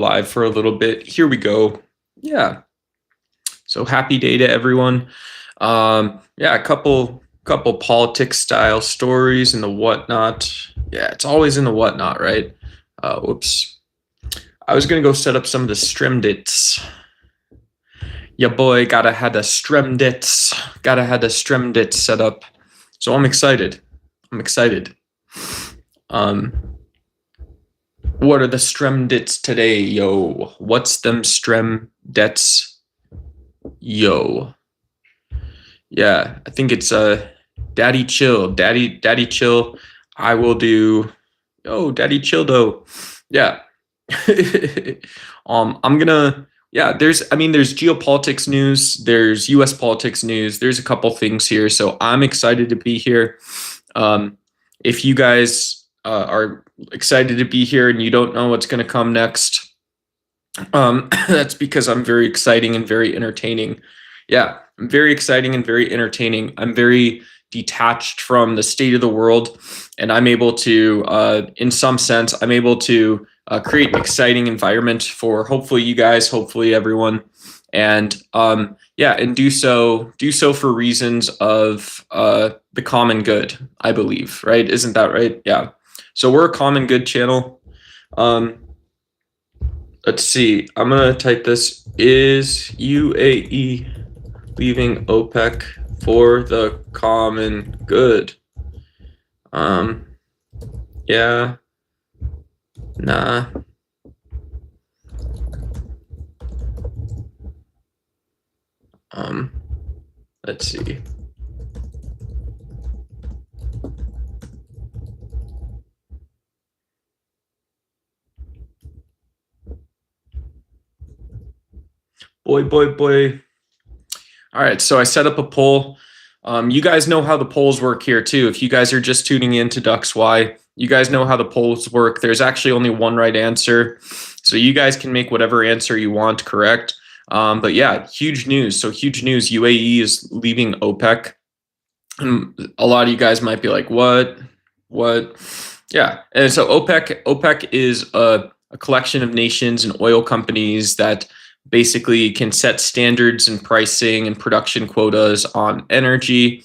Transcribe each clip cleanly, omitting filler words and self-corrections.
live for a little bit. Here we go. Yeah. So happy day to everyone. Yeah, a couple politics style stories and the whatnot. Yeah, it's always in the whatnot, right? Whoops. I was gonna go set up some of the stremdits. Yeah, boy, gotta had the stremdits. Gotta had the stremdits set up. So I'm excited. I'm excited. What are the stremdits today, yo? What's them stremdits, yo? Yeah, I think it's Daddy Chill, Daddy Chill. I will do. Oh, Daddy Chill though. Yeah. I'm gonna. Yeah, there's geopolitics news. There's U.S. politics news. There's a couple things here, so I'm excited to be here. If you guys are excited to be here and you don't know what's going to come next, that's because I'm very exciting and very entertaining. Yeah, I'm very exciting and very entertaining. I'm very detached from the state of the world, and I'm able to, in some sense, I'm able to create an exciting environment for hopefully you guys, hopefully everyone, and yeah, and do so for reasons of the common good, I believe, right? Isn't that right? Yeah. So we're a common good channel. Let's see. I'm gonna type this: is UAE leaving OPEC for the common good? Yeah. Nah. Let's see. Boy. All right, so I set up a poll. You guys know how the polls work here too. If you guys are just tuning in to Ducks Y, you guys know how the polls work. There's actually only one right answer, so you guys can make whatever answer you want correct. But yeah, huge news. So huge news. UAE is leaving OPEC. A lot of you guys might be like, what? Yeah. And so OPEC is a collection of nations and oil companies that basically can set standards and pricing and production quotas on energy.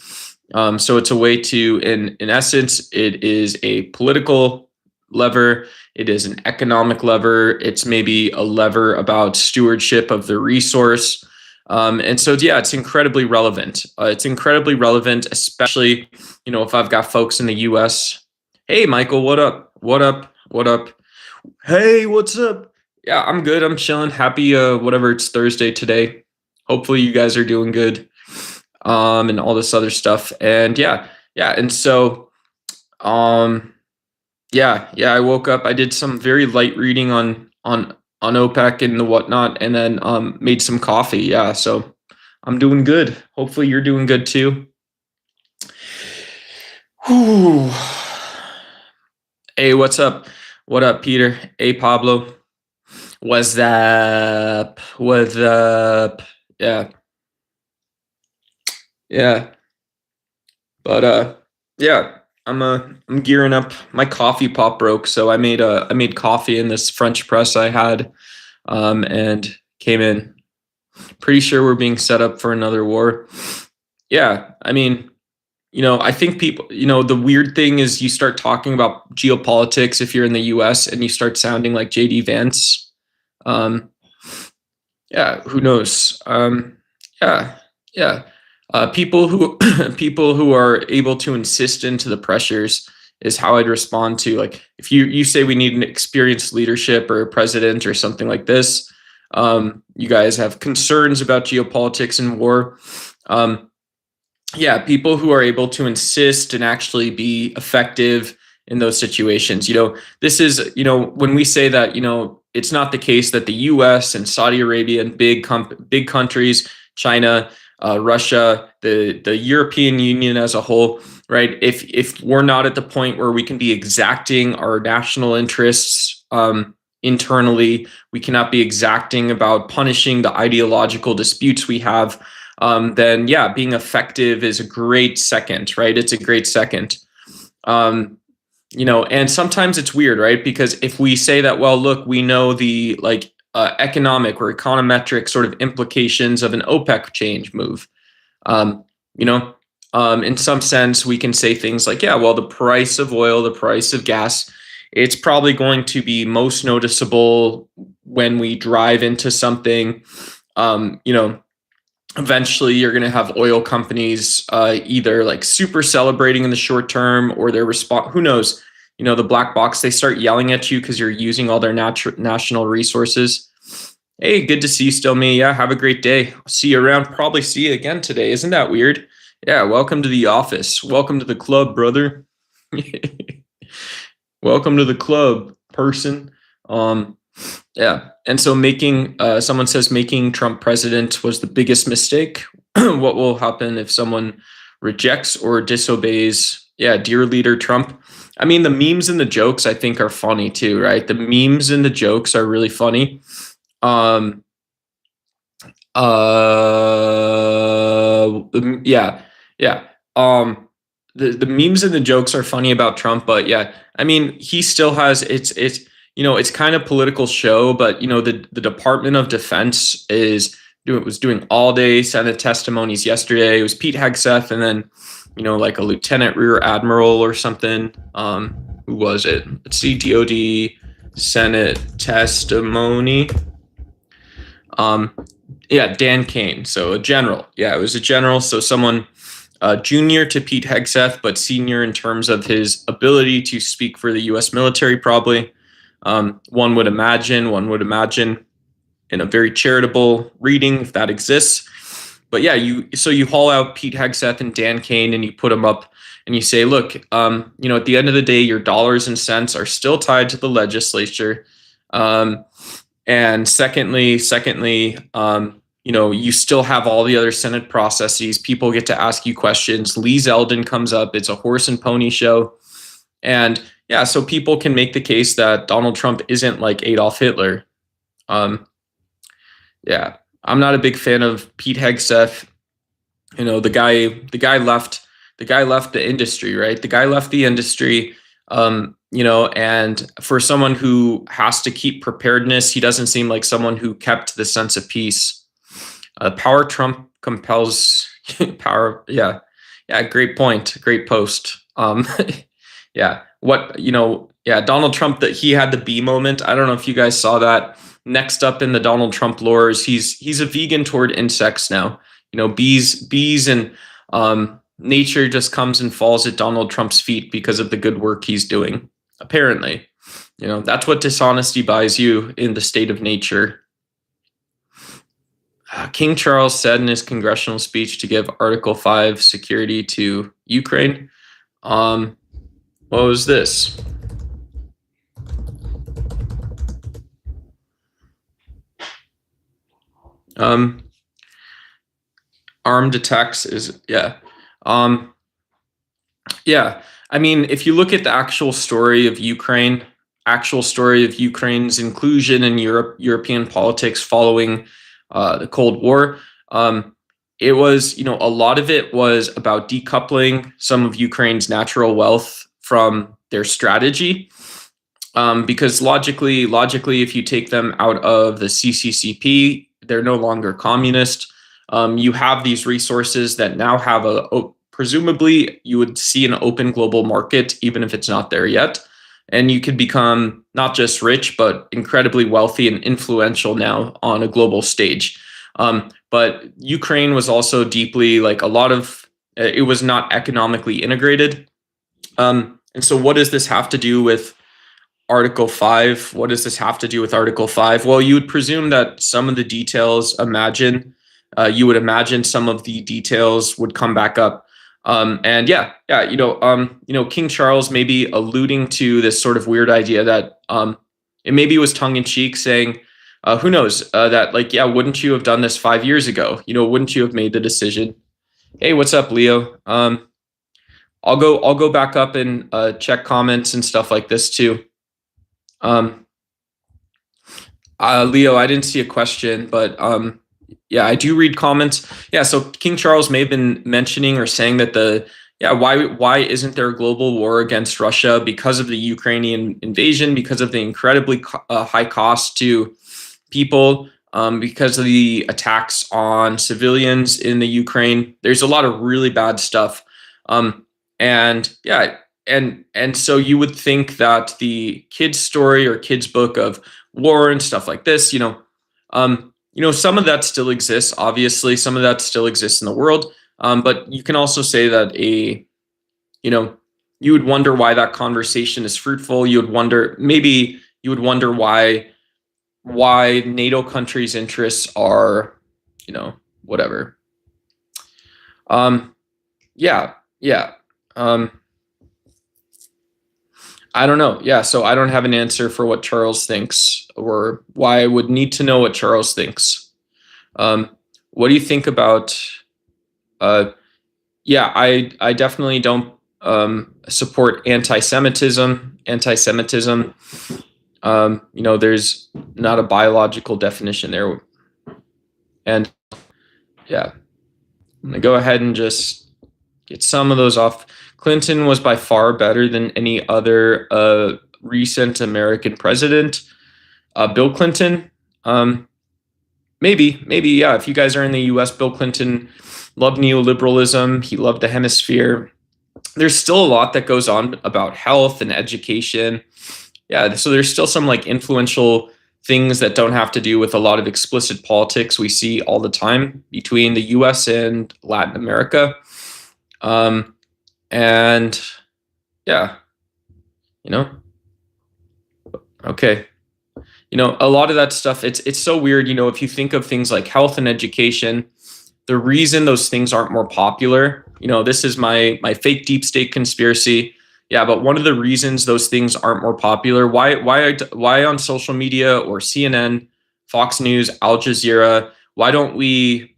So it's a way to, in essence, it is a political lever. It is an economic lever. It's maybe a lever about stewardship of the resource. And so, yeah, it's incredibly relevant. It's incredibly relevant, especially, if I've got folks in the U.S. Hey, Michael, what up? What up? What up? Hey, what's up? Yeah, I'm good. I'm chilling. Happy, whatever, it's Thursday today. Hopefully you guys are doing good. And all this other stuff. And yeah. And so, yeah, I woke up. I did some very light reading on OPEC and the whatnot, and then made some coffee. Yeah, so I'm doing good. Hopefully you're doing good too. Whew. Hey, what's up? What up, Peter? Hey, Pablo. What's up? What's up? Yeah. But yeah. I'm gearing up. My coffee pot broke, so I made coffee in this French press I had, and came in. Pretty sure we're being set up for another war. Yeah, I mean, I think people, the weird thing is you start talking about geopolitics if you're in the U.S. and you start sounding like J.D. Vance. Yeah, who knows? Yeah. People who are able to insist into the pressures is how I'd respond to, like, if you say we need an experienced leadership or a president or something like this. You guys have concerns about geopolitics and war. Yeah, people who are able to insist and actually be effective in those situations. This is, when we say that, it's not the case that the U.S. and Saudi Arabia and big countries, China, Russia, the European Union as a whole, right? If we're not at the point where we can be exacting our national interests internally, we cannot be exacting about punishing the ideological disputes we have, then yeah, being effective is a great second, right? It's a great second. and sometimes it's weird, right? Because if we say that, well, look, we know the economic or econometric sort of implications of an OPEC change move. You know, in some sense, we can say things like, yeah, well, the price of oil, the price of gas, it's probably going to be most noticeable when we drive into something. You know, eventually you're going to have oil companies either like super celebrating in the short term, or their response, who knows, the black box, they start yelling at you because you're using all their national resources. Hey, good to see you still, me. Yeah, have a great day. See you around. Probably see you again today. Isn't that weird? Yeah, welcome to the office. Welcome to the club, brother. Welcome to the club, person. Yeah. And so someone says making Trump president was the biggest mistake. What will happen if someone rejects or disobeys? Yeah, dear leader Trump. I mean, the memes and the jokes I think are funny too, right? The memes and the jokes are really funny. Yeah, yeah. The memes and the jokes are funny about Trump, but yeah, I mean, he still has it's kind of political show, but the Department of Defense was doing all day Senate testimonies yesterday. It was Pete Hegseth, and then like a lieutenant rear admiral or something. Who was it? Let's see, DoD Senate testimony. Yeah, Dan Kane. So a general. Yeah, it was a general. So someone junior to Pete Hegseth, but senior in terms of his ability to speak for the U.S. military, probably. One would imagine in a very charitable reading, if that exists. But yeah, you haul out Pete Hegseth and Dan Kane and you put them up and you say, look, at the end of the day, your dollars and cents are still tied to the legislature. And secondly, you still have all the other Senate processes. People get to ask you questions. Lee Zeldin comes up. It's a horse and pony show. And yeah, so people can make the case that Donald Trump isn't like Adolf Hitler. Yeah, I'm not a big fan of Pete Hegseth. The guy left the industry, right? The guy left the industry. And for someone who has to keep preparedness, he doesn't seem like someone who kept the sense of peace. Power Trump compels power. Yeah. Yeah. Great point. Great post. Yeah. Donald Trump, that he had the bee moment. I don't know if you guys saw that. Next up in the Donald Trump lore is he's a vegan toward insects now. Bees and nature just comes and falls at Donald Trump's feet because of the good work he's doing. Apparently, that's what dishonesty buys you in the state of nature. King Charles said in his congressional speech to give Article 5 security to Ukraine. What was this? Armed attacks is, yeah. Yeah, I mean, if you look at the actual story of Ukraine's inclusion in European politics following the Cold War, it was, a lot of it was about decoupling some of Ukraine's natural wealth from their strategy. Because logically, if you take them out of the CCCP, they're no longer communist. You have these resources that now have presumably you would see an open global market, even if it's not there yet. And you could become not just rich, but incredibly wealthy and influential now on a global stage. But Ukraine was also deeply it was not economically integrated. And so what does this have to do with Article 5? What does this have to do with Article 5? Well, you would presume that some of the details you would imagine some of the details would come back up. And King Charles may be alluding to this sort of weird idea that it maybe was tongue in cheek, saying, who knows, that wouldn't you have done this 5 years ago? Wouldn't you have made the decision? Hey, what's up, Leo? I'll go back up and check comments and stuff like this too. Leo, I didn't see a question, but yeah, I do read comments. Yeah, so King Charles may have been mentioning or saying that the Yeah, why isn't there a global war against Russia? Because of the Ukrainian invasion, because of the incredibly high cost to people, because of the attacks on civilians in the Ukraine. There's a lot of really bad stuff, um, and yeah, and so you would think that the kids' story or kids' book of war and stuff like this, some of that still exists. Obviously, some of that still exists in the world, but you can also say that you know, you would wonder why that conversation is fruitful. You would wonder why NATO countries' interests are, whatever. Yeah, yeah. Um, I don't know. Yeah, so I don't have an answer for what Charles thinks, or why I would need to know what Charles thinks. Um, what do you think about? Uh, yeah, I definitely don't support anti-Semitism. Anti-Semitism. There's not a biological definition there, and yeah, I'm gonna go ahead and just get some of those off. Clinton was by far better than any other recent American president. Bill Clinton, maybe, yeah. If you guys are in the U.S., Bill Clinton loved neoliberalism. He loved the hemisphere. There's still a lot that goes on about health and education. Yeah, so there's still some like influential things that don't have to do with a lot of explicit politics we see all the time between the U.S. and Latin America. And yeah, okay. A lot of that stuff, it's so weird, if you think of things like health and education, the reason those things aren't more popular, this is my fake deep state conspiracy. Yeah, but one of the reasons those things aren't more popular, why on social media or CNN, Fox News, Al Jazeera, why don't we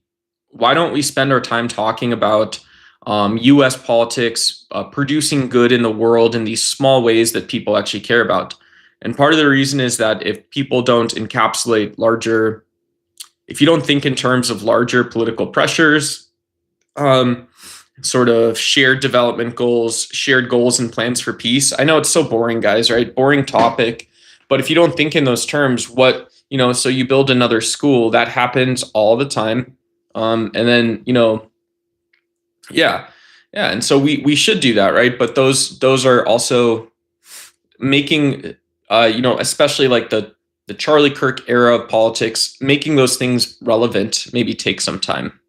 spend our time talking about U.S. politics, producing good in the world in these small ways that people actually care about? And part of the reason is that if people don't encapsulate if you don't think in terms of larger political pressures, sort of shared development goals, shared goals and plans for peace. I know it's so boring, guys, right? Boring topic. But if you don't think in those terms, so you build another school, that happens all the time. And then, yeah. And so we should do that, right? But those are also making, especially like the Charlie Kirk era of politics, making those things relevant maybe take some time.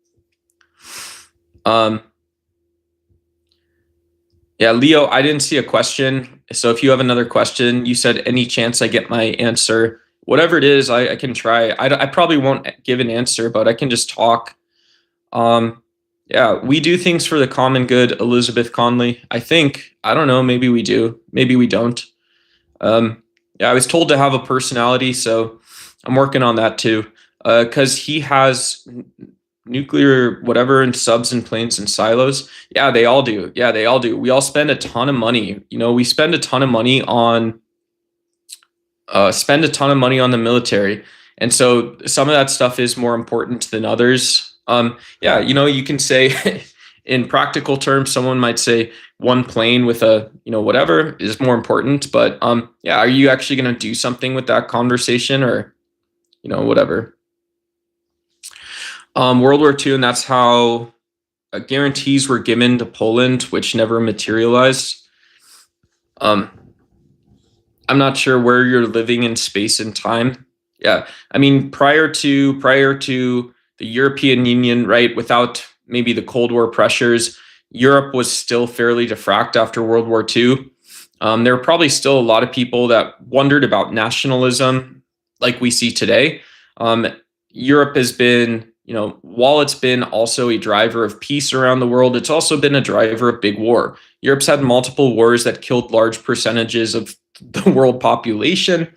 Yeah, Leo, I didn't see a question. So if you have another question, you said any chance I get my answer. Whatever it is, I can try. I probably won't give an answer, but I can just talk. Yeah, we do things for the common good, Elizabeth Conley. I think. I don't know. Maybe we do. Maybe we don't. Yeah, I was told to have a personality, so I'm working on that too. Because he has nuclear whatever and subs and planes and silos. Yeah, they all do. Yeah, they all do. We all spend a ton of money. We spend a ton of money on the military, and so some of that stuff is more important than others. Yeah, you can say in practical terms, someone might say one plane with a whatever is more important, but yeah, are you actually going to do something with that conversation, or whatever? World War II, and that's how guarantees were given to Poland, which never materialized. I'm not sure where you're living in space and time. Yeah, I mean, prior to the European Union, right, without maybe the Cold War pressures, Europe was still fairly defracted after World War II. There were probably still a lot of people that wondered about nationalism like we see today. Europe has been, while it's been also a driver of peace around the world, it's also been a driver of big war. Europe's had multiple wars that killed large percentages of the world population.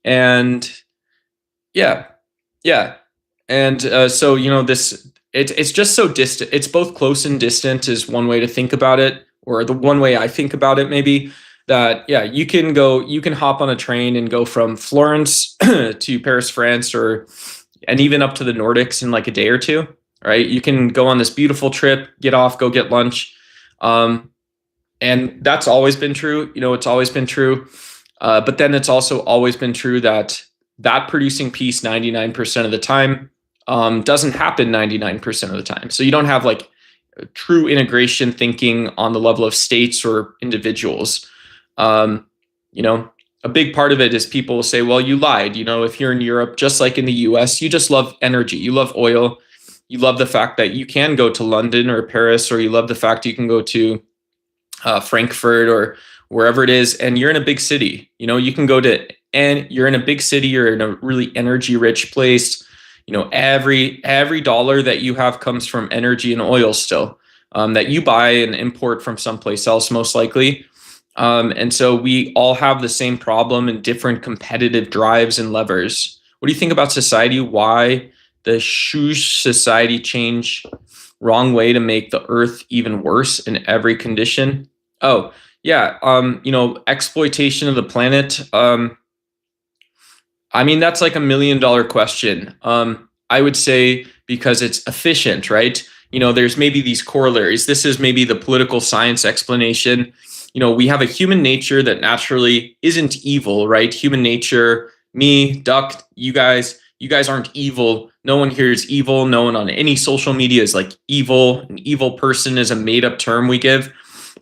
And yeah. And so, it's just so distant. It's both close and distant is one way to think about it, or the one way I think about it, maybe, that, yeah, you can hop on a train and go from Florence to Paris, France, and even up to the Nordics in like a day or two, right? You can go on this beautiful trip, get off, go get lunch. Um, and that's always been true. It's always been true. But then it's also always been true that producing peace 99% of the time doesn't happen 99% of the time. So you don't have like true integration thinking on the level of states or individuals. Um, you know, a big part of it is people will say, well, you lied. If you're in Europe, just like in the US, you just love energy, you love oil, you love the fact that you can go to London or Paris, or you love the fact you can go to Frankfurt or wherever it is, and you're in a big city. You can go to, and you're in a big city, you're in a really energy rich place. Every dollar that you have comes from energy and oil still, that you buy and import from someplace else, most likely. And so we all have the same problem in different competitive drives and levers. What do you think about society? Why the shush society change wrong way to make the earth even worse in every condition? Oh, yeah. Exploitation of the planet. I mean, that's like $1 million question. I would say because it's efficient, right? There's maybe these corollaries. This is maybe the political science explanation. We have a human nature that naturally isn't evil, right? Human nature, me, Duck, you guys aren't evil. No one here is evil. No one on any social media is like evil. An evil person is a made up term we give,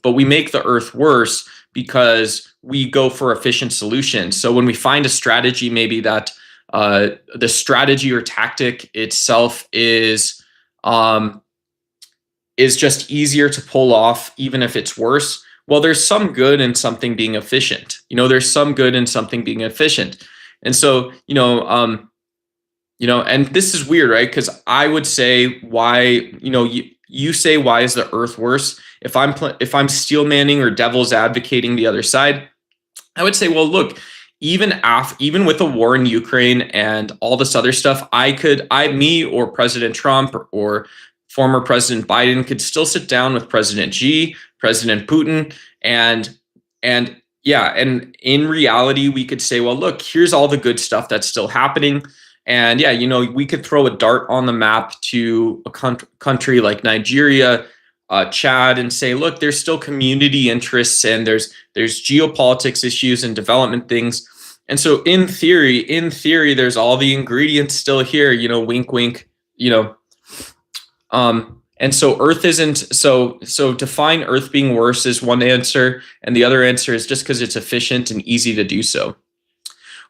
but we make the earth worse because we go for efficient solutions. So when we find a strategy, maybe that the strategy or tactic itself is just easier to pull off, even if it's worse. Well, there's some good in something being efficient. There's some good in something being efficient. And so, and this is weird, right? Because I would say why, you say, why is the earth worse? If I'm steel manning or devil's advocating the other side, I would say, well, look, even with the war in Ukraine and all this other stuff, me or President Trump or former President Biden could still sit down with President Xi, President Putin, and in reality, we could say, well, look, here's all the good stuff that's still happening. And we could throw a dart on the map to a country like Nigeria, Chad, and say, look, there's still community interests and there's geopolitics issues and development things. And so in theory, there's all the ingredients still here, wink, wink, and so Earth isn't so define Earth being worse is one answer, and the other answer is just because it's efficient and easy to do so.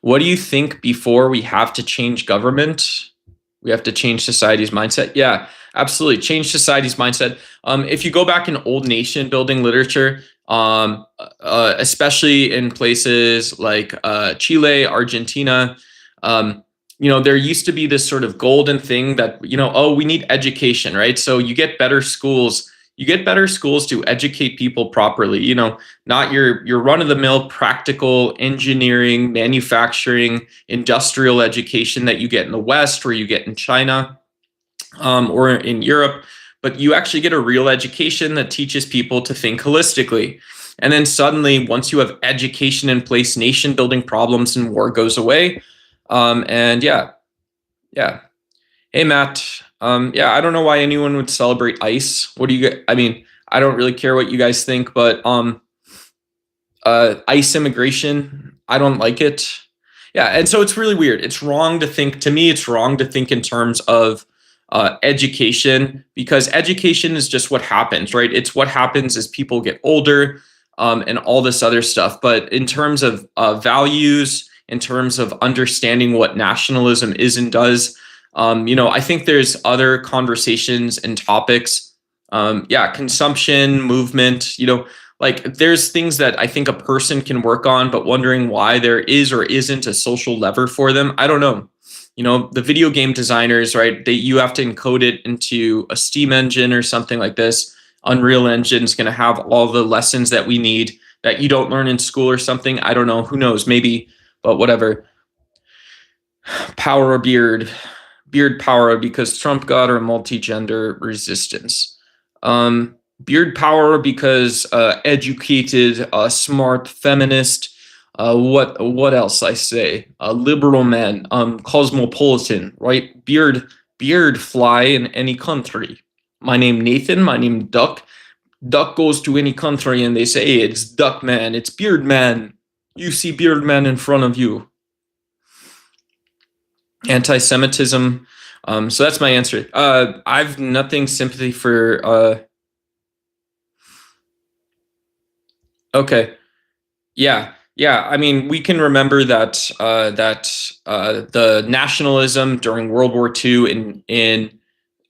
What do you think before we have to change government? We have to change society's mindset. Yeah, absolutely. Change society's mindset. If you go back in old nation building literature, especially in places like Chile, Argentina, there used to be this sort of golden thing that, we need education, right? So you get better schools. You get better schools to educate people properly, not your run-of-the-mill practical engineering, manufacturing, industrial education that you get in the West or you get in China or in Europe, but you actually get a real education that teaches people to think holistically. And then suddenly, once you have education in place, nation building problems and war goes away. Yeah. Hey, Matt. I don't know why anyone would celebrate ICE. What do you get? I mean, I don't really care what you guys think, but ICE immigration, I don't like it. Yeah, and so it's really weird. It's wrong to think. To me, it's wrong to think in terms of education, because education is just what happens, right? It's what happens as people get older and all this other stuff. But in terms of values, in terms of understanding what nationalism is and does, I think there's other conversations and topics. Consumption, movement, like there's things that I think a person can work on, but wondering why there is or isn't a social lever for them. I don't know. The video game designers, right? You have to encode it into a Steam engine or something like this. Unreal Engine is going to have all the lessons that we need that you don't learn in school or something. I don't know. Who knows? Maybe, but whatever. Power or beard power because Trump got our multi-gender resistance. Beard power because educated, smart, feminist. What else I say? Liberal man, cosmopolitan, right? Beard fly in any country. My name Nathan. My name Duck. Duck goes to any country and they say, hey, it's Duck Man, it's Beard Man. You see Beard Man in front of you. Anti-Semitism. So that's my answer. I've nothing sympathy for. Okay. Yeah. Yeah. I mean, we can remember that the nationalism during World War II in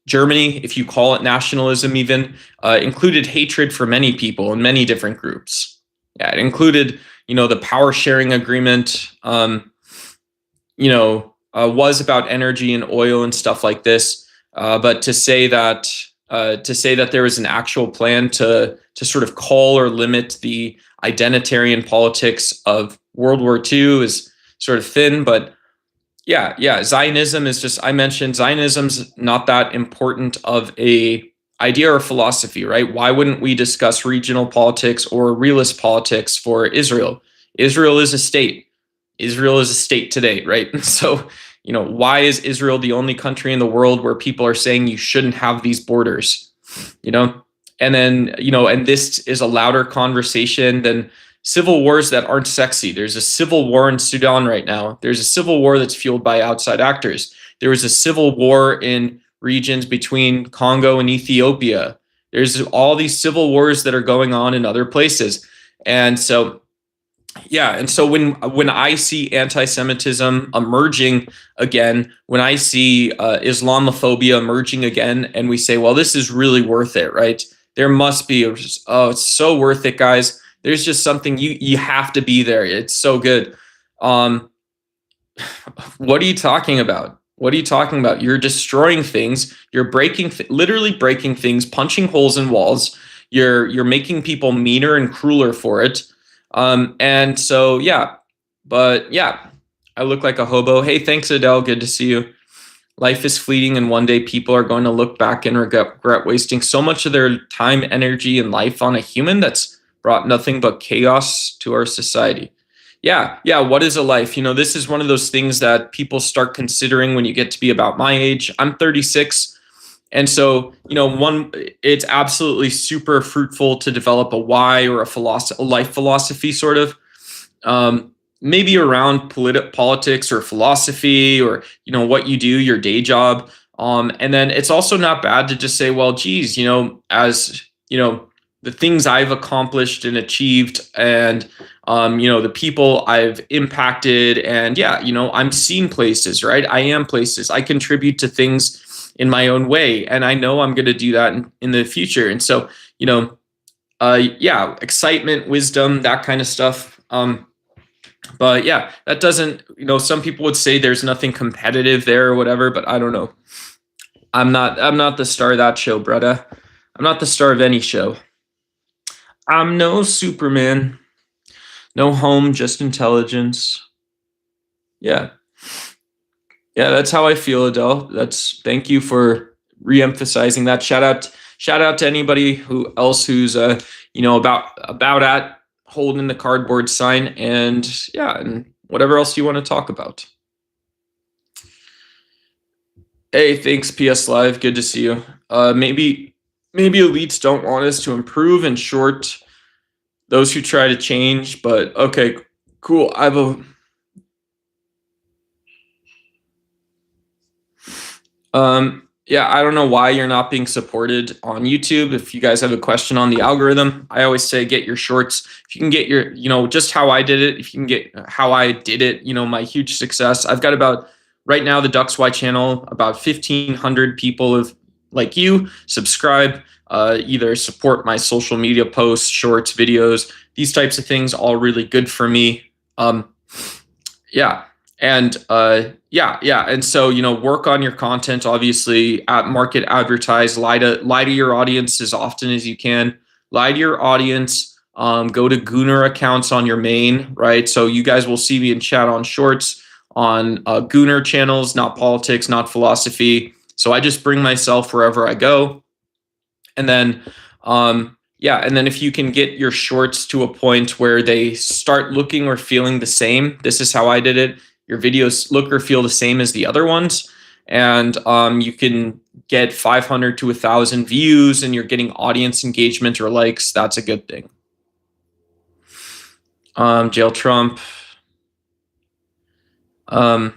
Germany, if you call it nationalism, even included hatred for many people in many different groups. Yeah, it included, the power sharing agreement. Was about energy and oil and stuff like this. But to say that there was an actual plan to sort of call or limit the identitarian politics of World War II is sort of thin. But yeah, Zionism is just, I mentioned Zionism's not that important of a idea or philosophy, right? Why wouldn't we discuss regional politics or realist politics for Israel? Israel is a state. Israel is a state today, right? So, why is Israel the only country in the world where people are saying you shouldn't have these borders? And then, and this is a louder conversation than civil wars that aren't sexy. There's a civil war in Sudan right now. There's a civil war that's fueled by outside actors. There was a civil war in regions between Congo and Ethiopia. There's all these civil wars that are going on in other places. And so, and so when I see anti-Semitism emerging again, when I see Islamophobia emerging again, and we say, well, this is really worth it, right? There must be, it's so worth it, guys. There's just something you have to be there. It's so good. What are you talking about? What are you talking about? You're destroying things. You're literally breaking things, punching holes in walls. You're making people meaner and crueler for it. And so, I look like a hobo. Hey, thanks, Adele. Good to see you. Life is fleeting, and one day people are going to look back and regret wasting so much of their time, energy, and life on a human that's brought nothing but chaos to our society. Yeah. What is a life? This is one of those things that people start considering when you get to be about my age. I'm 36. And so, it's absolutely super fruitful to develop a why or a life philosophy, sort of, maybe around politics or philosophy or, what you do, your day job. And then it's also not bad to just say, well, geez, as, the things I've accomplished and achieved and, the people I've impacted and I'm seeing places, right? I am places. I contribute to things in my own way. And I know I'm going to do that in the future. And so, excitement, wisdom, that kind of stuff. But yeah, that doesn't, some people would say there's nothing competitive there or whatever, but I don't know. I'm not the star of that show, brother. I'm not the star of any show. I'm no Superman. No home, just intelligence. Yeah. Yeah, that's how I feel, Adele. Thank you for re-emphasizing that. Shout out to anybody who's about at holding the cardboard sign and whatever else you want to talk about. Hey, thanks, PS Live. Good to see you. Maybe elites don't want us to improve and short those who try to change, but okay, cool. I don't know why you're not being supported on YouTube. If you guys have a question on the algorithm, I always say get your shorts. If you can get your, just how I did it, if you can get how I did it, my huge success. I've got about, right now, the DuxY channel, about 1,500 people like you subscribe, either support my social media posts, shorts, videos, these types of things, all really good for me. And so, work on your content, obviously, market, advertise, lie to your audience as often as you can. Lie to your audience. Go to Gooner accounts on your main, right? So you guys will see me in chat on shorts, on Gooner channels, not politics, not philosophy. So I just bring myself wherever I go. And then, and then if you can get your shorts to a point where they start looking or feeling the same, this is how I did it. Your videos look or feel the same as the other ones. And you can get 500 to 1,000 views and you're getting audience engagement or likes, that's a good thing. Jail Trump. Yeah,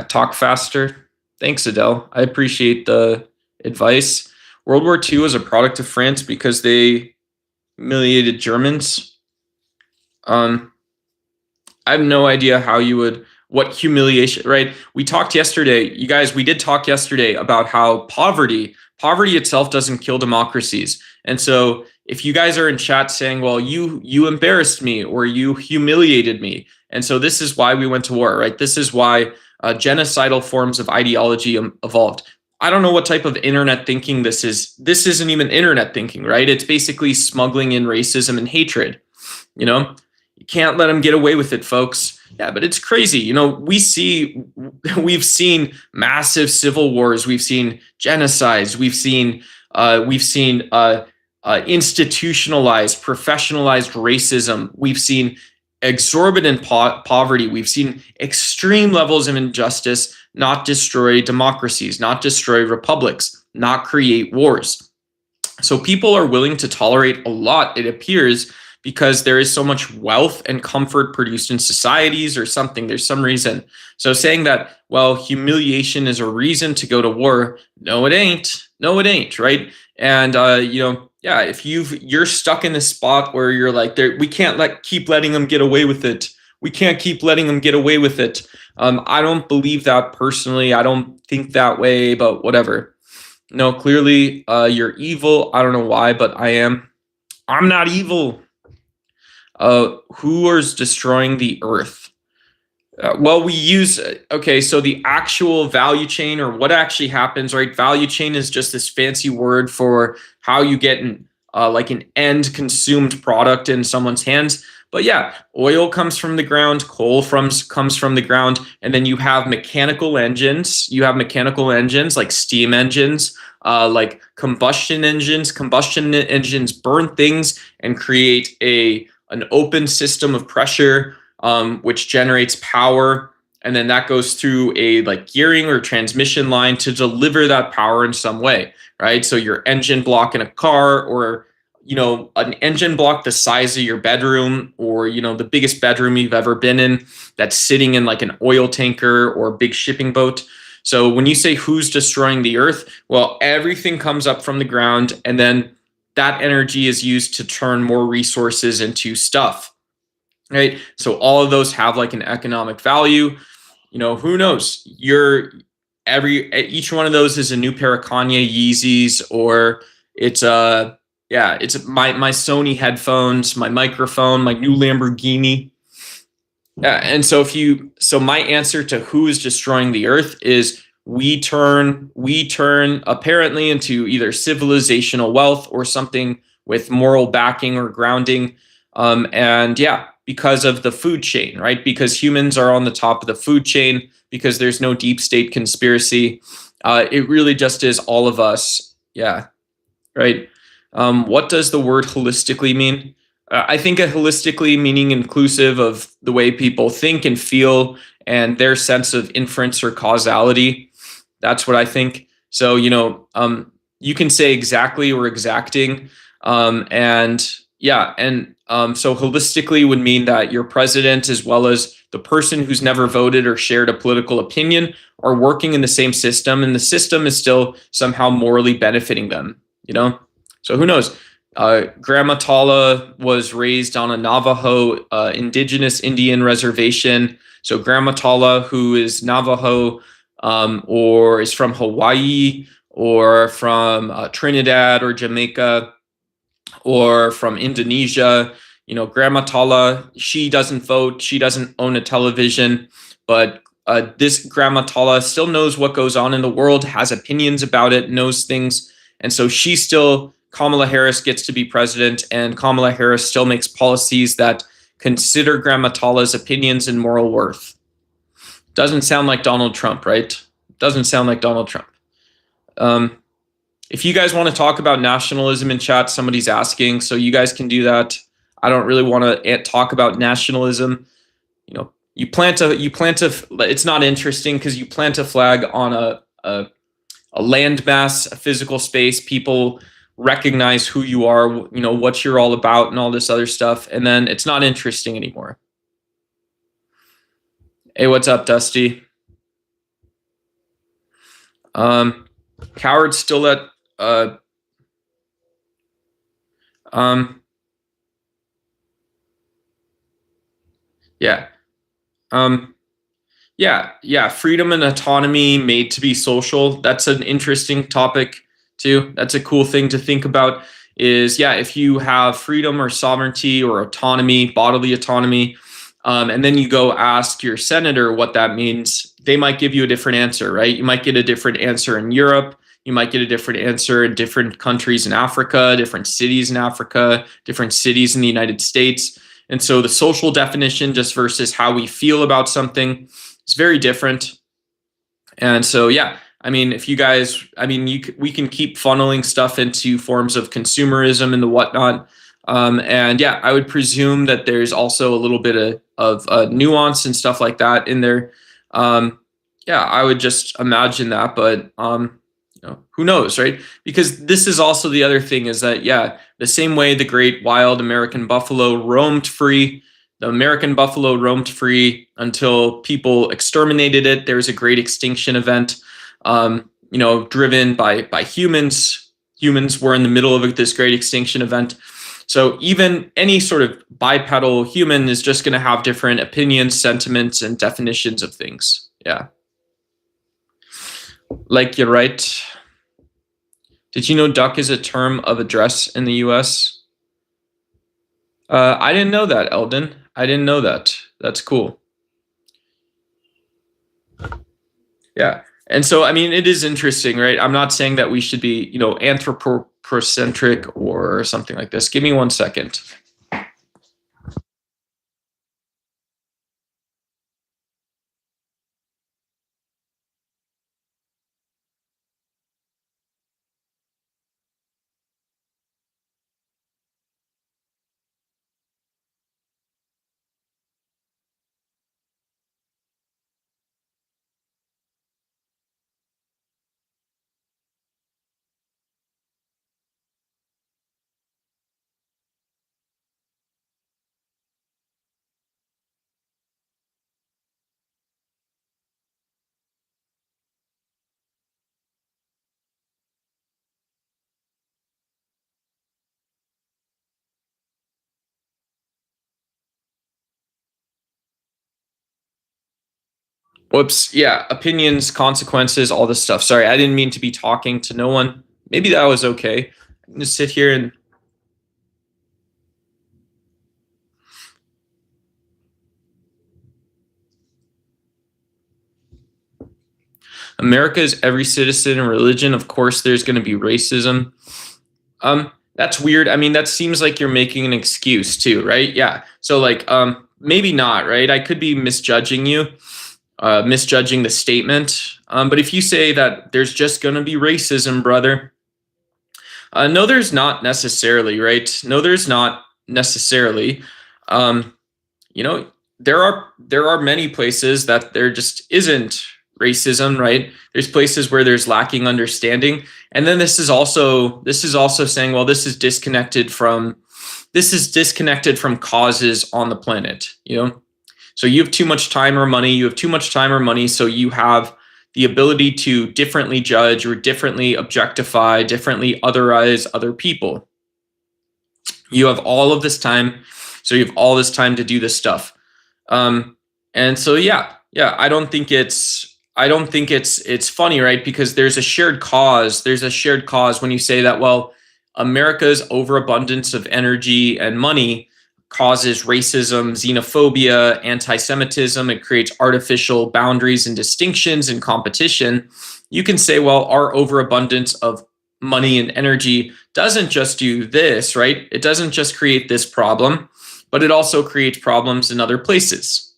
talk faster. Thanks, Adele. I appreciate the advice. World War II is a product of France because they humiliated Germans. I have no idea how you would, what humiliation, right? We talked yesterday, you guys, we did talk yesterday about how poverty itself doesn't kill democracies. And so if you guys are in chat saying, well, you embarrassed me or you humiliated me, and so this is why we went to war, right? This is why genocidal forms of ideology evolved. I don't know what type of internet thinking this is. This isn't even internet thinking, right? It's basically smuggling in racism and hatred. You know, you can't let them get away with it, folks. Yeah, but it's crazy. You know, we've seen massive civil wars. We've seen genocides. We've seen institutionalized, professionalized racism. We've seen exorbitant poverty. We've seen extreme levels of injustice not destroy democracies, not destroy republics, not create wars. So people are willing to tolerate a lot, it appears, because there is so much wealth and comfort produced in societies or something. There's some reason. So saying that, well, humiliation is a reason to go to war, no, it ain't. No, it ain't, right? And you know, yeah, if you're stuck in this spot where you're like, we can't keep letting them get away with it. We can't keep letting them get away with it. I don't believe that personally. I don't think that way, but whatever. No, clearly you're evil. I don't know why, but I am. I'm not evil. Who is destroying the earth? Well, we use, okay, so the actual value chain or what actually happens, right? Value chain is just this fancy word for how you get like an end consumed product in someone's hands. But yeah, oil comes from the ground, coal comes from the ground, and then you have mechanical engines. You have mechanical engines like steam engines, like combustion engines. Combustion engines burn things and create an open system of pressure, which generates power, and then that goes through a like gearing or transmission line to deliver that power in some way, right? So your engine block in a car, or you know, an engine block the size of your bedroom, or you know, the biggest bedroom you've ever been in, that's sitting in like an oil tanker or a big shipping boat. So when you say who's destroying the earth, well, everything comes up from the ground, and then that energy is used to turn more resources into stuff, right? So all of those have like an economic value. You know, who knows? Each one of those is a new pair of Kanye Yeezys, or it's it's my Sony headphones, my microphone, my new Lamborghini. Yeah, and so my answer to who is destroying the earth is we turn apparently into either civilizational wealth or something with moral backing or grounding. And yeah, because of the food chain, right? Because humans are on the top of the food chain, because there's no deep state conspiracy. It really just is all of us. Yeah, right. What does the word holistically mean? I think a holistically meaning inclusive of the way people think and feel and their sense of inference or causality. That's what I think. So, you know, you can say exactly or exacting. So holistically would mean that your president, as well as the person who's never voted or shared a political opinion, are working in the same system, and the system is still somehow morally benefiting them, you know? So who knows? Grandma Tala was raised on a Navajo indigenous Indian reservation. So Grandma Tala, who is Navajo, or is from Hawaii, or from Trinidad or Jamaica, or from Indonesia, you know, Grandma Tala, she doesn't vote, she doesn't own a television, but this Grandma Tala still knows what goes on in the world, has opinions about it, knows things, and so Kamala Harris gets to be president, and Kamala Harris still makes policies that consider Grandma Tala's opinions and moral worth. Doesn't sound like Donald Trump, right? Doesn't sound like Donald Trump. If you guys want to talk about nationalism in chat, somebody's asking, so you guys can do that. I don't really want to talk about nationalism. You know, it's not interesting because you plant a flag on a landmass, a physical space. People recognize who you are, what you're all about and all this other stuff. And then it's not interesting anymore. Hey, what's up, Dusty? Coward's still at, yeah. Yeah, freedom and autonomy made to be social. That's an interesting topic too. That's a cool thing to think about is, if you have freedom or sovereignty or autonomy, bodily autonomy, and then you go ask your senator what that means, they might give you a different answer, right? You might get a different answer in Europe. You might get a different answer in different countries in Africa, different cities in Africa, different cities in the United States. And so the social definition just versus how we feel about something is very different. And so, if you guys, we can keep funneling stuff into forms of consumerism and the whatnot. I would presume that there's also a little bit of nuance and stuff like that in there. I would just imagine that, but who knows, right? Because this is also the other thing is that, the same way the great wild American buffalo roamed free, the American buffalo roamed free until people exterminated it. There's a great extinction event, driven by humans. Humans were in the middle of this great extinction event. So even any sort of bipedal human is just going to have different opinions, sentiments, and definitions of things. Yeah. Like, you're right. Did you know duck is a term of address in the U.S.? I didn't know that, Eldon. I didn't know that. That's cool. Yeah. And so, it is interesting, right? I'm not saying that we should be, anthropocentric or something like this. Give me 1 second. Whoops. Yeah. Opinions, consequences, all this stuff. Sorry, I didn't mean to be talking to no one. Maybe that was okay. I'm going to sit here and. America is every citizen and religion. Of course, there's going to be racism. That's weird. That seems like you're making an excuse too, right? Yeah. So maybe not, right? I could be misjudging you. Misjudging the statement. But if you say that there's just going to be racism, brother, no, there's not necessarily, right? No, there's not necessarily. There are many places that there just isn't racism, right? There's places where there's lacking understanding. And then this is also saying, well, this is disconnected from causes on the planet, So you have too much time or money, so you have the ability to differently judge or differently objectify, differently otherize other people. You have all of this time, so you have all this time to do this stuff. And so, I don't think it's funny, right? Because there's a shared cause. There's a shared cause when you say that, well, America's overabundance of energy and money causes racism, xenophobia, anti-Semitism. It creates artificial boundaries and distinctions and competition. You can say, well, our overabundance of money and energy doesn't just do this, right? It doesn't just create this problem, but it also creates problems in other places.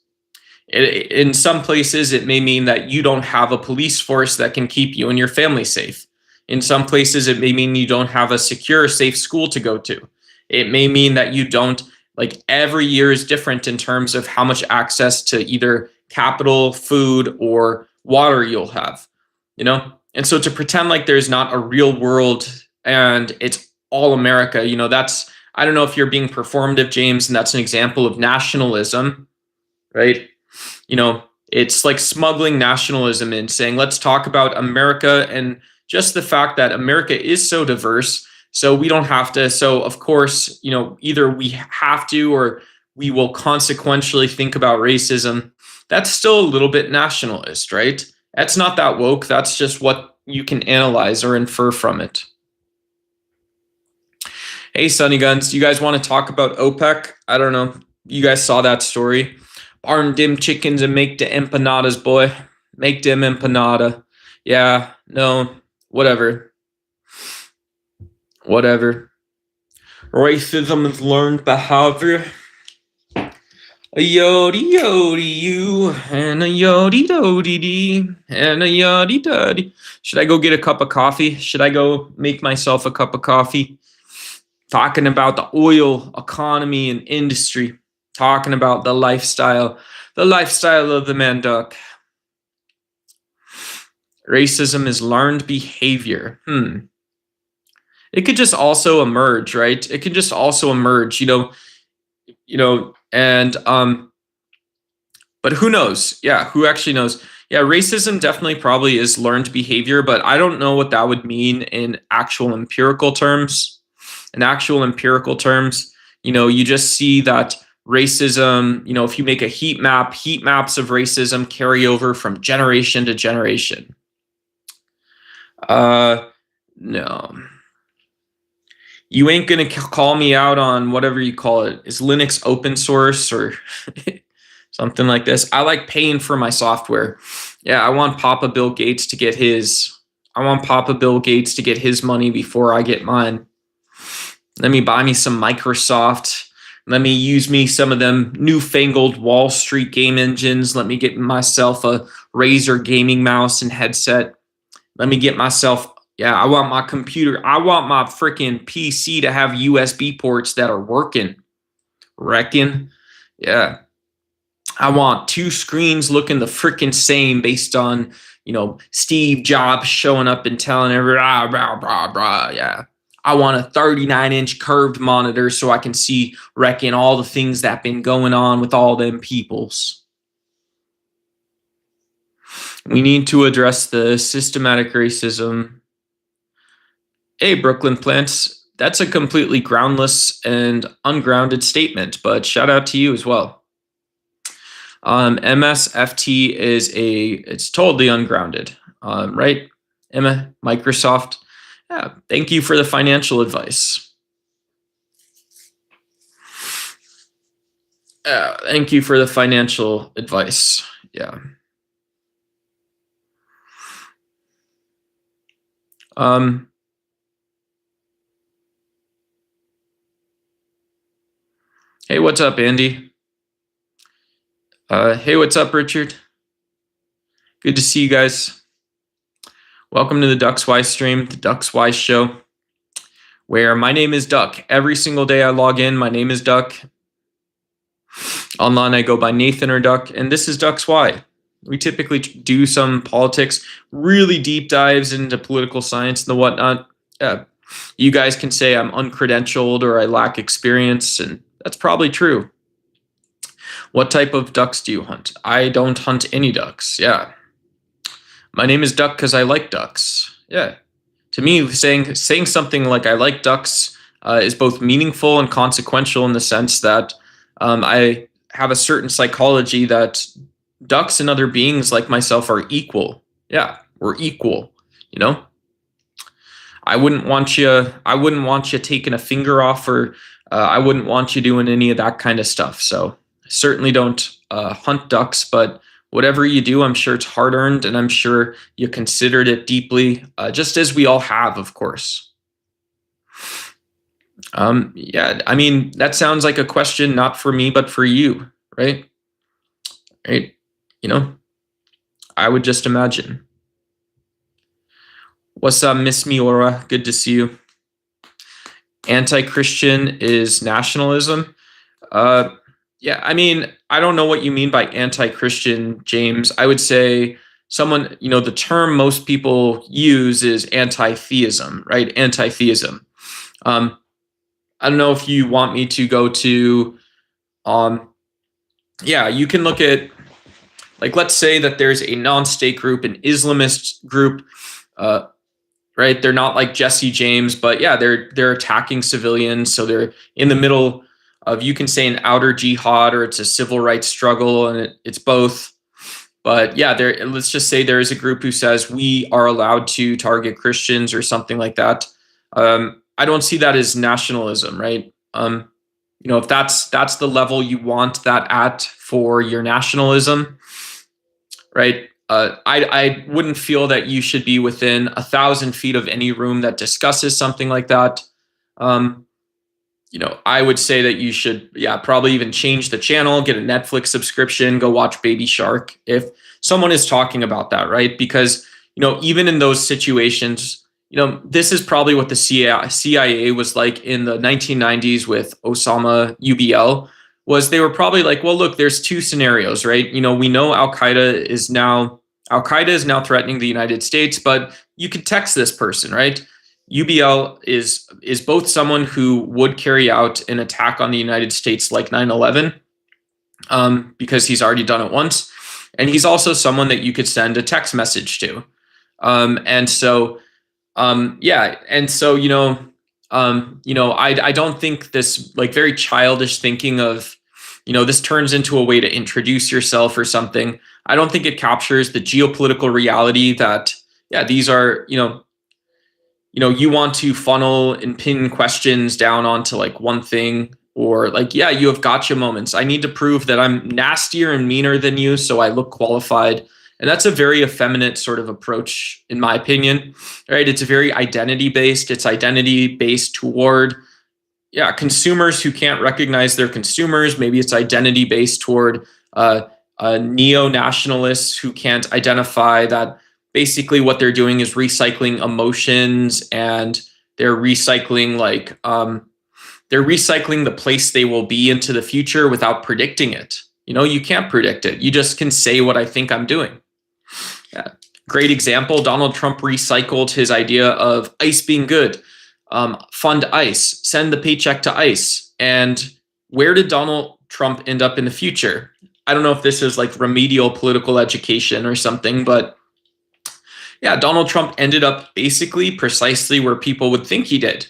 In some places, it may mean that you don't have a police force that can keep you and your family safe. In some places, it may mean you don't have a secure, safe school to go to. It may mean that you don't Like every year is different in terms of how much access to either capital, food, or water you'll have, you know? And so to pretend like there's not a real world and it's all America, that's, I don't know if you're being performative, James, and that's an example of nationalism, right? It's like smuggling nationalism in, saying, let's talk about America and just the fact that America is so diverse. So we don't have to. So, of course, either we have to or we will consequentially think about racism. That's still a little bit nationalist, right? That's not that woke. That's just what you can analyze or infer from it. Hey, Sunny Guns, you guys want to talk about OPEC? I don't know. You guys saw that story. Barn dim chickens and make the empanadas, boy. Make them empanada. Yeah, no, whatever. Whatever. Racism is learned behavior. A yodi yodi you and a yodi dodi dee and a yodi dodi. Should I go get a cup of coffee? Should I go make myself a cup of coffee? Talking about the oil economy and industry. Talking about the lifestyle of the man duck. Racism is learned behavior. It could just also emerge, right? It could just also emerge, and but who knows? Yeah, who actually knows? Yeah, racism definitely probably is learned behavior, but I don't know what that would mean in actual empirical terms. In actual empirical terms, you just see that racism, if you make a heat maps of racism carry over from generation to generation. No. You ain't going to call me out on whatever you call it. Is Linux open source or something like this? I like paying for my software. Yeah, I want Papa Bill Gates to get his. I want Papa Bill Gates to get his money before I get mine. Let me buy me some Microsoft. Let me use me some of them newfangled Wall Street game engines. Let me get myself a Razer gaming mouse and headset. Let me get myself, I want my computer. I want my freaking PC to have USB ports that are working. Reckon? Yeah. I want two screens looking the freaking same based on, Steve Jobs showing up and telling everyone, yeah. I want a 39-inch curved monitor so I can see, reckon, all the things that been going on with all them peoples. We need to address the systematic racism. Hey, Brooklyn Plants, that's a completely groundless and ungrounded statement, but shout out to you as well. MSFT it's totally ungrounded, right? Emma, Microsoft. Yeah, thank you for the financial advice. Thank you for the financial advice. Yeah. Hey, what's up, Andy? Hey, what's up, Richard? Good to see you guys. Welcome to the Ducks Y stream, the Ducks Y show, where my name is Duck. Every single day I log in, my name is Duck. Online, I go by Nathan or Duck, and this is Ducks Y. We typically do some politics, really deep dives into political science and the whatnot. You guys can say I'm uncredentialed or I lack experience, and that's probably true. What type of ducks do you hunt? I don't hunt any ducks. Yeah. My name is Duck because I like ducks. Yeah. To me, saying something like I like ducks is both meaningful and consequential in the sense that I have a certain psychology that ducks and other beings like myself are equal. Yeah, we're equal, I wouldn't want you taking a finger off, or I wouldn't want you doing any of that kind of stuff. So I certainly don't hunt ducks, but whatever you do, I'm sure it's hard earned, and I'm sure you considered it deeply, just as we all have, of course. Yeah, I mean, that sounds like a question not for me, but for you, right? Right? I would just imagine. What's up, Miss Miora? Good to see you. Anti-Christian is nationalism. Yeah, I mean, I don't know what you mean by anti-Christian, James. I would say someone, the term most people use is anti-theism, right? Anti-theism. Um, I don't know if you want me to go to, um, yeah, you can look at, like, let's say that there's a non-state group, an Islamist group, uh, right? They're not like Jesse James, but yeah, they're attacking civilians. So they're in the middle of, you can say, an outer jihad, or it's a civil rights struggle, and it's both. But yeah, let's just say there is a group who says we are allowed to target Christians or something like that. I don't see that as nationalism, right? If that's the level you want that at for your nationalism, right? I wouldn't feel that you should be within 1,000 feet of any room that discusses something like that. I would say that you should, probably even change the channel, get a Netflix subscription, go watch Baby Shark if someone is talking about that, right? Because, even in those situations, this is probably what the CIA was like in the 1990s with Osama UBL, was they were probably like, well, look, there's two scenarios, right? We know Al-Qaeda is now threatening the United States, but you could text this person, right? UBL is both someone who would carry out an attack on the United States like 9/11, because he's already done it once, and he's also someone that you could send a text message to, I don't think this, like, very childish thinking of, this turns into a way to introduce yourself or something. I don't think it captures the geopolitical reality that, these are, you want to funnel and pin questions down onto like one thing, or like, you have gotcha moments. I need to prove that I'm nastier and meaner than you, so I look qualified. And that's a very effeminate sort of approach, in my opinion, right? It's very identity-based. It's identity-based toward, consumers who can't recognize their consumers. Maybe it's identity-based toward neo-nationalists who can't identify that basically what they're doing is recycling emotions, and they're recycling the place they will be into the future without predicting it. You can't predict it. You just can say what I think I'm doing. Yeah. Great example. Donald Trump recycled his idea of ICE being good. Fund ICE, send the paycheck to ICE. And where did Donald Trump end up in the future? I don't know if this is like remedial political education or something, but Donald Trump ended up basically precisely where people would think he did.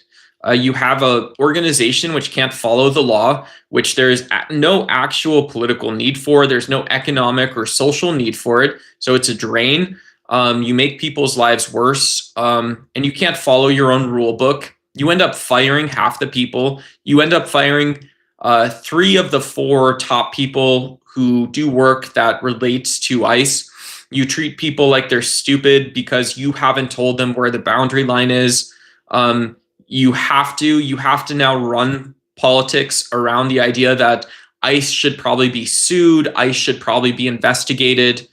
You have an organization which can't follow the law, which there's no actual political need for. There's no economic or social need for it. So it's a drain. You make people's lives worse, and you can't follow your own rule book. You end up firing half the people. You end up firing 3 of the 4 top people who do work that relates to ICE. You treat people like they're stupid because you haven't told them where the boundary line is. You have to now run politics around the idea that ICE should probably be sued. ICE should probably be investigated.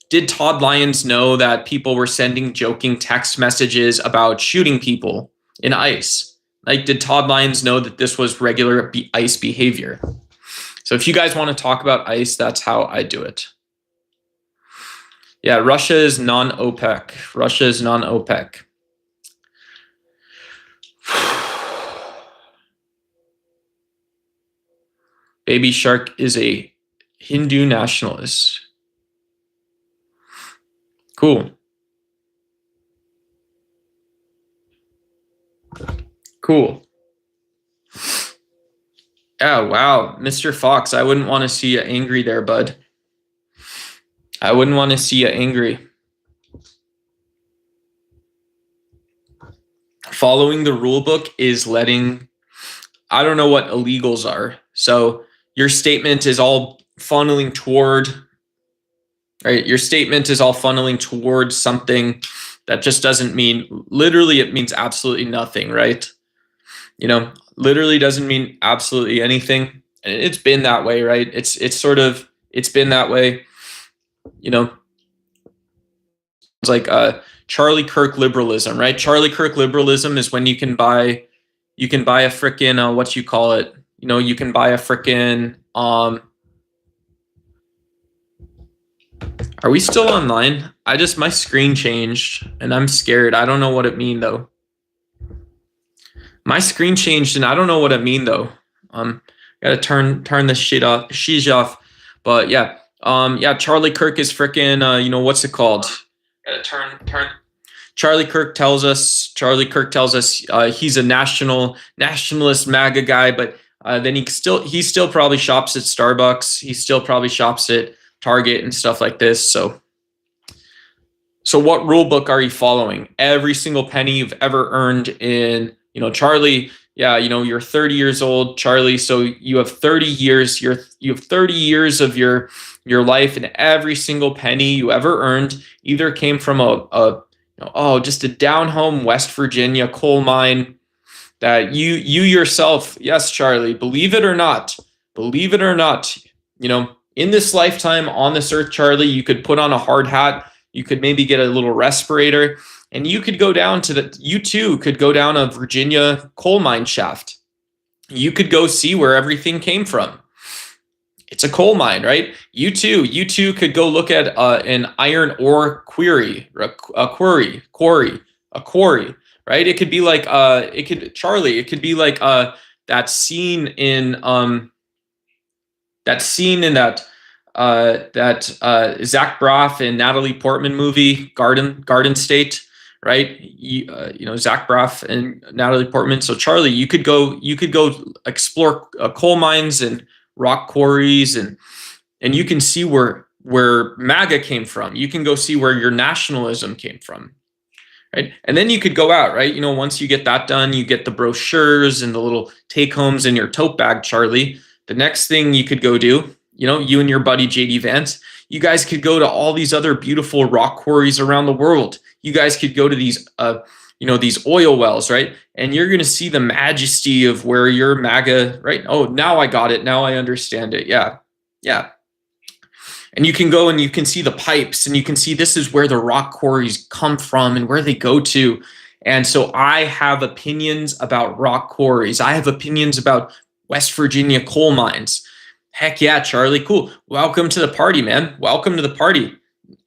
Did Todd Lyons know that people were sending joking text messages about shooting people in ICE? Like, did Todd Lyons know that this was regular ICE behavior? So if you guys want to talk about ICE, that's how I do it. Yeah, Russia is non-OPEC. Russia is non-OPEC. Baby Shark is a Hindu nationalist. Cool. Cool. Oh, wow. Mr. Fox, I wouldn't want to see you angry there, bud. I wouldn't want to see you angry. Following the rule book is letting, I don't know what illegals are. So your statement is all funneling toward, right? Your statement is all funneling towards something that just doesn't mean, literally it means absolutely nothing, right? Literally doesn't mean absolutely anything. And it's been that way, right? It's been that way. It's like Charlie Kirk liberalism, right? Charlie Kirk liberalism is when you can buy a frickin' what you call it, you can buy a freaking are we still online? My screen changed and I'm scared. I don't know what it mean though. My screen changed and I don't know what it mean though. Gotta turn this shit off. But yeah. Charlie Kirk is freaking what's it called? Gotta turn. Charlie Kirk tells us he's a nationalist MAGA guy, but then he still probably shops at Starbucks. He still probably shops at Target and stuff like this. So what rule book are you following? Every single penny you've ever earned in, Charlie, you're 30 years old, Charlie. So you have 30 years, you have 30 years of your life, and every single penny you ever earned either came from just a down home West Virginia coal mine that you yourself, yes, Charlie, believe it or not, in this lifetime on this earth, Charlie, you could put on a hard hat, you could maybe get a little respirator, and you could go down you too could go down a Virginia coal mine shaft. You could go see where everything came from. It's a coal mine, right? You too could go look at an iron ore quarry, a quarry, right? It could be like it could be like that scene in that Zach Braff and Natalie Portman movie, Garden State, right? Zach Braff and Natalie Portman. So Charlie, you could go explore coal mines and rock quarries, and you can see where MAGA came from. You can go see where your nationalism came from, right? And then you could go out, right? Once you get that done, you get the brochures and the little take homes in your tote bag, Charlie. The next thing you could go do, you and your buddy JD Vance, you guys could go to all these other beautiful rock quarries around the world. You guys could go to these these oil wells, right? And you're going to see the majesty of where your MAGA, right? Oh, now I got it. Now I understand it. Yeah. And you can go and you can see the pipes, and you can see this is where the rock quarries come from and where they go to. And so I have opinions about rock quarries. I have opinions about West Virginia coal mines. Heck yeah, Charlie. Cool. Welcome to the party, man. Welcome to the party.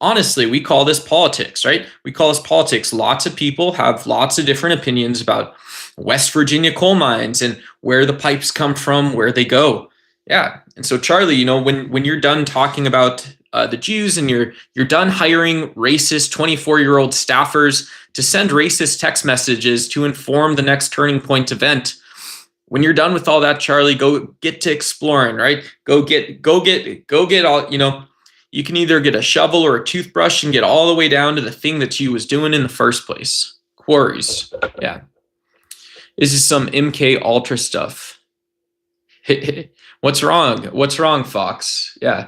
Honestly, we call this politics, right? We call this politics. Lots of people have lots of different opinions about West Virginia coal mines and where the pipes come from, where they go. Yeah. And so, Charlie, when you're done talking about the Jews and you're done hiring racist 24-year-old staffers to send racist text messages to inform the next Turning Point event, when you're done with all that, Charlie, go get to exploring, right? Go get all, you can either get a shovel or a toothbrush and get all the way down to the thing that you was doing in the first place. Quarries. Yeah. This is some MK Ultra stuff. What's wrong, Fox? Yeah.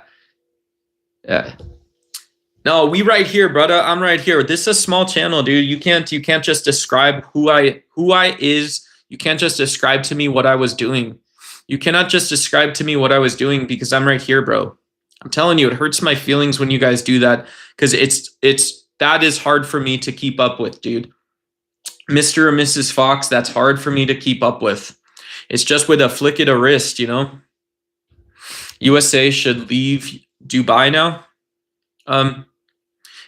No, we right here, brother. I'm right here. This is a small channel, dude. You can't just describe who I is. You can't just describe to me what I was doing. You cannot just describe to me what I was doing because I'm right here, bro. I'm telling you, it hurts my feelings when you guys do that because that is hard for me to keep up with, dude. Mr. or Mrs. Fox, that's hard for me to keep up with. It's just with a flick of a wrist, USA should leave Dubai now.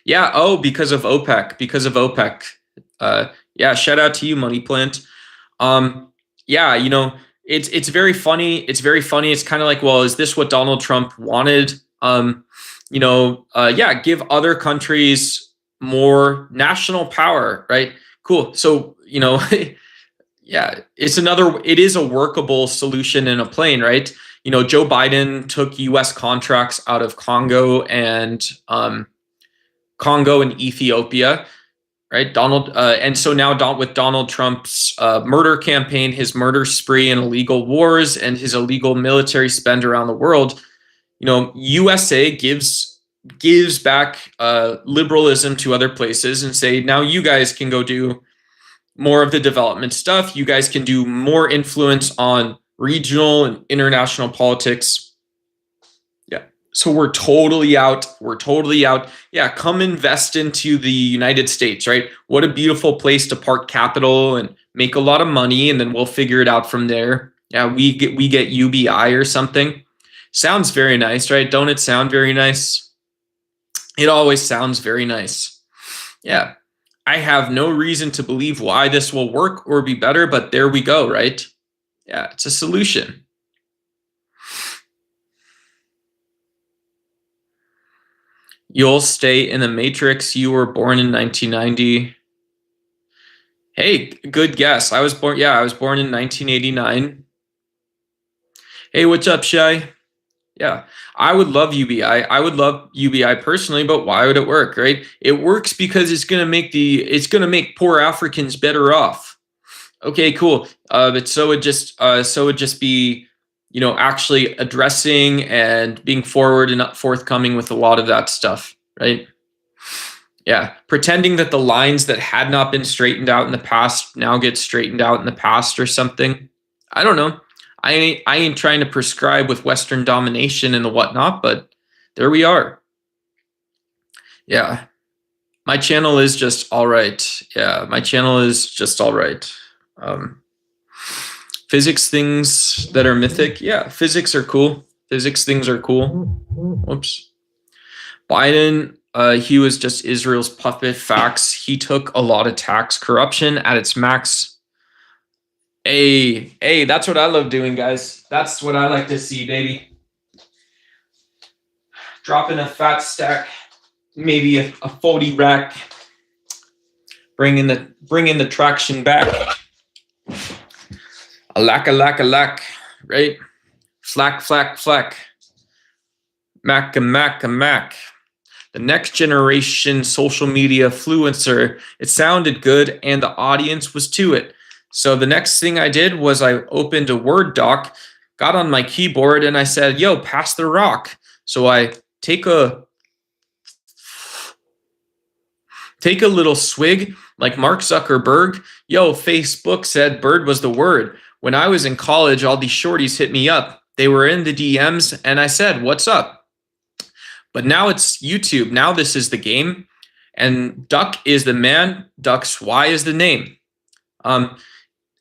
Yeah. Oh, because of OPEC. Yeah. Shout out to you, Money Plant. Yeah. It's very funny. It's kind of like, well, is this what Donald Trump wanted? Yeah, give other countries more national power, right? Cool. So, yeah, it is a workable solution in a plane, right? Joe Biden took US contracts out of Congo and Ethiopia, right? And so now with Donald Trump's murder campaign, his murder spree and illegal wars and his illegal military spend around the world, USA gives back liberalism to other places and say, now you guys can go do more of the development stuff. You guys can do more influence on regional and international politics. Yeah. So we're totally out. Yeah. Come invest into the United States, right? What a beautiful place to park capital and make a lot of money. And then we'll figure it out from there. Yeah, we get UBI or something. Sounds very nice, right? Don't it sound very nice? It always sounds very nice. Yeah. I have no reason to believe why this will work or be better, but there we go, right? Yeah, it's a solution. You'll stay in the Matrix. You were born in 1990. Hey, good guess. I was born in 1989. Hey, what's up, Shy? Yeah, I would love UBI. I would love UBI personally, but why would it work, right? It works because it's going to make poor Africans better off. Okay, cool. But so it just be, actually addressing and being forward and forthcoming with a lot of that stuff, right? Yeah, pretending that the lines that had not been straightened out in the past now get straightened out in the past or something. I don't know. I ain't trying to prescribe with Western domination and the whatnot, but there we are. Yeah, my channel is just all right. Yeah, my channel is just all right. Physics things that are mythic. Yeah, physics are cool. Physics things are cool. Whoops. Biden, he was just Israel's puppet. Facts. He took a lot of tax corruption at its max. Hey, that's what I love doing, guys. That's what I like to see, baby. Dropping a fat stack, maybe a 40 rack. Bringing the traction back. A lack, right? Flack. Mac. The next generation social media influencer. It sounded good and the audience was to it. So the next thing I did was I opened a Word doc, got on my keyboard, and I said, yo, pass the rock. So I take a little swig like Mark Zuckerberg. Yo, Facebook said bird was the word. When I was in college, all these shorties hit me up. They were in the DMs, and I said, what's up? But now it's YouTube. Now this is the game. And Duck is the man. Duck's Y is the name.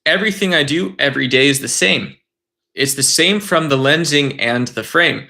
Everything I do every day is the same. It's the same from the lensing and the frame.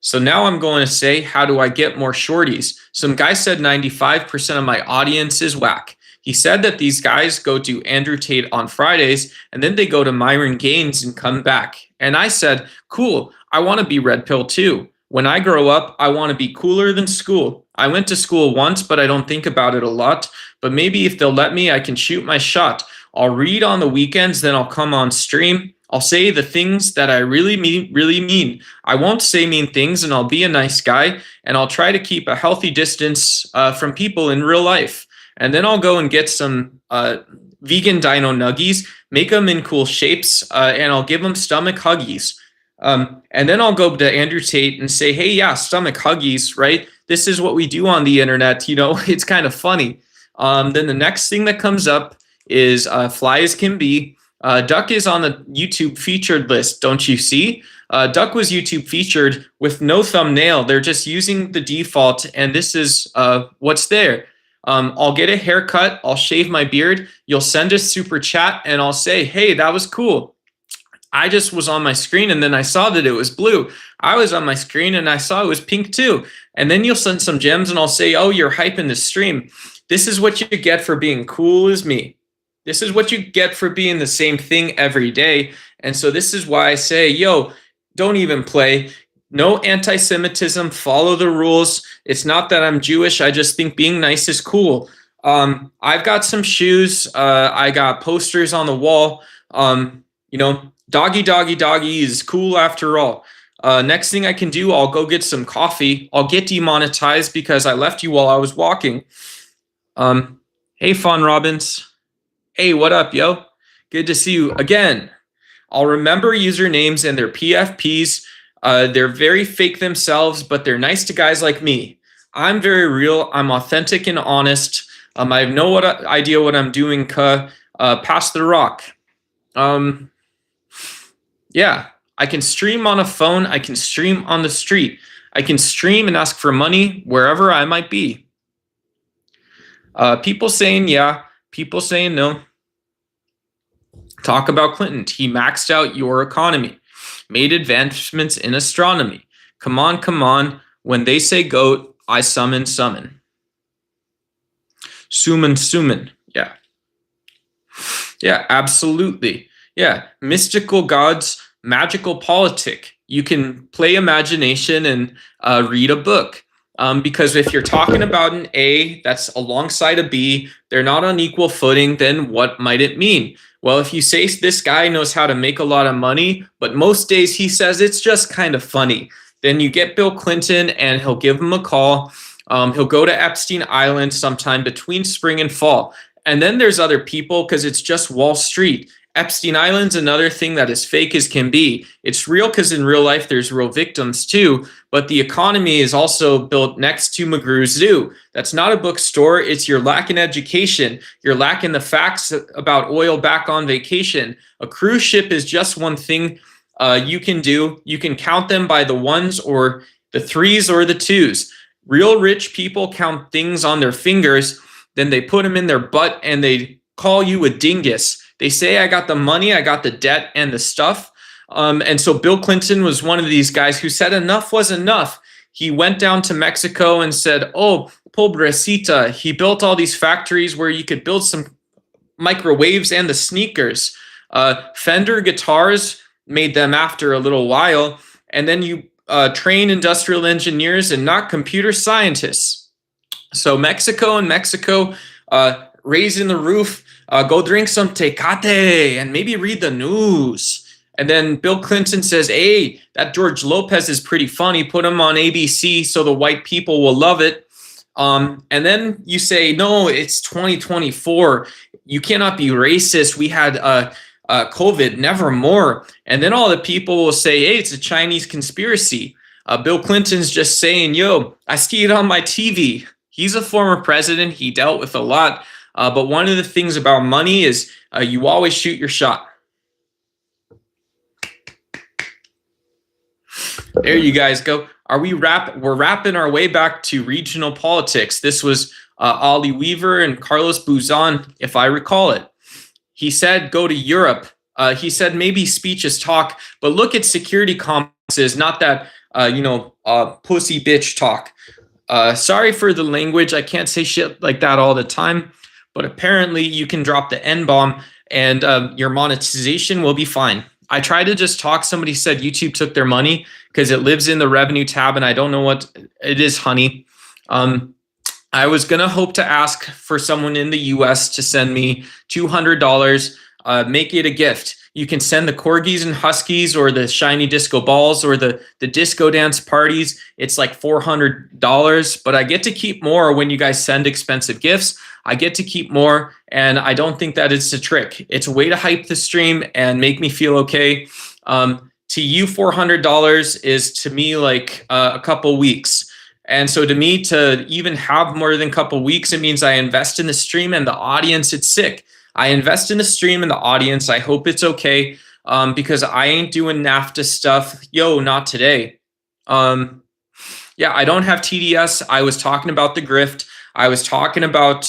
So now I'm going to say, how do I get more shorties? Some guy said 95% of my audience is whack. He said that these guys go to Andrew Tate on Fridays, and then they go to Myron Gaines and come back. And I said, cool, I want to be red pill too. When I grow up, I want to be cooler than school. I went to school once, but I don't think about it a lot. But maybe if they'll let me, I can shoot my shot. I'll read on the weekends, then I'll come on stream. I'll say the things that I really mean. I won't say mean things, and I'll be a nice guy, and I'll try to keep a healthy distance from people in real life. And then I'll go and get some vegan dino nuggies, make them in cool shapes, and I'll give them stomach huggies. And then I'll go to Andrew Tate and say, hey, yeah, stomach huggies, right? This is what we do on the internet. It's kind of funny. Then the next thing that comes up is fly as can be. Duck is on the YouTube featured list, don't you see? Duck was YouTube featured with no thumbnail. They're just using the default, and this is what's there. I'll get a haircut. I'll shave my beard. You'll send a super chat, and I'll say, hey, that was cool. I just was on my screen, and then I saw that it was blue. I was on my screen, and I saw it was pink too. And then you'll send some gems, and I'll say, oh, you're hyping the stream. This is what you get for being cool as me. This is what you get for being the same thing every day. And so this is why I say, yo, don't even play. No anti-Semitism. Follow the rules. It's not that I'm Jewish. I just think being nice is cool. I've got some shoes. I got posters on the wall. Doggy is cool after all. Next thing I can do, I'll go get some coffee. I'll get demonetized because I left you while I was walking. Hey, Fawn Robbins. Hey, what up, yo? Good to see you again. I'll remember usernames and their PFPs. They're very fake themselves, but they're nice to guys like me. I'm very real. I'm authentic and honest. I have no idea what I'm doing. Pass the rock. Yeah, I can stream on a phone. I can stream on the street. I can stream and ask for money wherever I might be. People saying yeah. People saying no. Talk about Clinton. He maxed out your economy, made advancements in astronomy. Come on, come on. When they say goat, I summon, summon. Summon, summon. Yeah. Yeah, absolutely. Yeah. Mystical gods, magical politic. You can play imagination and read a book. Because if you're talking about an A that's alongside a B, they're not on equal footing, then what might it mean? Well, if you say this guy knows how to make a lot of money, but most days he says it's just kind of funny, then you get Bill Clinton and he'll give him a call. He'll go to Epstein Island sometime between spring and fall. And then there's other people because it's just Wall Street. Epstein Island's another thing that is fake as can be. It's real because in real life there's real victims too, but the economy is also built next to McGrew's Zoo. That's not a bookstore. It's you're lacking education. You're lacking the facts about oil back on vacation. A cruise ship is just one thing you can do. You can count them by the ones or the threes or the twos. Real rich people count things on their fingers, then they put them in their butt and they call you a dingus. They say, I got the money, I got the debt and the stuff. And so Bill Clinton was one of these guys who said enough was enough. He went down to Mexico and said, oh, pobrecita. He built all these factories where you could build some microwaves and the sneakers. Fender guitars made them after a little while. And then you train industrial engineers and not computer scientists. So Mexico, raising the roof, go drink some Tecate and maybe read the news. And then Bill Clinton says, hey, that George Lopez is pretty funny. Put him on ABC so the white people will love it. And then you say, no, it's 2024. You cannot be racist. We had COVID, never more. And then all the people will say, hey, it's a Chinese conspiracy. Bill Clinton's just saying, yo, I see it on my TV. He's a former president. He dealt with a lot. But one of the things about money is you always shoot your shot. There you guys go. We're wrapping our way back to regional politics. This was Ollie Weaver and Carlos Buzan, if I recall it. He said, go to Europe. He said, maybe speech is talk, but look at security conferences, not that, pussy bitch talk. Sorry for the language. I can't say shit like that all the time. But apparently you can drop the N-bomb and your monetization will be fine. I tried to just talk. Somebody said YouTube took their money because it lives in the revenue tab and I don't know what it is, honey. I was going to hope to ask for someone in the US to send me $200, make it a gift. You can send the corgis and huskies or the shiny disco balls or the disco dance parties. It's like $400, but I get to keep more when you guys send expensive gifts. I get to keep more, and I don't think that it's a trick. It's a way to hype the stream and make me feel okay. To you, $400 is to me like a couple weeks. And so to me, to even have more than a couple weeks, it means I invest in the stream and the audience. It's sick. I invest in the stream and the audience. I hope it's okay because I ain't doing NAFTA stuff. Yo, not today. Yeah, I don't have TDS. I was talking about the grift. I was talking about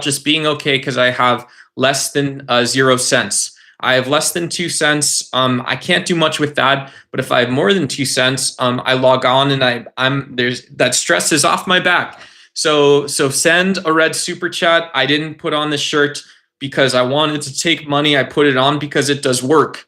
just being okay because I have less than 0 cents. I have less than 2 cents. I can't do much with that, but if I have more than 2 cents, I log on and there's that stress is off my back. So send a red super chat. I didn't put on the shirt because I wanted to take money. I put it on because it does work.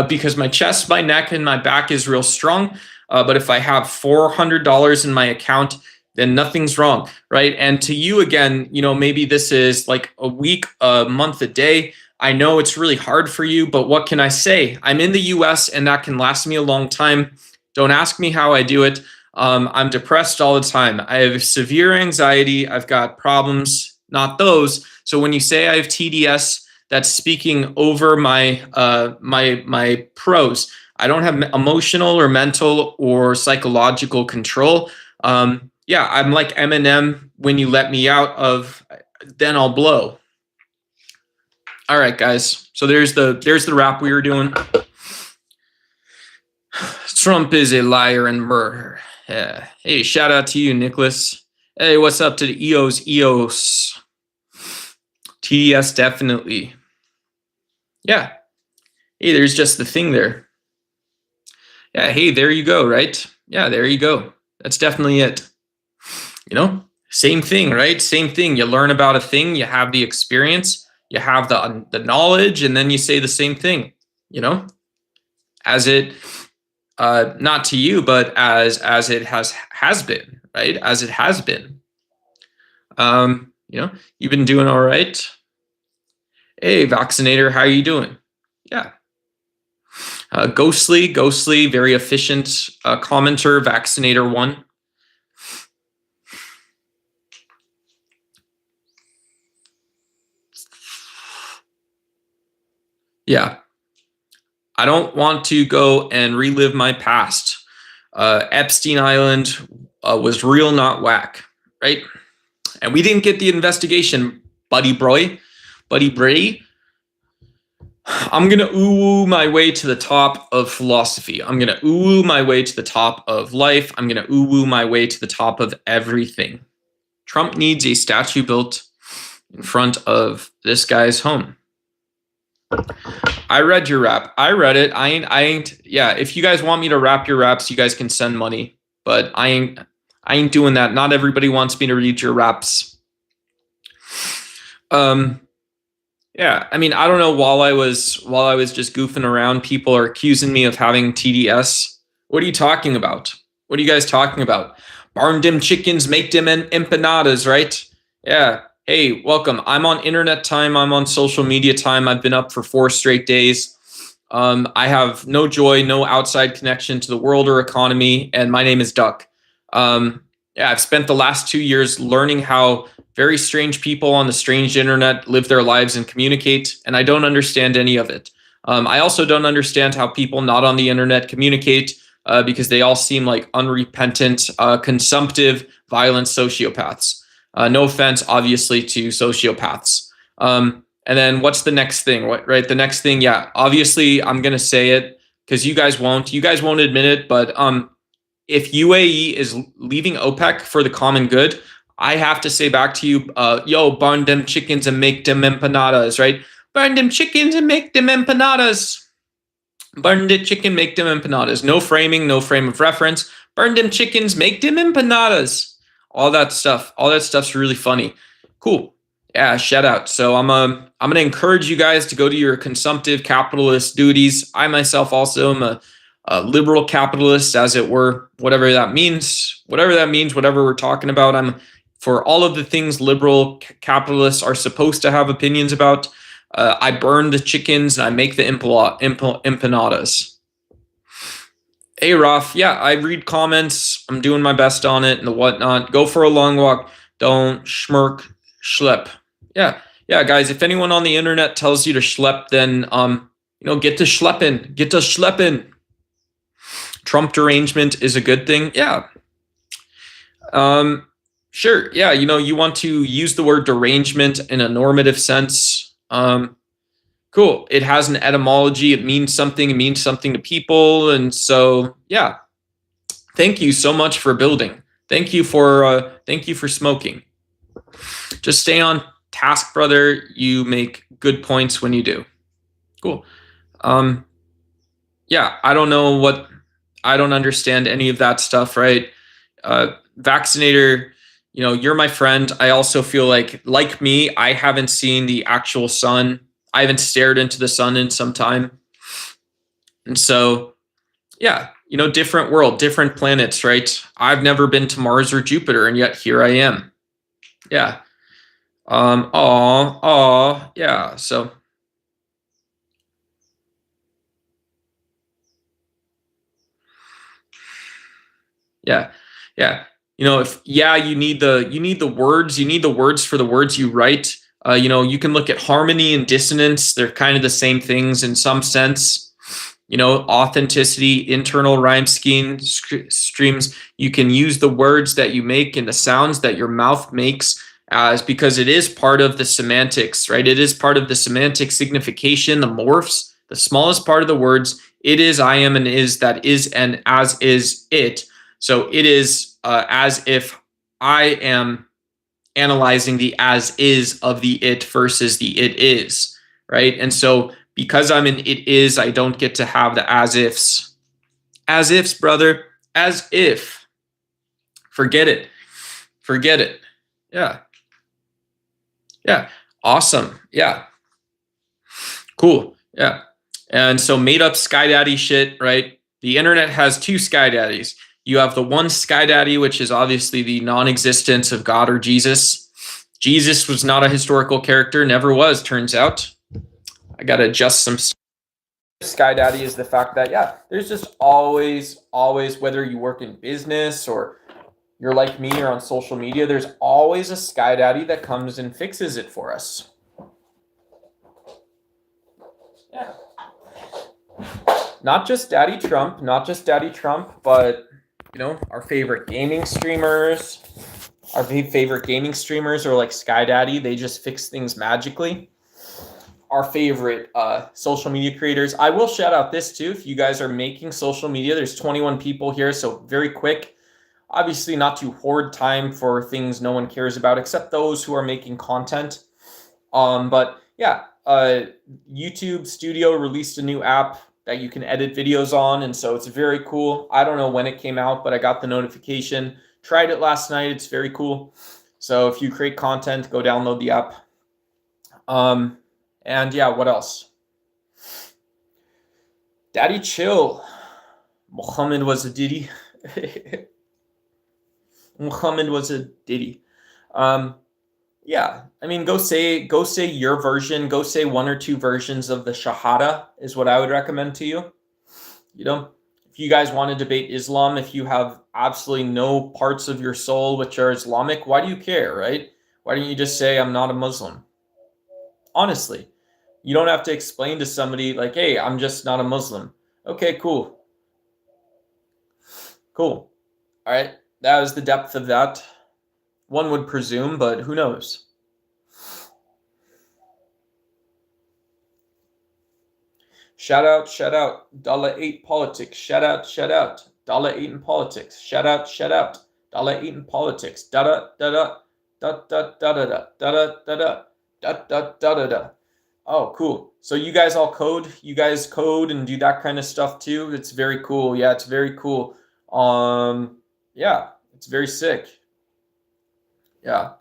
Because my chest, my neck, and my back is real strong. But if I have $400 in my account, then nothing's wrong, right? And to you again, maybe this is like a week, a month, a day. I know it's really hard for you, but what can I say? I'm in the US and that can last me a long time. Don't ask me how I do it. I'm depressed all the time. I have severe anxiety. I've got problems, not those. So when you say I have TDS, that's speaking over my my pros. I don't have emotional or mental or psychological control. Yeah, I'm like Eminem. When you let me out of, then I'll blow. All right, guys. So there's the rap we were doing. Trump is a liar and murderer. Yeah. Hey, shout out to you, Nicholas. Hey, what's up to the EOS? TDS definitely. Yeah. Hey, there's just the thing there. Yeah. Hey, there you go. Right. Yeah. There you go. That's definitely it. Same thing, right? Same thing. You learn about a thing, you have the experience, you have the knowledge, and then you say the same thing, as it not to you, but as it has been, right? As it has been. You've been doing all right. Hey, vaccinator, how are you doing? Yeah. Ghostly, very efficient commenter, vaccinator one. Yeah. I don't want to go and relive my past. Epstein Island was real, not whack, right? And we didn't get the investigation, Buddy Bray. I'm going to ooh my way to the top of philosophy. I'm going to ooh my way to the top of life. I'm going to ooh my way to the top of everything. Trump needs a statue built in front of this guy's home. I read your rap. I read it. I ain't. Yeah, if you guys want me to rap your raps, you guys can send money. But I ain't doing that. Not everybody wants me to read your raps. Yeah, I mean, I don't know. While I was just goofing around, people are accusing me of having TDS. What are you talking about? What are you guys talking about? Barn them chickens, make them empanadas, right? Yeah. Hey, welcome. I'm on internet time. I'm on social media time. I've been up for 4 straight days. I have no joy, no outside connection to the world or economy, and my name is Duck. Yeah, I've spent the last 2 years learning how very strange people on the strange internet live their lives and communicate, and I don't understand any of it. I also don't understand how people not on the internet communicate because they all seem like unrepentant, consumptive, violent sociopaths. No offense, obviously, to sociopaths. And then what's the next thing? Right? The next thing, yeah, obviously, I'm going to say it because you guys won't. You guys won't admit it, but if UAE is leaving OPEC for the common good, I have to say back to you, yo, burn them chickens and make them empanadas, right? Burn them chickens and make them empanadas. Burn the chicken, make them empanadas. No framing, no frame of reference. Burn them chickens, make them empanadas. All that stuff's really funny. Cool. Yeah, shout out. So I'm gonna encourage you guys to go to your consumptive capitalist duties. I myself also am a liberal capitalist, as it were, whatever that means, whatever we're talking about. I'm for all of the things liberal capitalists are supposed to have opinions about. I burn the chickens and I make the empanadas. Hey, Raf. Yeah, I read comments. I'm doing my best on it and the whatnot. Go for a long walk. Don't schlep. Yeah, guys. If anyone on the internet tells you to schlep, then get to schlepping. Get to schlepping. Trump derangement is a good thing. Yeah. Sure. Yeah. You want to use the word derangement in a normative sense. Cool. It has an etymology. It means something. It means something to people. And so, yeah. Thank you so much for building. Thank you for smoking. Just stay on task, brother. You make good points when you do. Cool. Yeah. I don't understand any of that stuff, right? Vaccinator, you're my friend. I also feel like me, I haven't seen the actual sun. I haven't stared into the sun in some time. And so, yeah, different world, different planets, right? I've never been to Mars or Jupiter, and yet here I am. Yeah. Yeah. So, yeah. If you need the words for the words you write. You can look at harmony and dissonance. They're kind of the same things in some sense. Authenticity, internal rhyme streams. You can use the words that you make and the sounds that your mouth makes because it is part of the semantics, right? It is part of the semantic signification, the morphs, the smallest part of the words. It is, I am, and is, that is, and as is it. So it is as if I am analyzing the as is of the it versus the it is, right? And so Because I'm in it is, I don't get to have the as ifs. As ifs, brother. As if. Forget it. Forget it. Yeah. Yeah. Awesome. Yeah. Cool. Yeah. And so made up Sky Daddy shit, right? The internet has two Sky Daddies. You have the one Sky Daddy, which is obviously the non-existence of God or Jesus. Jesus was not a historical character, never was, turns out. I got to adjust some. Sky Daddy is the fact that, yeah, there's just always, whether you work in business or you're like me or on social media, there's always a Sky Daddy that comes and fixes it for us. Yeah. Not just Daddy Trump, but, you know, our favorite gaming streamers. Our favorite gaming streamers are like Sky Daddy. They just fix things magically. Our favorite social media creators. I will shout out this too. If you guys are making social media, there's 21 people here, so very quick. Obviously not to hoard time for things no one cares about except those who are making content. But yeah, YouTube Studio released a new app that you can edit videos on, and so it's very cool. I don't know when it came out, but I got the notification. Tried it last night. It's very cool. So if you create content, go download the app. And yeah, what else? Daddy chill. Muhammad was a ditty. Muhammad was a ditty. Yeah, I mean, go say your version. Go say one or two versions of the Shahada is what I would recommend to you. You know, if you guys want to debate Islam, if you have absolutely no parts of your soul which are Islamic, why do you care, right? Why don't you just say, I'm not a Muslim? Honestly, you don't have to explain to somebody like, hey, I'm just not a Muslim. Okay, cool. Cool. All right. That was the depth of that. One would presume, but who knows? Shout out. $8 politics. Shout out. $8 in politics. Shout out. $8 in politics. Da da da da da da da da da da da da da da. Oh, cool. So you guys all code? You guys code and do that kind of stuff too? It's very cool. Yeah, it's very cool. Yeah, it's very sick. Yeah.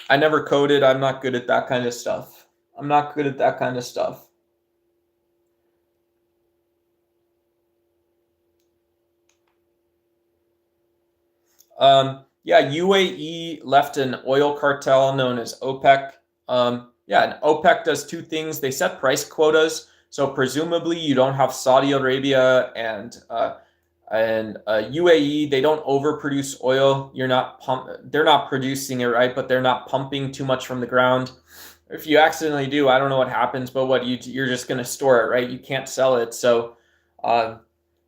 I never coded. I'm not good at that kind of stuff. Yeah, UAE left an oil cartel known as OPEC. Yeah, and OPEC does two things. They set price quotas. So presumably you don't have Saudi Arabia and UAE. They don't overproduce oil. They're not producing it, right? But they're not pumping too much from the ground. If you accidentally do, I don't know what happens, but you're just going to store it, right? You can't sell it. So,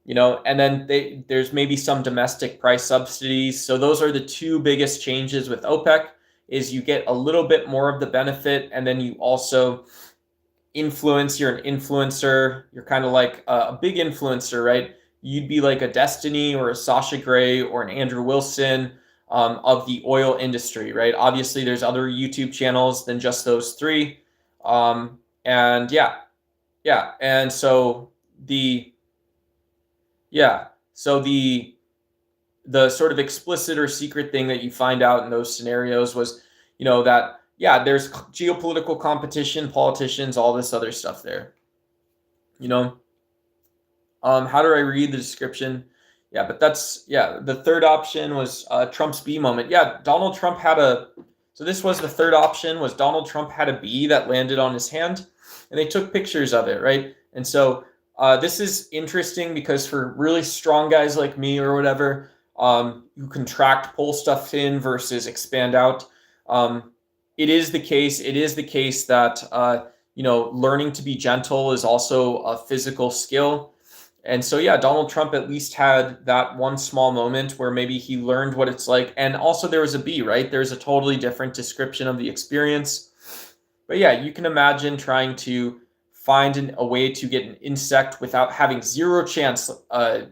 you know, and then there's maybe some domestic price subsidies. So those are the two biggest changes with OPEC is you get a little bit more of the benefit, and then you also influence. You're an influencer. You're kind of like a big influencer, right? You'd be like a Destiny or a Sasha Grey or an Andrew Wilson of the oil industry, right? Obviously, there's other YouTube channels than just those three. And yeah. And so the sort of explicit or secret thing that you find out in those scenarios was, you know, that, yeah, there's geopolitical competition, politicians, all this other stuff there, you know. How do I read the description? Yeah, but the third option was Trump's bee moment. Yeah, Donald Trump so this was the third option, was Donald Trump had a bee that landed on his hand, and they took pictures of it, right? And so this is interesting because for really strong guys like me or whatever, who contract, pull stuff in versus expand out, it is the case that, you know, learning to be gentle is also a physical skill. And so, yeah, Donald Trump at least had that one small moment where maybe he learned what it's like. And also there was a bee, right? There's a totally different description of the experience. But yeah, you can imagine trying to find a way to get an insect without having zero chance of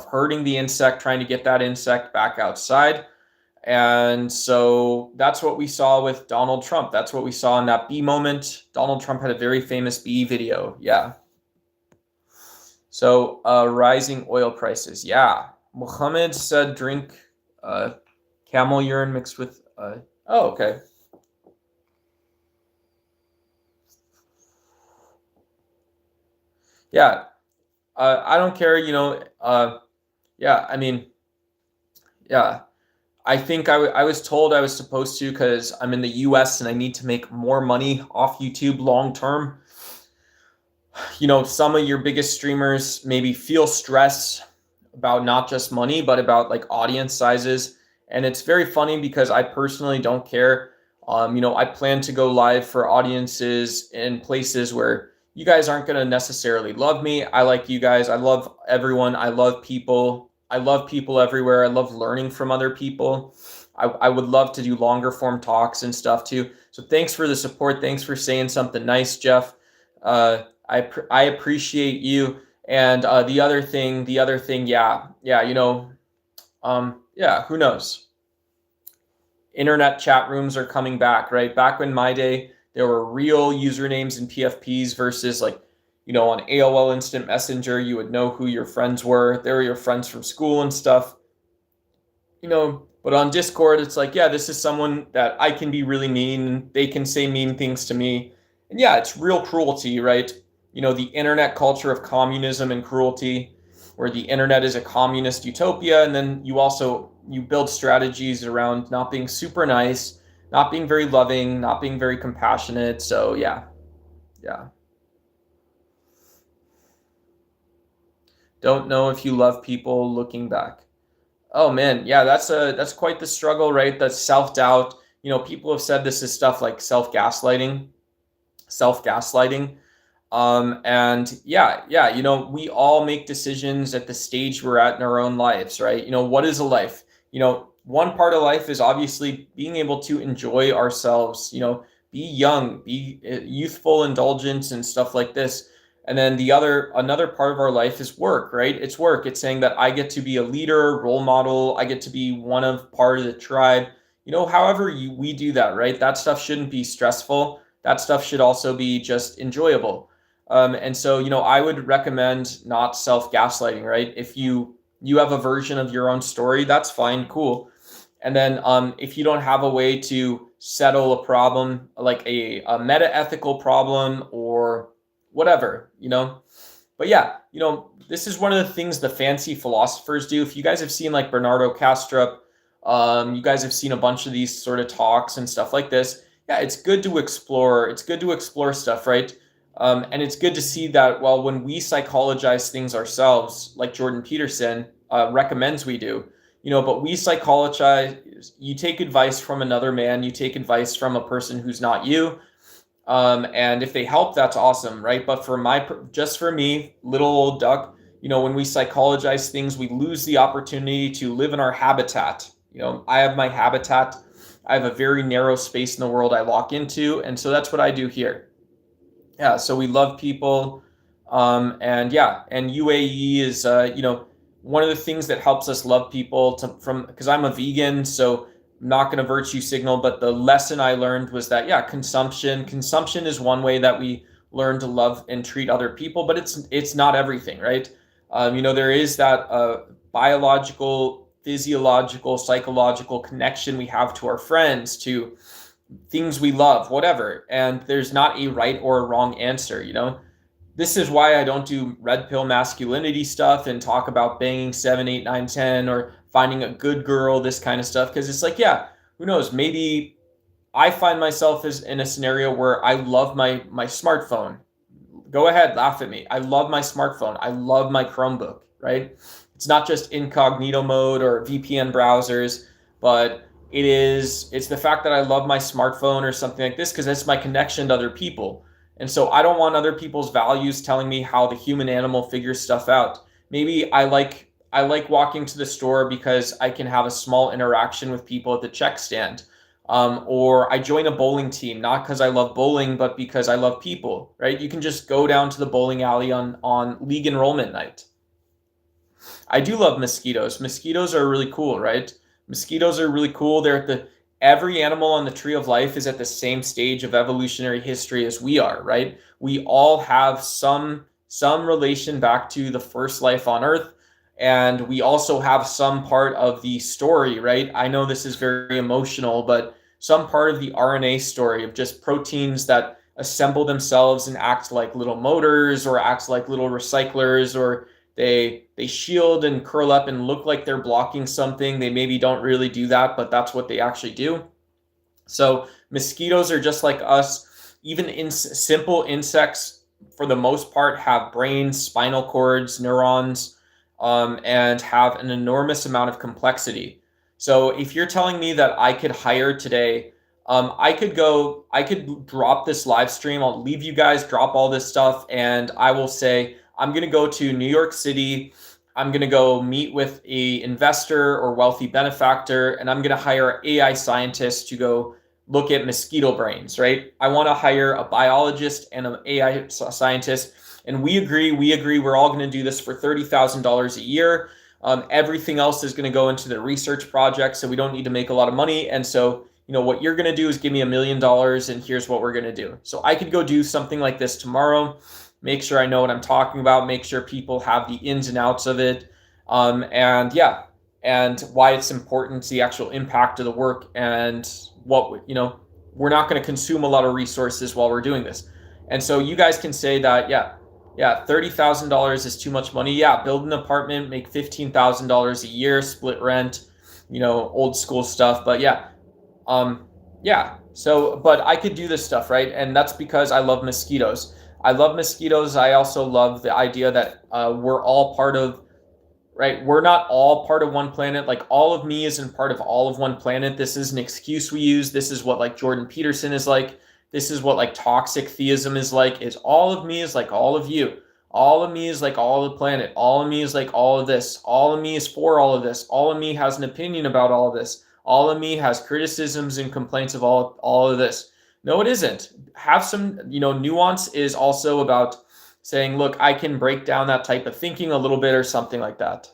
hurting the insect, trying to get that insect back outside. And so that's what we saw with Donald Trump. That's what we saw in that bee moment. Donald Trump had a very famous bee video. Yeah. So rising oil prices. Yeah. Muhammad said drink camel urine mixed with. Oh, okay. Yeah. I don't care. Yeah. I mean, yeah. I think I was told I was supposed to because I'm in the US and I need to make more money off YouTube long term. Some of your biggest streamers maybe feel stress about not just money, but about like audience sizes. And it's very funny because I personally don't care. I plan to go live for audiences in places where you guys aren't going to necessarily love me. I like you guys. I love everyone. I love people. I love people everywhere. I love learning from other people. I would love to do longer form talks and stuff too. So thanks for the support. Thanks for saying something nice, Jeff. I appreciate you. And the other thing, yeah, yeah, who knows? Internet chat rooms are coming back, right? Back when my day, there were real usernames in PFPs versus like, on AOL Instant Messenger, you would know who your friends were. They were your friends from school and stuff. But on Discord, it's like, yeah, this is someone that I can be really mean. They can say mean things to me. And yeah, it's real cruelty, right? The internet culture of communism and cruelty, where the internet is a communist utopia. And then you build strategies around not being super nice, not being very loving, not being very compassionate. So yeah. Don't know if you love people looking back. Oh man, yeah, that's quite the struggle, right? That's self-doubt. People have said this is stuff like self-gaslighting. And yeah, we all make decisions at the stage we're at in our own lives, right? What is a life? One part of life is obviously being able to enjoy ourselves, be young, be youthful, indulgence and stuff like this. And then another part of our life is work, right? It's work. It's saying that I get to be a leader, role model. I get to be one of part of the tribe. However we do that, right? That stuff shouldn't be stressful. That stuff should also be just enjoyable. And so, I would recommend not self-gaslighting, right? If you have a version of your own story, that's fine, cool. And then if you don't have a way to settle a problem, like a meta-ethical problem or whatever, But yeah, this is one of the things the fancy philosophers do. If you guys have seen like Bernardo Kastrup, you guys have seen a bunch of these sort of talks and stuff like this. Yeah, it's good to explore. It's good to explore stuff, right? And it's good to see that, well, when we psychologize things ourselves, like Jordan Peterson recommends we do, but we psychologize, you take advice from another man, you take advice from a person who's not you. And if they help, that's awesome, right? But just for me, little old duck, when we psychologize things, we lose the opportunity to live in our habitat. I have my habitat. I have a very narrow space in the world I lock into. And so that's what I do here. Yeah, so we love people. And UAE is, one of the things that helps us love people because I'm a vegan, so I'm not going to virtue signal, but the lesson I learned was that, yeah, consumption is one way that we learn to love and treat other people, but it's not everything, right? There is that biological, physiological, psychological connection we have to our friends, to things we love, whatever. And there's not a right or a wrong answer, This is why I don't do red pill masculinity stuff and talk about banging 7, 8, 9, 10 or finding a good girl, this kind of stuff. Because it's like, yeah, who knows? Maybe I find myself in a scenario where I love my smartphone. Go ahead, laugh at me. I love my smartphone. I love my Chromebook, right? It's not just incognito mode or VPN browsers, but it's the fact that I love my smartphone or something like this because it's my connection to other people. And so I don't want other people's values telling me how the human animal figures stuff out. Maybe I like walking to the store because I can have a small interaction with people at the check stand. Or I join a bowling team, not because I love bowling, but because I love people, right? You can just go down to the bowling alley on league enrollment night. I do love mosquitoes. Mosquitoes are really cool, right? Mosquitoes are really cool. They're at every animal on the tree of life is at the same stage of evolutionary history as we are, right? We all have some relation back to the first life on Earth, and we also have some part of the story, right? I know this is very emotional, but some part of the RNA story of just proteins that assemble themselves and act like little motors or act like little recyclers, or they shield and curl up and look like they're blocking something. They maybe don't really do that, but that's what they actually do. So mosquitoes are just like us. Even in simple insects, for the most part, have brains, spinal cords, neurons, and have an enormous amount of complexity. So if you're telling me that I could hire today, I could drop this live stream. I'll leave you guys, drop all this stuff, and I will say, I'm going to go to New York City. I'm going to go meet with a investor or wealthy benefactor, and I'm going to hire AI scientists to go look at mosquito brains, right? I want to hire a biologist and an AI scientist, and we agree, we're all going to do this for $30,000 a year. Everything else is going to go into the research project, so we don't need to make a lot of money. And so, what you're going to do is give me $1 million, and here's what we're going to do. So I could go do something like this tomorrow, make sure I know what I'm talking about, make sure people have the ins and outs of it, and why it's important, the actual impact of the work, and what, we're not going to consume a lot of resources while we're doing this. And so you guys can say that, $30,000 is too much money. Yeah, build an apartment, make $15,000 a year, split rent, old school stuff. But so, but I could do this stuff, right? And that's because I love mosquitoes. I love mosquitoes. I also love the idea that we're all part of, right? We're not all part of one planet. Like, all of me isn't part of all of one planet. This is an excuse we use. This is what like Jordan Peterson is like. This is what like toxic theism is like. Is all of me is like all of you. All of me is like all of the planet. All of me is like all of this. All of me is for all of this. All of me has an opinion about all of this. All of me has criticisms and complaints of all of this. No, it isn't. Have some, nuance is also about saying, look, I can break down that type of thinking a little bit or something like that.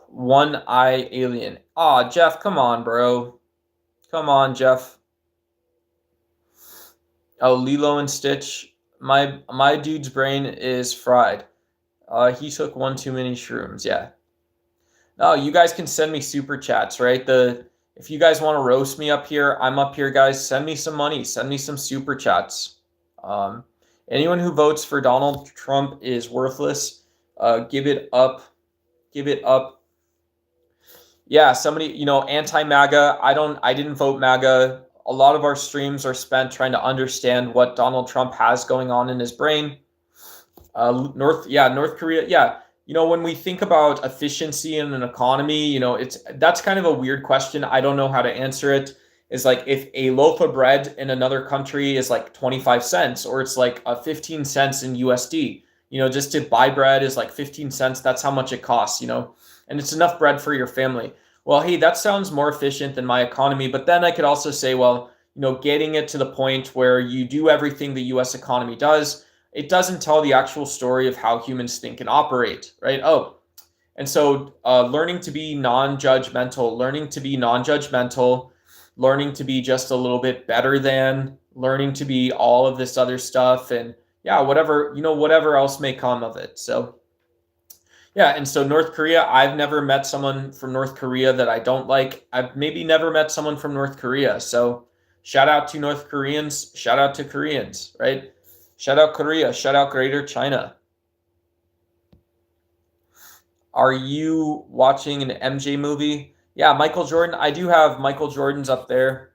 One eye alien. Aw, Jeff, come on, bro. Come on, Jeff. Oh, Lilo and Stitch. My dude's brain is fried. He took one too many shrooms. Yeah. No, you guys can send me super chats, right? If you guys want to roast me up here, I'm up here, guys. Send me some money. Send me some super chats. Anyone who votes for Donald Trump is worthless. Give it up. Give it up. Yeah, somebody, anti-MAGA. I didn't vote MAGA. A lot of our streams are spent trying to understand what Donald Trump has going on in his brain. North Korea. Yeah. When we think about efficiency in an economy, that's kind of a weird question. I don't know how to answer it. Is like, if a loaf of bread in another country is like 25 cents, or it's like 15 cents in USD, just to buy bread is like 15 cents. That's how much it costs, and it's enough bread for your family. Well, hey, that sounds more efficient than my economy. But then I could also say, well, getting it to the point where you do everything the US economy does, it doesn't tell the actual story of how humans think and operate, right? Oh, and so learning to be non-judgmental, learning to be just a little bit better than, learning to be all of this other stuff, and whatever else may come of it. So yeah, and so North Korea, I've never met someone from North Korea that I don't like. I've maybe never met someone from North Korea. So shout out to North Koreans, shout out to Koreans, right? Shout out Korea, shout out Greater China. Are you watching an MJ movie? Yeah, Michael Jordan. I do have Michael Jordan's up there.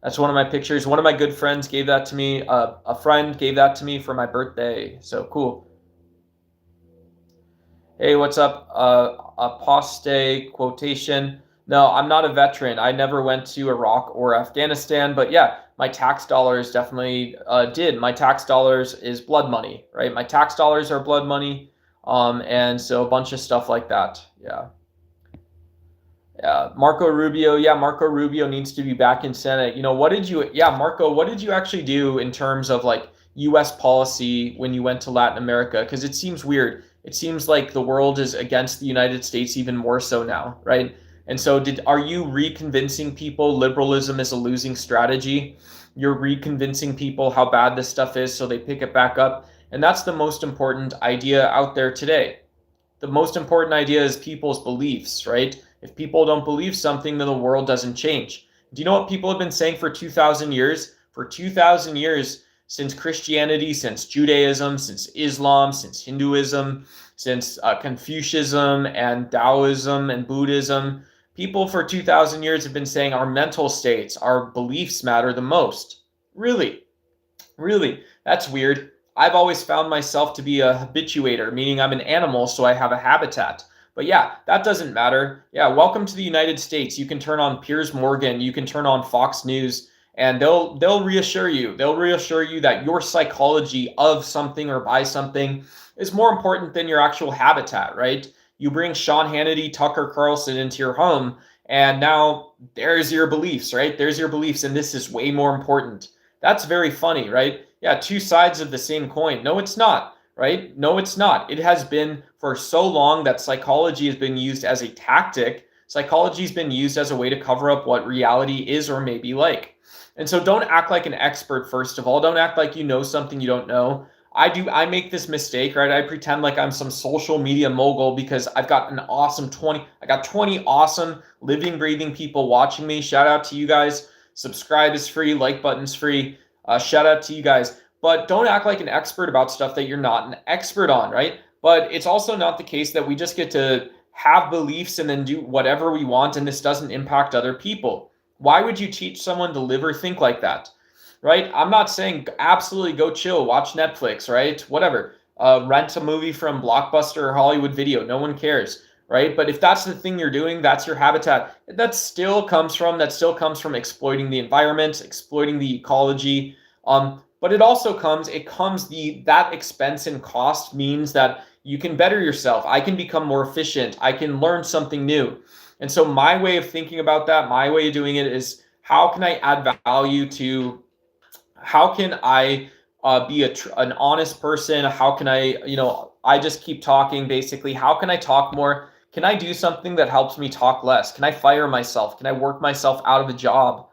That's one of my pictures. One of my good friends gave that to me. A friend gave that to me for my birthday. So cool. Hey, what's up? Apostate quotation. No, I'm not a veteran. I never went to Iraq or Afghanistan, but yeah, my tax dollars definitely did. My tax dollars is blood money, right? My tax dollars are blood money. And so a bunch of stuff like that. Yeah. Yeah. Marco Rubio. Yeah. Marco Rubio needs to be back in Senate. Marco, what did you actually do in terms of like US policy when you went to Latin America? Because it seems weird. It seems like the world is against the United States even more so now, right? And so are you reconvincing people liberalism is a losing strategy? You're reconvincing people how bad this stuff is so they pick it back up. And that's the most important idea out there today. The most important idea is people's beliefs, right? If people don't believe something, then the world doesn't change. Do you know what people have been saying for 2,000 years? For 2,000 years, since Christianity, since Judaism, since Islam, since Hinduism, since Confucianism and Taoism and Buddhism, people for 2,000 years have been saying our mental states, our beliefs matter the most. Really? Really? That's weird. I've always found myself to be a habituator, meaning I'm an animal, so I have a habitat. But yeah, that doesn't matter. Yeah, welcome to the United States. You can turn on Piers Morgan, you can turn on Fox News, and they'll reassure you. They'll reassure you that your psychology of something or by something is more important than your actual habitat, right? You bring Sean Hannity, Tucker Carlson into your home, and now there's your beliefs, right? There's your beliefs, and this is way more important. That's very funny, right? Yeah, two sides of the same coin. No, it's not, right? No, it's not. It has been for so long that psychology has been used as a tactic. Psychology has been used as a way to cover up what reality is or may be like. And so don't act like an expert, first of all. Don't act like you know something you don't know. I make this mistake, right? I pretend like I'm some social media mogul because I've got I got 20 awesome living, breathing people watching me. Shout out to you guys. Subscribe is free, like button's free. Shout out to you guys. But don't act like an expert about stuff that you're not an expert on, right? But it's also not the case that we just get to have beliefs and then do whatever we want and this doesn't impact other people. Why would you teach someone to live or think like that? Right? I'm not saying absolutely go chill, watch Netflix, right? Whatever. Rent a movie from Blockbuster or Hollywood Video. No one cares, right? But if that's the thing you're doing, that's your habitat. That still comes from exploiting the environment, exploiting the ecology. But that expense and cost means that you can better yourself. I can become more efficient. I can learn something new. And so my way of thinking about that, my way of doing it is how can I add value to, how can I be an honest person? How can I just keep talking basically. How can I talk more? Can I do something that helps me talk less? Can I fire myself? Can I work myself out of a job?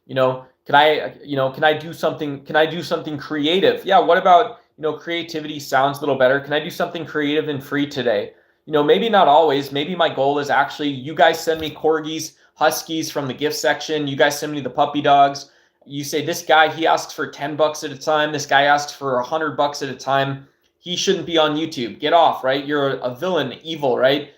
Can I do something creative? Yeah, what about, creativity sounds a little better. Can I do something creative and free today? Maybe not always. Maybe my goal is actually you guys send me corgis, huskies from the gift section. You guys send me the puppy dogs. You say this guy, he asks for $10 at a time. This guy asks for $100 at a time. He shouldn't be on YouTube. Get off, right? You're a villain, evil, right?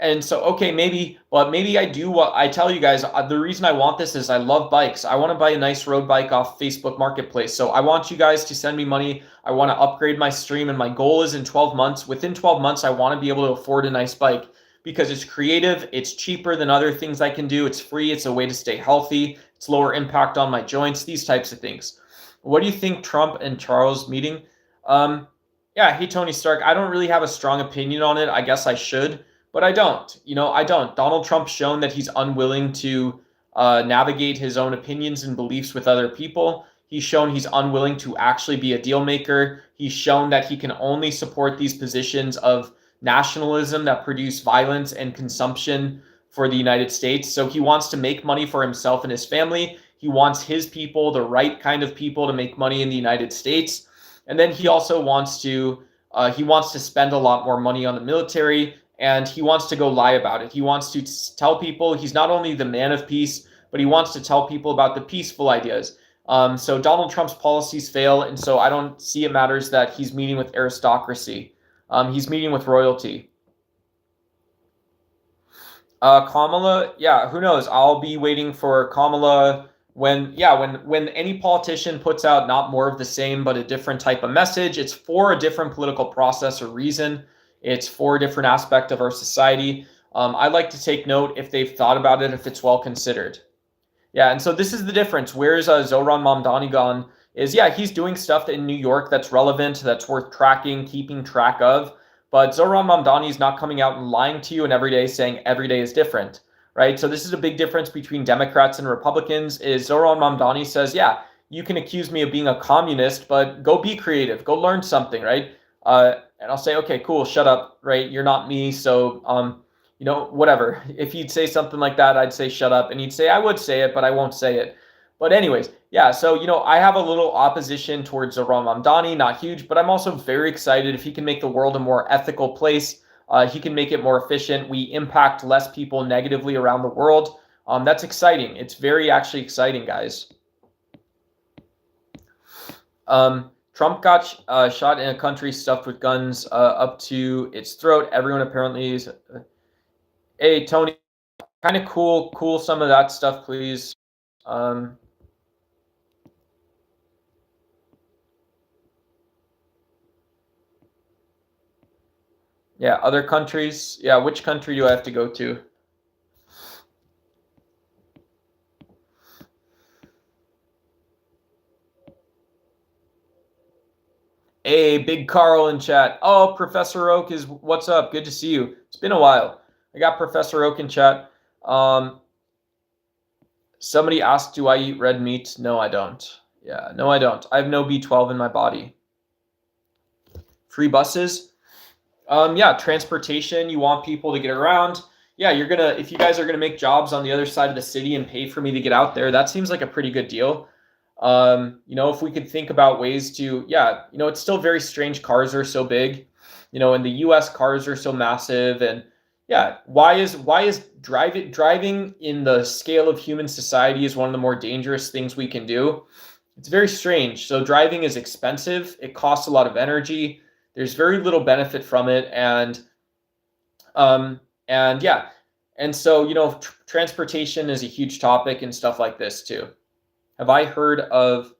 And so, okay, maybe I do what I tell you guys. The reason I want this is I love bikes. I want to buy a nice road bike off Facebook Marketplace. So I want you guys to send me money. I want to upgrade my stream. And my goal is within 12 months, I want to be able to afford a nice bike because it's creative. It's cheaper than other things I can do. It's free. It's a way to stay healthy. It's lower impact on my joints, these types of things. What do you think Trump and Charles meeting? Yeah, hey, Tony Stark. I don't really have a strong opinion on it. I guess I should. But I don't. I don't. Donald Trump's shown that he's unwilling to navigate his own opinions and beliefs with other people. He's shown he's unwilling to actually be a deal maker. He's shown that he can only support these positions of nationalism that produce violence and consumption for the United States. So he wants to make money for himself and his family. He wants his people, the right kind of people, to make money in the United States. And then he also wants to spend a lot more money on the military. And he wants to go lie about it. He wants to tell people he's not only the man of peace, but he wants to tell people about the peaceful ideas. So Donald Trump's policies fail, and so I don't see it matters that he's meeting with aristocracy. He's meeting with royalty. Kamala, yeah, who knows? I'll be waiting for Kamala when any politician puts out not more of the same, but a different type of message. It's for a different political process or reason. It's for a different aspect of our society. I'd like to take note if they've thought about it, if it's well considered. Yeah, and so this is the difference. Where's Zohran Mamdani gone? He's doing stuff in New York that's relevant, that's worth tracking, keeping track of. But Zohran Mamdani is not coming out and lying to you and every day saying every day is different, right? So this is a big difference between Democrats and Republicans. Is Zohran Mamdani says, you can accuse me of being a communist, but go be creative, go learn something, right? And I'll say, okay, cool, shut up, right? You're not me, so whatever. If he'd say something like that, I'd say shut up, and he'd say I would say it, but I won't say it. But anyways, yeah. So I have a little opposition towards Zohran Mamdani, not huge, but I'm also very excited if he can make the world a more ethical place. He can make it more efficient. We impact less people negatively around the world. That's exciting. It's very actually exciting, guys. Trump got shot in a country stuffed with guns up to its throat. Everyone apparently is. Hey, Tony, kind of cool some of that stuff, please. Yeah, other countries. Yeah, which country do I have to go to? Hey, Big Carl in chat. Oh, Professor Oak is what's up? Good to see you. It's been a while. I got Professor Oak in chat. Somebody asked, do I eat red meat? No, I don't. Yeah, no, I don't. I have no B12 in my body. Free buses. Yeah, transportation. You want people to get around. Yeah, if you guys are gonna make jobs on the other side of the city and pay for me to get out there, that seems like a pretty good deal. If we could think about ways to, it's still very strange. Cars are so big, in the US cars are so massive. And yeah, why is driving in the scale of human society is one of the more dangerous things we can do. It's very strange. So driving is expensive. It costs a lot of energy. There's very little benefit from it. And yeah. And so, transportation is a huge topic and stuff like this too. Have I heard of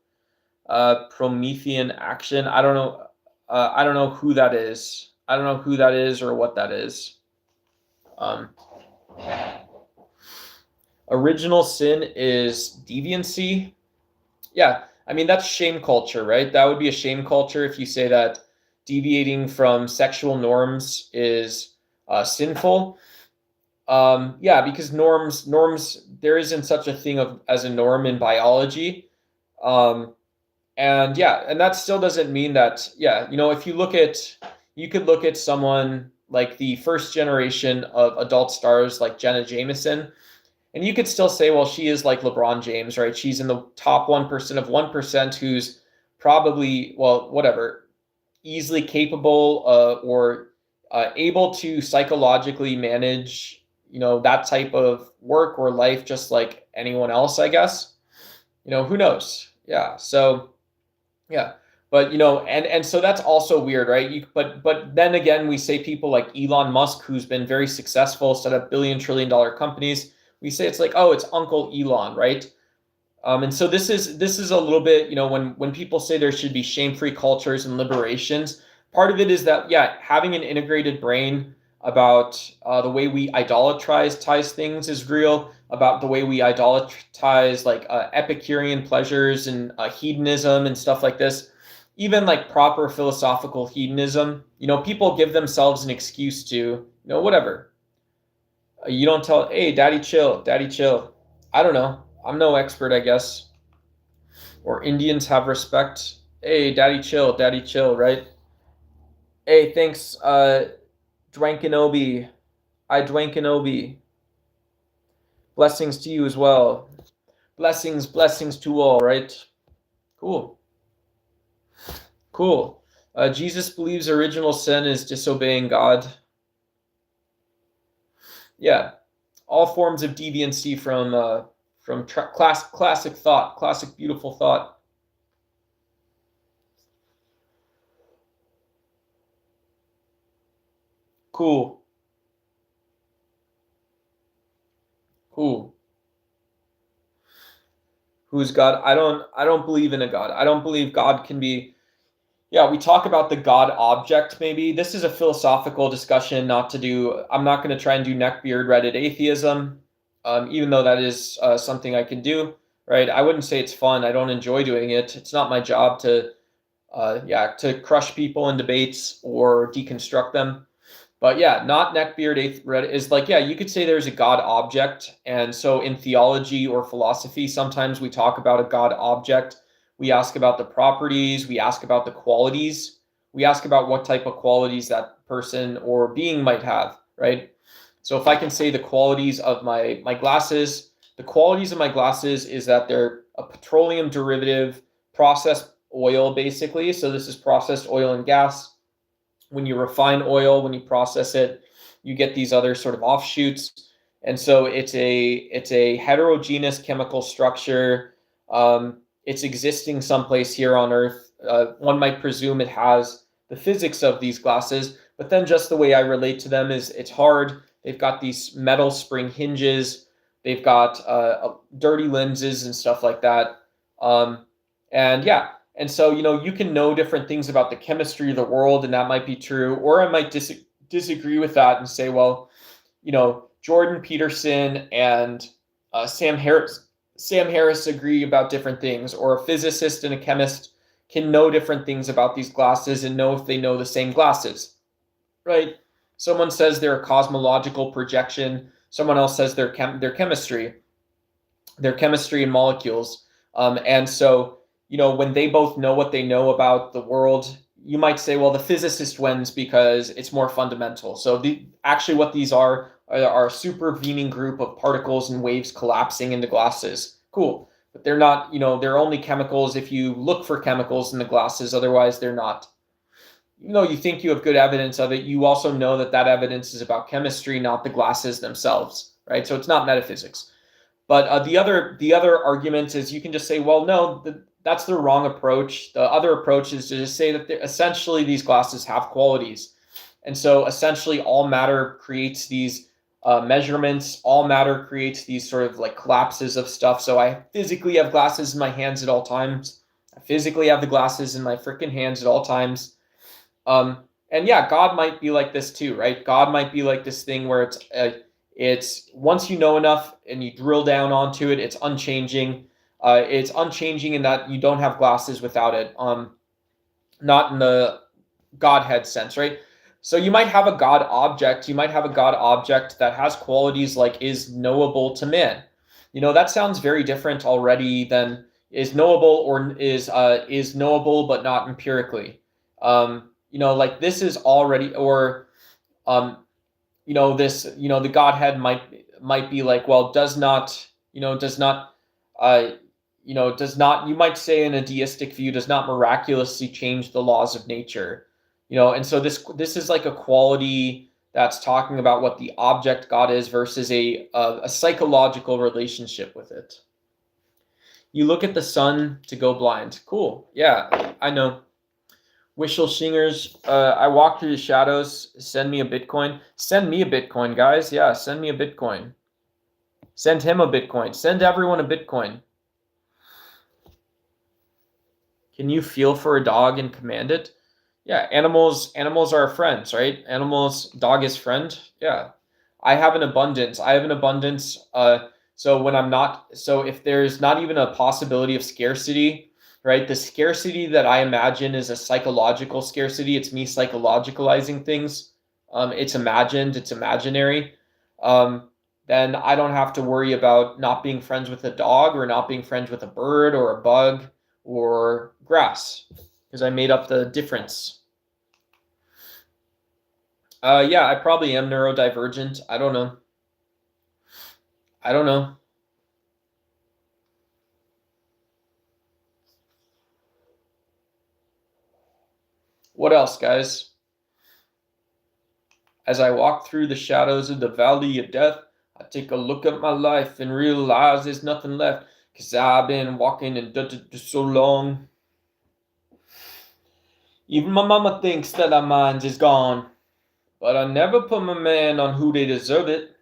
Promethean action? I don't know. I don't know who that is. I don't know who that is or what that is. Original sin is deviancy. Yeah, I mean, that's shame culture, right? That would be a shame culture if you say that deviating from sexual norms is sinful. Yeah, because norms, there isn't such a thing as a norm in biology. And yeah, and that still doesn't mean that, if you could look at someone like the first generation of adult stars like Jenna Jameson, and you could still say, well, she is like LeBron James, right? She's in the top 1% of 1% who's probably, well, whatever, easily capable or able to psychologically manage that type of work or life just like anyone else, I guess. Who knows? Yeah. So yeah, but and so that's also weird, right? But then again, we say people like Elon Musk, who's been very successful, set up billion-trillion-dollar companies. We say it's like, oh, it's Uncle Elon, right? And so this is a little bit, when people say there should be shame-free cultures and liberations, part of it is that, yeah, having an integrated brain about the way we idolatrize things is real, about the way we idolatrize like Epicurean pleasures and hedonism and stuff like this, even like proper philosophical hedonism. People give themselves an excuse to, whatever. You don't tell, hey, daddy, chill, daddy, chill. I don't know. I'm no expert, I guess. Or Indians have respect. Hey, daddy, chill, right? Hey, thanks, Dwankenobi. Dwankenobi. Blessings to you as well. Blessings to all, right? Cool. Jesus believes original sin is disobeying God. Yeah, all forms of deviancy from classic thought, classic beautiful thought. Cool. Who's God? I don't believe in a God. I don't believe God can be. Yeah, we talk about the God object, maybe. This is a philosophical discussion, I'm not going to try and do neckbeard Reddit atheism, even though that is something I can do, right? I wouldn't say it's fun. I don't enjoy doing it. It's not my job to crush people in debates or deconstruct them. But yeah, not neckbeard Reddit is like, yeah, you could say there's a God object. And so in theology or philosophy, sometimes we talk about a God object. We ask about the properties, we ask about the qualities. we ask about what type of qualities that person or being might have, right? So if I can say the qualities of my glasses, the qualities of my glasses is that they're a petroleum derivative, processed oil, basically. So this is processed oil and gas. When you refine oil, when you process it, you get these other sort of offshoots. And so it's a heterogeneous chemical structure. It's existing someplace here on Earth. One might presume it has the physics of these glasses, but then just the way I relate to them is it's hard. They've got these metal spring hinges. They've got dirty lenses and stuff like that. And yeah, and so, you can know different things about the chemistry of the world, and that might be true. Or I might disagree with that and say, well, Jordan Peterson and Sam Harris agree about different things, or a physicist and a chemist can know different things about these glasses and know if they know the same glasses, right? Someone says they're a cosmological projection. Someone else says they're chemistry and molecules. And so, when they both know what they know about the world, you might say, well, the physicist wins because it's more fundamental. So actually what these are a supervening group of particles and waves collapsing into glasses. Cool. But they're not, they're only chemicals if you look for chemicals in the glasses. Otherwise, they're not. You think you have good evidence of it, you also know that evidence is about chemistry, not the glasses themselves, right? So it's not metaphysics. But the other argument is you can just say, well, no, that's the wrong approach. The other approach is to just say that essentially these glasses have qualities. And so essentially all matter creates these measurements. All matter creates these sort of like collapses of stuff. So I physically have glasses in my hands at all times. I physically have the glasses in my freaking hands at all times. And yeah, God might be like this too, right? God might be like this thing where it's once you know enough and you drill down onto it, it's unchanging. It's unchanging in that you don't have glasses without it. Not in the Godhead sense, right? So you might have a God object. You might have a God object that has qualities like is knowable to man. That sounds very different already than is knowable or is knowable but not empirically. Like this is already, or this, the Godhead might be like, well, does not, you might say in a deistic view, does not miraculously change the laws of nature, and so this is like a quality that's talking about what the object God is versus a psychological relationship with it. You look at the sun to go blind. Cool. Yeah, I know. Wishel Shingers, I walk through the shadows. Send me a Bitcoin. Send me a Bitcoin, guys. Yeah, send me a Bitcoin. Send him a Bitcoin. Send everyone a Bitcoin. Can you feel for a dog and command it? Yeah, animals are our friends, right? Dog is friend. Yeah. I have an abundance. So if there's not even a possibility of scarcity, right? The scarcity that I imagine is a psychological scarcity. It's me psychologicalizing things. It's imagined, it's imaginary. Then I don't have to worry about not being friends with a dog or not being friends with a bird or a bug or grass because I made up the difference. Yeah, I probably am neurodivergent. I don't know. What else, guys? As I walk through the shadows of the valley of death, I take a look at my life and realize there's nothing left, 'cause I've been walking in dirt so long. Even my mama thinks that our minds is gone, but I never put my man on who they deserve it.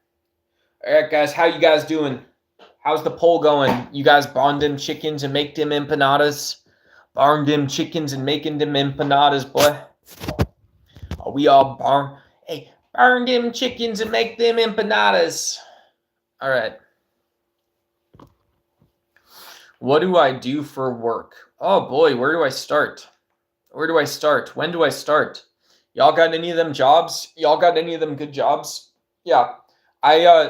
All right, guys, how you guys doing? How's the poll going? You guys barn them chickens and make them empanadas? Barn them chickens and making them empanadas, boy. Are we all barn? Hey, burn them chickens and make them empanadas. All right. What do I do for work? Oh boy, where do I start? When do I start? Y'all got any of them jobs? Y'all got any of them good jobs? Yeah.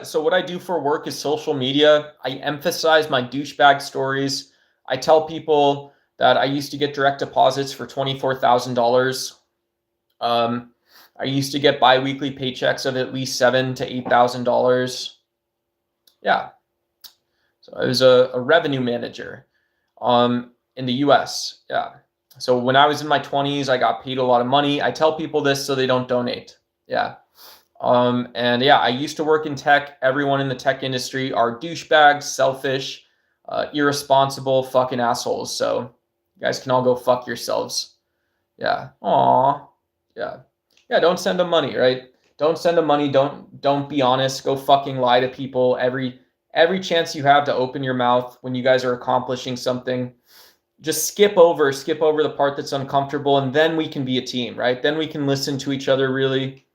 So what I do for work is social media. I emphasize my douchebag stories. I tell people that I used to get direct deposits for $24,000. I used to get bi-weekly paychecks of at least $7,000 to $8,000. Yeah. So I was a revenue manager in the US. Yeah. So when I was in my 20s, I got paid a lot of money. I tell people this so they don't donate. Yeah. And yeah, I used to work in tech. Everyone in the tech industry are douchebags, selfish, irresponsible, fucking assholes. So you guys can all go fuck yourselves. Yeah. Aw. Yeah. Yeah. Don't send them money, right? Don't send them money. Don't be honest. Go fucking lie to people every chance you have to open your mouth when you guys are accomplishing something. Just skip over the part that's uncomfortable, and then we can be a team, right? Then we can listen to each other really.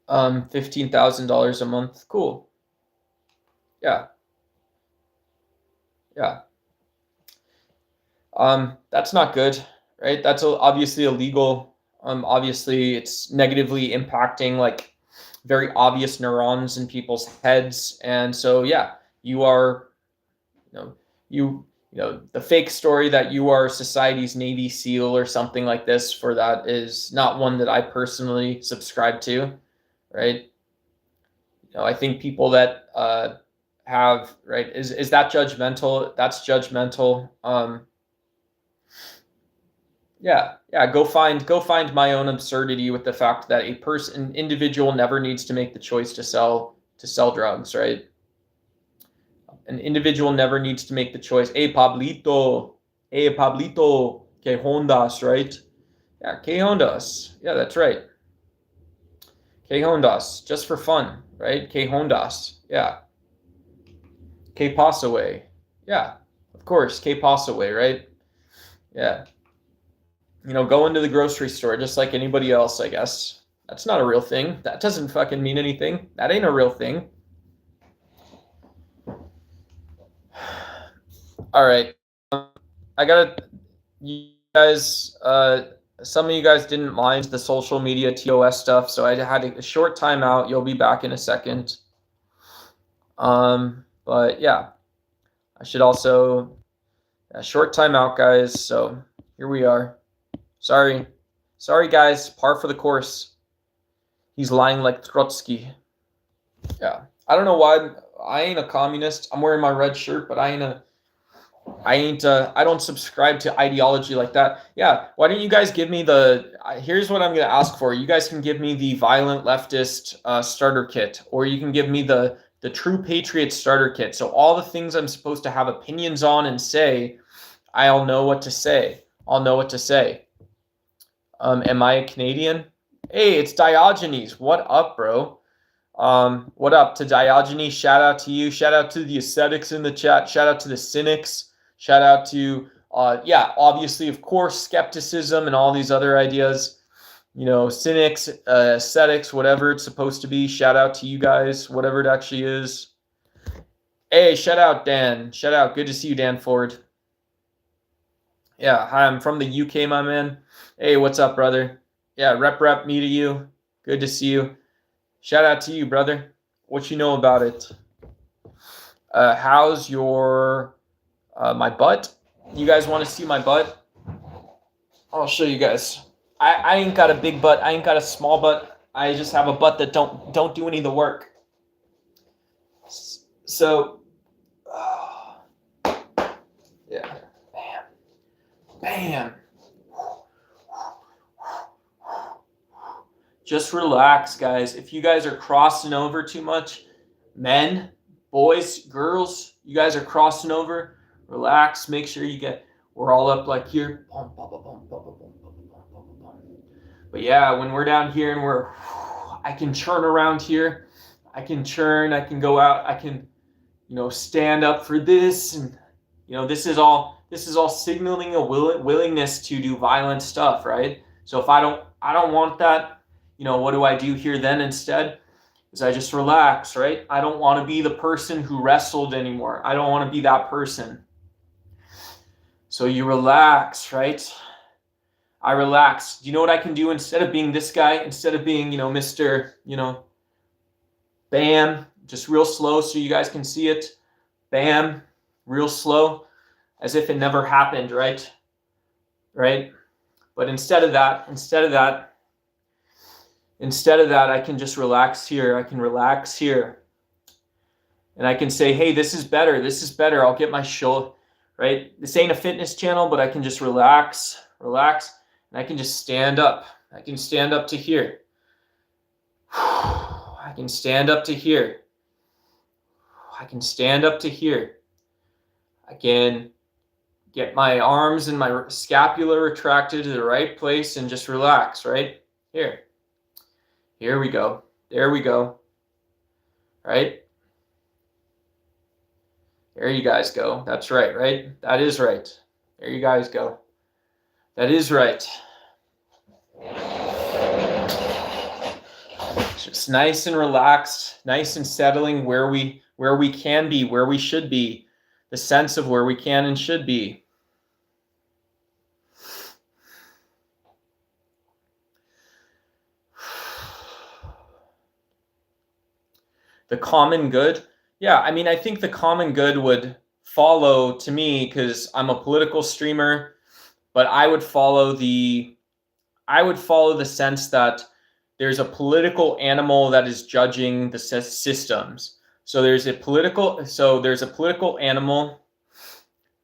$15,000 a month. Cool. Yeah. Yeah. That's not good, right? That's obviously illegal. Obviously it's negatively impacting like very obvious neurons in people's heads. And so, yeah, you are, the fake story that you are society's Navy SEAL or something like this for that is not one that I personally subscribe to, right? I think people that have, right, is that judgmental? That's judgmental. Yeah, go find my own absurdity with the fact that an individual never needs to make the choice to sell drugs, right? An individual never needs to make the choice. Hey Pablito, que Hondas, right? Yeah, que Hondas. Yeah, that's right. Que Hondas, just for fun, right? Que Hondas. Yeah. Que Pasaway. Yeah, of course, que Pasaway, right? Yeah. Go into the grocery store just like anybody else, I guess. That's not a real thing. That doesn't fucking mean anything. That ain't a real thing. All right. I gotta, you guys, some of you guys didn't mind the social media TOS stuff, so I had a short timeout. You'll be back in a second. But yeah, I should also, a short timeout, guys. So here we are. Sorry guys, par for the course. He's lying like Trotsky. Yeah, I don't know why. I ain't a communist. I'm wearing my red shirt, but I don't subscribe to ideology like that. Yeah, why don't you guys give me here's what I'm going to ask for. You guys can give me the violent leftist starter kit, or you can give me the true patriot starter kit. So all the things I'm supposed to have opinions on and say, I'll know what to say. Am I a Canadian? Hey, it's Diogenes. What up, bro? What up to Diogenes? Shout out to you. Shout out to the ascetics in the chat. Shout out to the cynics. Shout out to, obviously, of course, skepticism and all these other ideas. Cynics, ascetics, whatever it's supposed to be. Shout out to you guys, whatever it actually is. Hey, shout out, Dan. Shout out. Good to see you, Dan Ford. Yeah, hi, I'm from the UK, my man. Hey, what's up, brother? Yeah, rep, me to you. Good to see you. Shout out to you, brother. What you know about it? How's your, my butt? You guys want to see my butt? I'll show you guys. I ain't got a big butt. I ain't got a small butt. I just have a butt that don't do any of the work. So, yeah. Bam. Just relax, guys. If you guys are crossing over too much, men, boys, girls, you guys are crossing over, relax. Make sure we're all up like here. But yeah, when we're down here and I can churn around here. I can go out. I can, stand up for this. And, this is all signaling a willingness to do violent stuff, right? So if I don't want that, what do I do here then instead? Is I just relax, right? I don't want to be the person who wrestled anymore. I don't want to be that person. So you relax, right? I relax. Do you know what I can do instead of being this guy? Instead of being, Mr., bam, just real slow so you guys can see it. Bam, real slow, as if it never happened, right? Right? But instead of that, I can just relax here. I can relax here. And I can say, hey, this is better. This is better. I'll get my shoulder, right? This ain't a fitness channel, but I can just relax, and I can just stand up. I can stand up to here. I can stand up to here. I can stand up to here. I can get my arms and my scapula retracted to the right place and just relax, right? Here. Here we go. There we go. Right? There you guys go. That's right, right? That is right. There you guys go. That is right. Just nice and relaxed, nice and settling where we can be, where we should be, the sense of where we can and should be. The common good. Yeah, I mean, I think the common good would follow to me because I'm a political streamer, but I would follow the sense that there's a political animal that is judging the systems. So there's a political animal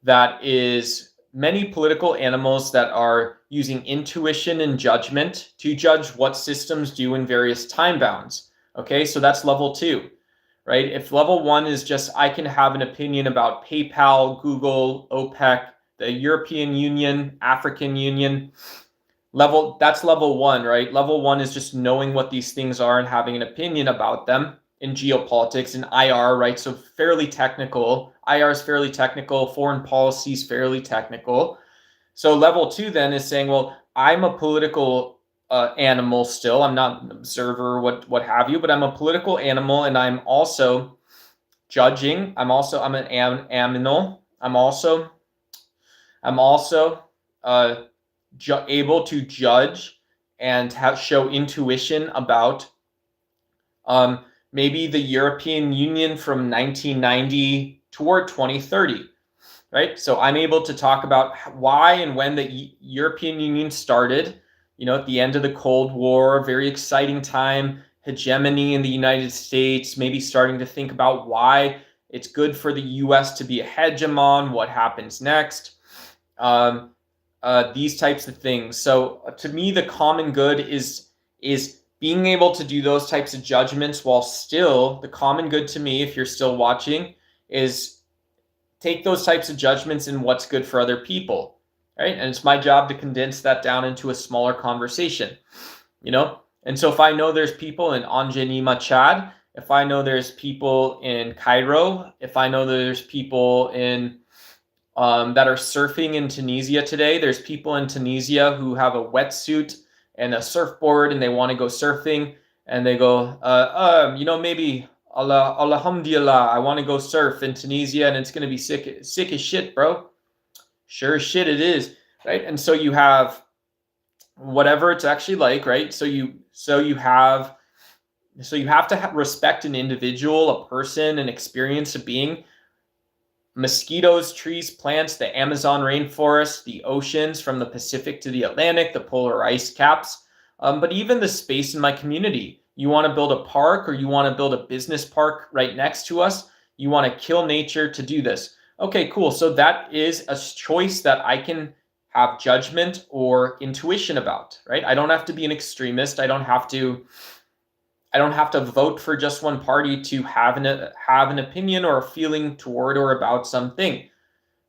that is many political animals that are using intuition and judgment to judge what systems do in various time bounds. Okay, so that's level 2. Right? If level 1 is just I can have an opinion about PayPal, Google, OPEC, the European Union, African Union, that's level 1, right? Level 1 is just knowing what these things are and having an opinion about them in geopolitics and IR, right? So fairly technical. IR is fairly technical. Foreign policy is fairly technical. So level 2 then is saying, well, I'm a political animal still. I'm not an observer, what have you, but I'm a political animal, and I'm also judging. I'm an aminal. I'm also able to judge and show intuition about maybe the European Union from 1990 toward 2030. Right? So I'm able to talk about why and when the European Union started. At the end of the Cold War, very exciting time, hegemony in the United States, maybe starting to think about why it's good for the US to be a hegemon, what happens next, these types of things. So to me, the common good is being able to do those types of judgments while still, the common good to me, if you're still watching, is take those types of judgments and what's good for other people. Right? And it's my job to condense that down into a smaller conversation, And so if I know there's people in Anjanima, Chad, if I know there's people in Cairo, if I know there's people in that are surfing in Tunisia today, there's people in Tunisia who have a wetsuit and a surfboard and they want to go surfing and they go, maybe Alhamdulillah, I want to go surf in Tunisia and it's going to be sick as shit, bro. Sure as shit it is, right? And so you have whatever it's actually like, right? So you have to respect an individual, a person, an experience, a being. Mosquitoes, trees, plants, the Amazon rainforest, the oceans from the Pacific to the Atlantic, the polar ice caps, but even the space in my community. You want to build a park or you want to build a business park right next to us. You want to kill nature to do this. Okay, cool. So that is a choice that I can have judgment or intuition about, right? I don't have to be an extremist. I don't have to vote for just one party to have an opinion or a feeling toward or about something.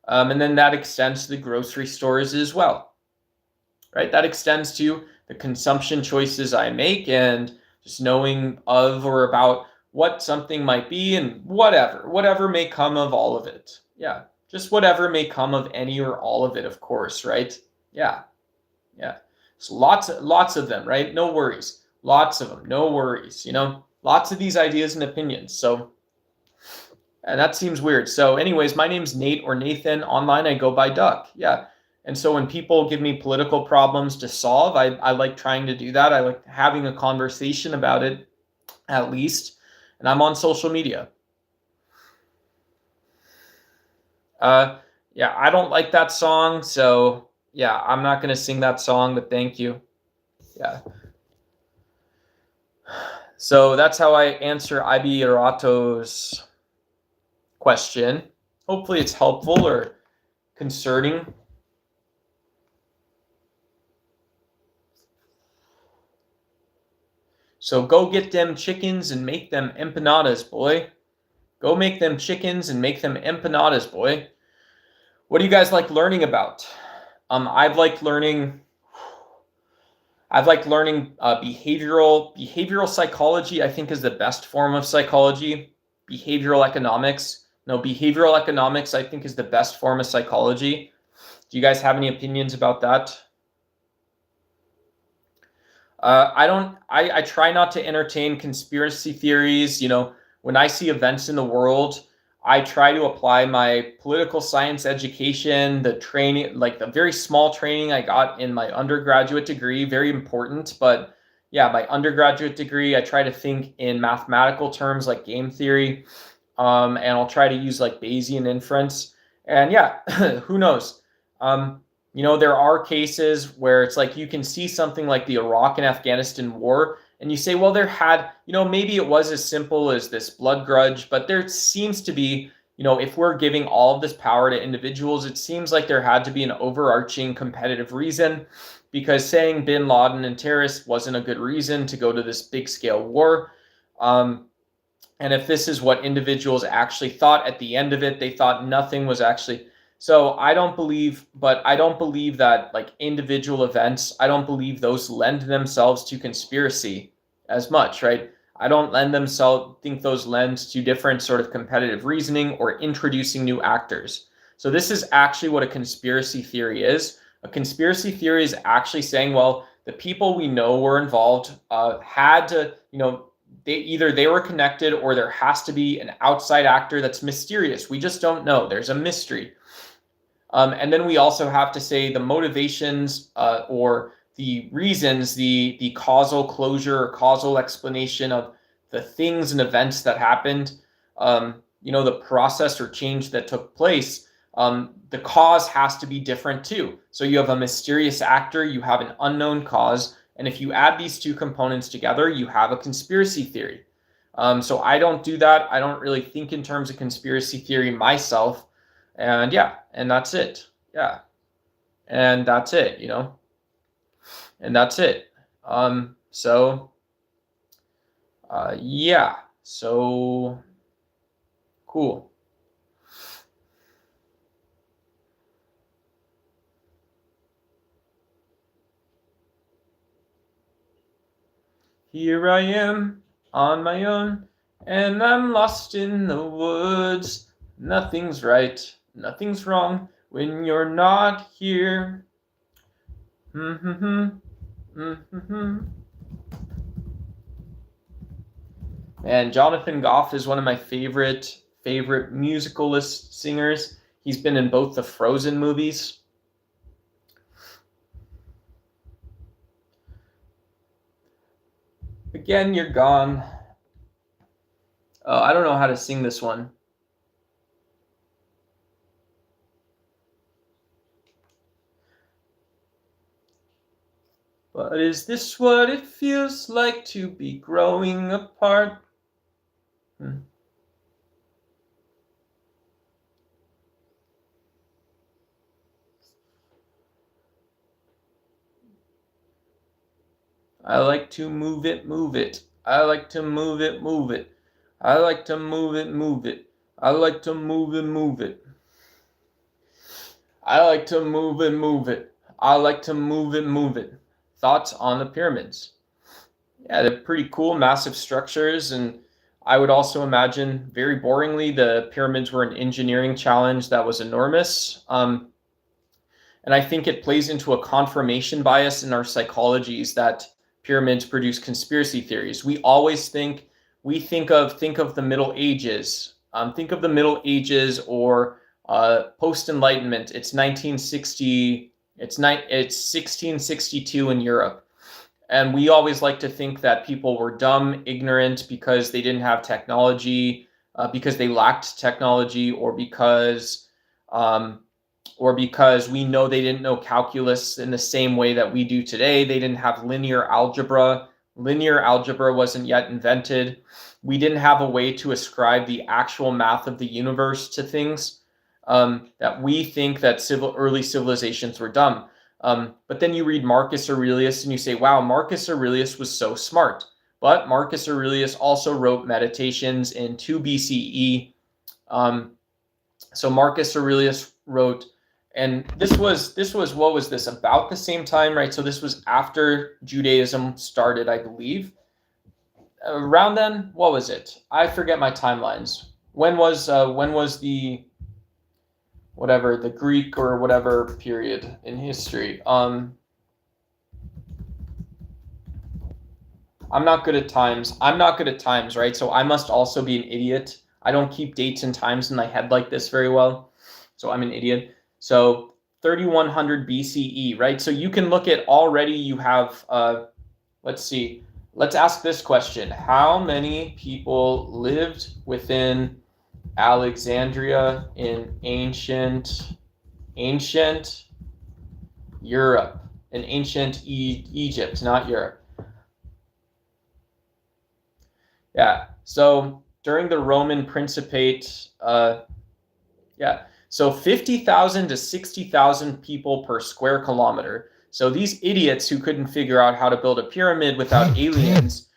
And then that extends to the grocery stores as well, right? That extends to the consumption choices I make and just knowing of or about what something might be and whatever may come of all of it. Yeah, just whatever may come of any or all of it, of course, right? Yeah. So lots of them, right? No worries. Lots of them, no worries. Lots of these ideas and opinions. So, and that seems weird. So, anyways, my name's Nate or Nathan. Online, I go by Duck. Yeah. And so when people give me political problems to solve, I like trying to do that. I like having a conversation about it, at least. And I'm on social media. Yeah, I don't like that song. So Yeah, I'm not going to sing that song, but thank you. Yeah. So that's how I answer IB Arato's question. Hopefully it's helpful or concerning. So go get them chickens and make them empanadas, boy. Go make them chickens and make them empanadas, boy. What do you guys like learning about? I've liked learning behavioral psychology. I think is the best form of psychology. Behavioral economics. No, behavioral economics I think is the best form of psychology. Do you guys have any opinions about that? I try not to entertain conspiracy theories. When I see events in the world, I try to apply my political science education, the training, like the very small training I got in my undergraduate degree, very important. But yeah, my undergraduate degree, I try to think in mathematical terms like game theory, and I'll try to use like Bayesian inference. And yeah, who knows? There are cases where it's like you can see something like the Iraq and Afghanistan war, and you say, well, maybe it was as simple as this blood grudge, but there seems to be, if we're giving all of this power to individuals, it seems like there had to be an overarching competitive reason, because saying bin Laden and terrorists wasn't a good reason to go to this big scale war. And if this is what individuals actually thought at the end of it, they thought nothing was actually. So I don't believe that like individual events, I don't believe those lend themselves to conspiracy as much, right? I don't think those lend to different sort of competitive reasoning or introducing new actors. So this is actually what a conspiracy theory is. A conspiracy theory is actually saying, well, the people we know were involved had to, they were connected, or there has to be an outside actor that's mysterious. We just don't know. There's a mystery. And then we also have to say the motivations or the reasons, the causal closure or causal explanation of the things and events that happened, the process or change that took place. The cause has to be different too. So you have a mysterious actor, you have an unknown cause, and if you add these two components together, you have a conspiracy theory. So I don't do that. I don't really think in terms of conspiracy theory myself. And yeah, and that's it. Yeah. And that's it, And that's it. Yeah. So cool. Here I am on my own, and I'm lost in the woods. Nothing's right, nothing's wrong when you're not here. And Jonathan Goff is one of my favorite musicalist singers. He's been in both the Frozen movies. Again, you're gone. Oh, I don't know how to sing this one. But is this what it feels like to be growing apart? I like to move it, move it. I like to move it, move it. I like to move it, move it. I like to move it, move it. I like to move it, move it. I like to move it, move it. Thoughts on the pyramids? Yeah, they're pretty cool, massive structures. And I would also imagine, very boringly, the pyramids were an engineering challenge that was enormous. And I think it plays into a confirmation bias in our psychologies that pyramids produce conspiracy theories. We always think of the Middle Ages. Think of the Middle Ages or post-Enlightenment. It's 1960. It's 1662 in Europe. And we always like to think that people were dumb, ignorant because they didn't have technology, because they lacked technology, or because or because we know they didn't know calculus in the same way that we do today. They didn't have linear algebra. Linear algebra wasn't yet invented. We didn't have a way to ascribe the actual math of the universe to things, that we think that early civilizations were dumb. But then you read Marcus Aurelius and you say, wow, Marcus Aurelius was so smart. But Marcus Aurelius also wrote Meditations in 2 BCE. So Marcus Aurelius wrote, and this was what was this, about the same time, right? So this was after Judaism started, I believe. Around then, what was it? I forget my timelines. When was the whatever, the Greek or whatever period in history? I'm not good at times. Right? So I must also be an idiot. I don't keep dates and times in my head like this very well. So I'm an idiot. So 3100 BCE, right? So you can look at already you have, let's see. Let's ask this question. How many people lived within Alexandria in ancient Europe, in ancient Egypt, not Europe? Yeah, so during the Roman Principate, so 50,000 to 60,000 people per square kilometer. So these idiots who couldn't figure out how to build a pyramid without aliens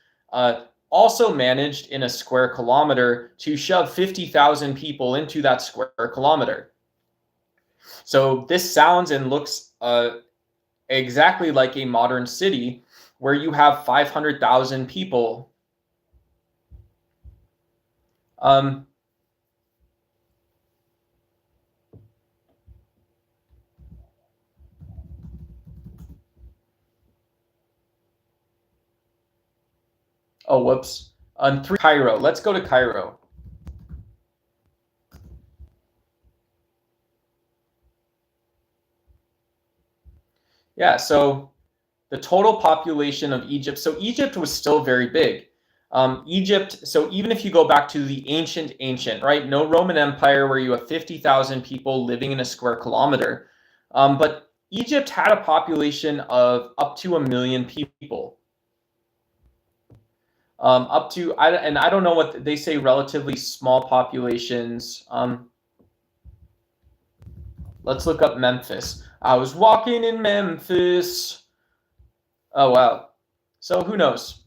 also managed in a square kilometer to shove 50,000 people into that square kilometer. So this sounds and looks exactly like a modern city where you have 500,000 people. Oh, whoops. On Cairo. Let's go to Cairo. Yeah, so the total population of Egypt. So Egypt was still very big. Egypt, so even if you go back to the ancient, right? No Roman Empire where you have 50,000 people living in a square kilometer. But Egypt had a population of up to 1 million people. Up to, I don't know what they say, relatively small populations. Let's look up Memphis. I was walking in Memphis. Oh, wow. So who knows?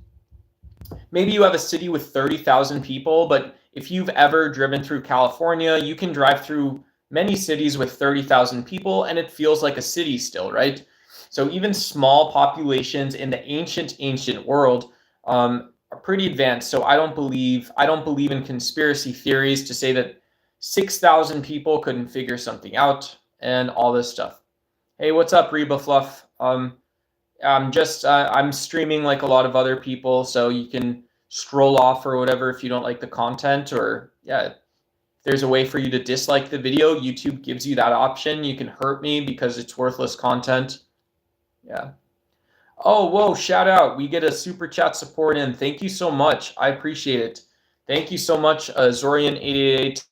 Maybe you have a city with 30,000 people, but if you've ever driven through California, you can drive through many cities with 30,000 people and it feels like a city still, right? So even small populations in the ancient world are pretty advanced. So I don't believe in conspiracy theories to say that 6,000 people couldn't figure something out and all this stuff. Hey, what's up, Reba Fluff? I'm streaming like a lot of other people, so you can scroll off or whatever if you don't like the content, or yeah, there's a way for you to dislike the video. YouTube gives you that option. You can hurt me because it's worthless content. Yeah. Oh, whoa, shout out. We get a super chat support in. Thank you so much. I appreciate it. Thank you so much, Zorian888.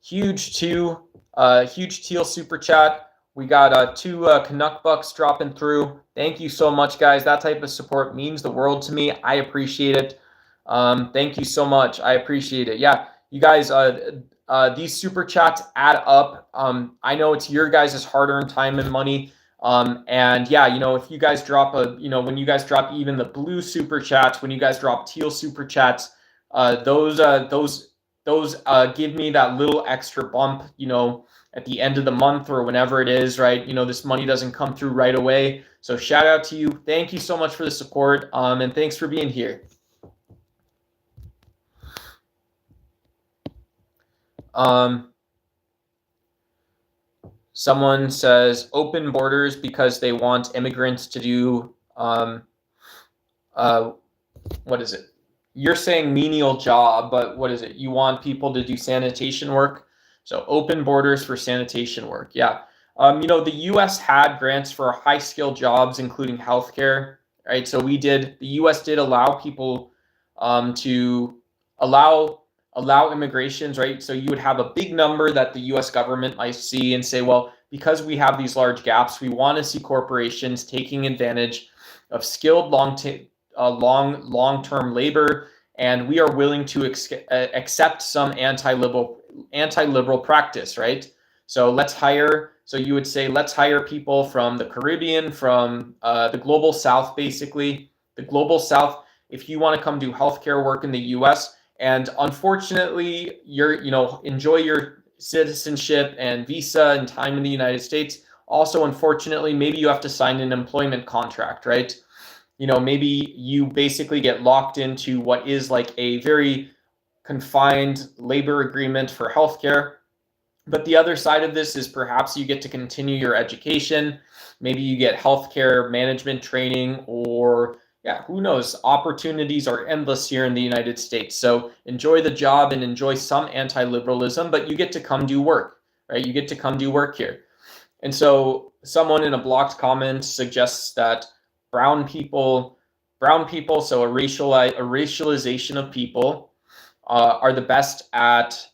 Huge teal super chat. We got 2 Canuck bucks dropping through. Thank you so much, guys. That type of support means the world to me. I appreciate it. Thank you so much. I appreciate it. Yeah, you guys, these super chats add up. I know it's your guys' hard-earned time and money. And yeah, if you guys drop when you guys drop even the blue super chats, when you guys drop teal super chats, those give me that little extra bump, at the end of the month or whenever it is, right? This money doesn't come through right away. So shout out to you. Thank you so much for the support. And thanks for being here. Someone says open borders because they want immigrants to do, what is it? You're saying menial job, but what is it? You want people to do sanitation work? So open borders for sanitation work. Yeah. The U.S. had grants for high-skilled jobs, including healthcare, right? So the U.S. did allow people to allow immigrations, right? So you would have a big number that the U.S. government might see and say, well, because we have these large gaps, we want to see corporations taking advantage of skilled long-term labor, and we are willing to accept some anti-liberal practice, right? So let's hire. So you would say let's hire people from the Caribbean, from the global South, basically the global South. If you want to come do healthcare work in the U.S. and unfortunately enjoy your citizenship and visa and time in the United States. Also, unfortunately, maybe you have to sign an employment contract, right? Maybe you basically get locked into what is like a very confined labor agreement for healthcare. But the other side of this is perhaps you get to continue your education. Maybe you get healthcare management training, or yeah, who knows? Opportunities are endless here in the United States. So enjoy the job and enjoy some anti-liberalism, but you get to come do work, right? You get to come do work here. And so someone in a blocked comment suggests that brown people, so a racialization of people are the best at,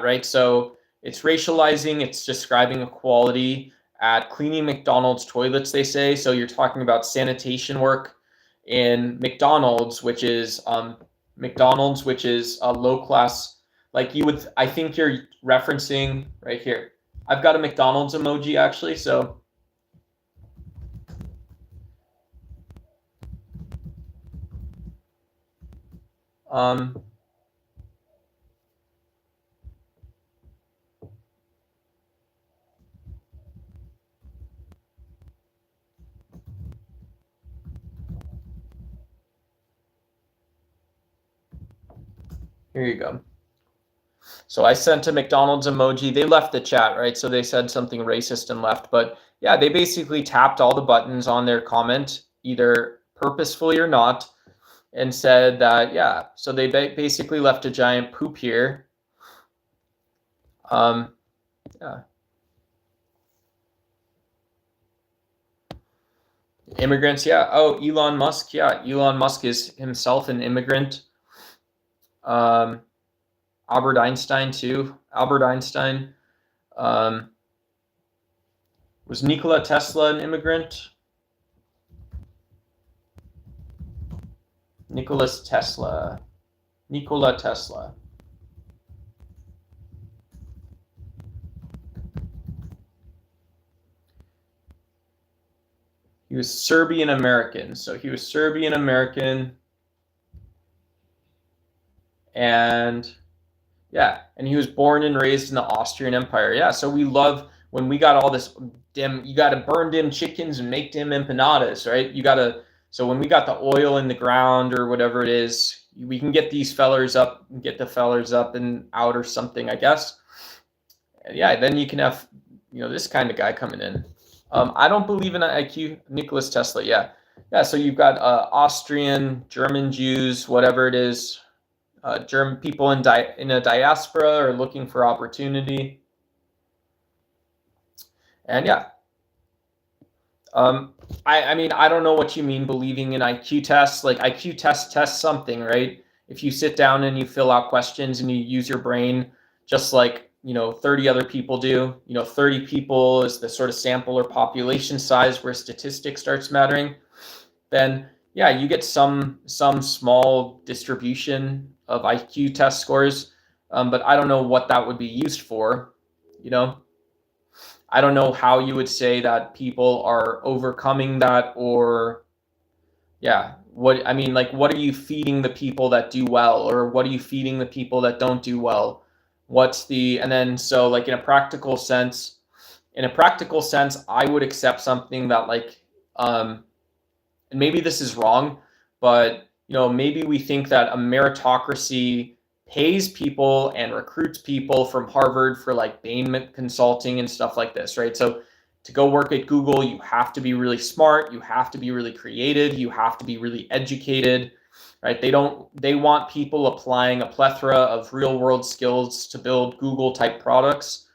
right? So it's racializing, it's describing equality at cleaning McDonald's toilets, they say. So you're talking about sanitation work in McDonald's, which is a low class, like I think you're referencing right here. I've got a McDonald's emoji actually, so here you go. So I sent a McDonald's emoji. They left the chat, right? So they said something racist and left. But yeah, they basically tapped all the buttons on their comment, either purposefully or not, and said that, yeah. So they basically left a giant poop here. Yeah. Immigrants, yeah. Oh, Elon Musk, yeah. Elon Musk is himself an immigrant. Albert Einstein too. Albert Einstein. Was Nikola Tesla an immigrant? Nikola Tesla. He was Serbian American. So he was Serbian American. And yeah, and he was born and raised in the Austrian Empire. Yeah, so we love when we got all this you got to burn them chickens and make them empanadas, right? So when we got the oil in the ground or whatever it is, we can get these fellers up, get the fellers up and out or something, I guess. And yeah, then you can have, this kind of guy coming in. I don't believe in IQ. Nicholas Tesla, yeah. Yeah, so you've got Austrian, German Jews, whatever it is. German people in a diaspora are looking for opportunity. And yeah. I mean, I don't know what you mean believing in IQ tests. Like IQ test something, right? If you sit down and you fill out questions and you use your brain just like 30 other people do, 30 people is the sort of sample or population size where statistics starts mattering, then yeah, you get some small distribution of IQ test scores, but I don't know what that would be used for. I don't know how you would say that people are overcoming that, or yeah, what are you feeding the people that do well, or what are you feeding the people that don't do well? And then so like in a practical sense, I would accept something that and maybe this is wrong, but maybe we think that a meritocracy pays people and recruits people from Harvard for like Bain consulting and stuff like this, right? So to go work at Google, you have to be really smart, you have to be really creative, you have to be really educated, right? They want people applying a plethora of real world skills to build Google type products.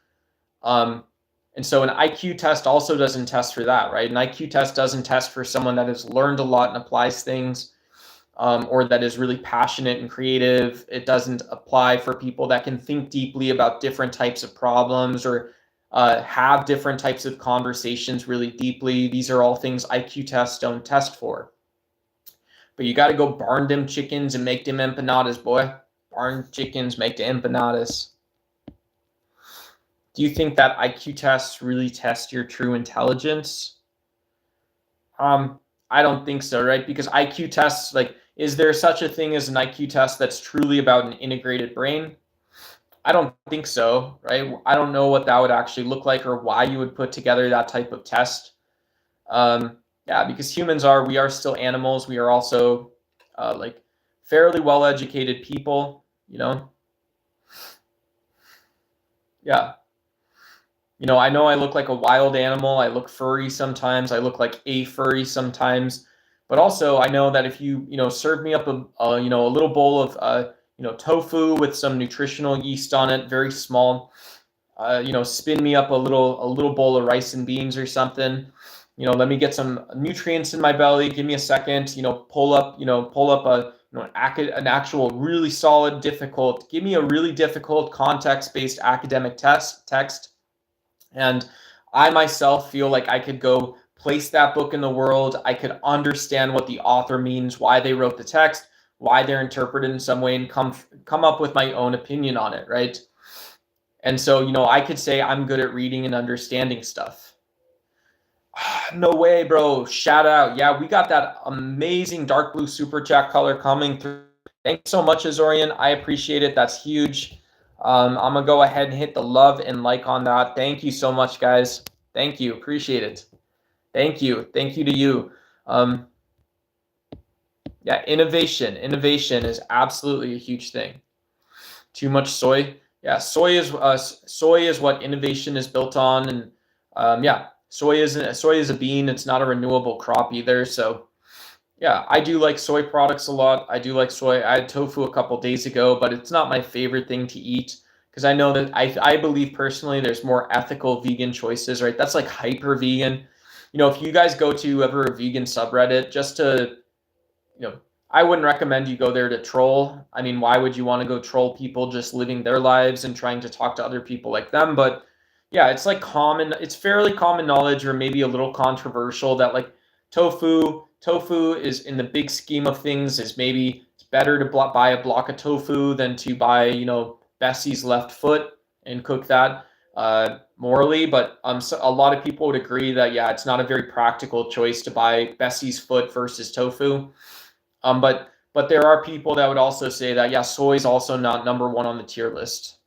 And so an IQ test also doesn't test for that, right? An IQ test doesn't test for someone that has learned a lot and applies things, or that is really passionate and creative. It doesn't apply for people that can think deeply about different types of problems, or have different types of conversations really deeply. These are all things IQ tests don't test for. But you got to go barn them chickens and make them empanadas, boy. Barn chickens make the empanadas. Do you think that IQ tests really test your true intelligence? I don't think so, right? Because IQ tests, like, is there such a thing as an IQ test that's truly about an integrated brain? I don't think so, right? I don't know what that would actually look like or why you would put together that type of test. Yeah, because we are still animals. We are also like fairly well-educated people, you know? Yeah. I know I look like a wild animal. I look furry sometimes. I look like a furry sometimes. But also, I know that if you serve me up a little bowl of tofu with some nutritional yeast on it, very small. Spin me up a little bowl of rice and beans or something. Let me get some nutrients in my belly. Give me a second. Pull up an actual really solid, difficult. Give me a really difficult context-based academic text. And I myself feel like I could go place that book in the world. I could understand what the author means, why they wrote the text, why they're interpreted in some way, and come up with my own opinion on it, right? And so, I could say I'm good at reading and understanding stuff. No way, bro. Shout out. Yeah, we got that amazing dark blue super chat color coming through. Thanks so much, Azorian. I appreciate it. That's huge. I'm going to go ahead and hit the love and like on that. Thank you so much, guys. Thank you. Appreciate it. Thank you. Thank you to you. Yeah, innovation. Innovation is absolutely a huge thing. Too much soy. Yeah, soy is what innovation is built on. And yeah, soy is a bean. It's not a renewable crop either. So yeah, I do like soy products a lot. I do like soy. I had tofu a couple days ago, but it's not my favorite thing to eat because I know that I believe personally there's more ethical vegan choices, right? That's like hyper vegan. If you guys go to ever a vegan subreddit, just to, I wouldn't recommend you go there to troll. I mean, why would you want to go troll people just living their lives and trying to talk to other people like them? But yeah, it's like it's fairly common knowledge, or maybe a little controversial, that like tofu is, in the big scheme of things, is maybe it's better to buy a block of tofu than to buy, Bessie's left foot and cook that morally. But so a lot of people would agree that, yeah, it's not a very practical choice to buy Bessie's foot versus tofu. But there are people that would also say that, yeah, soy is also not number one on the tier list.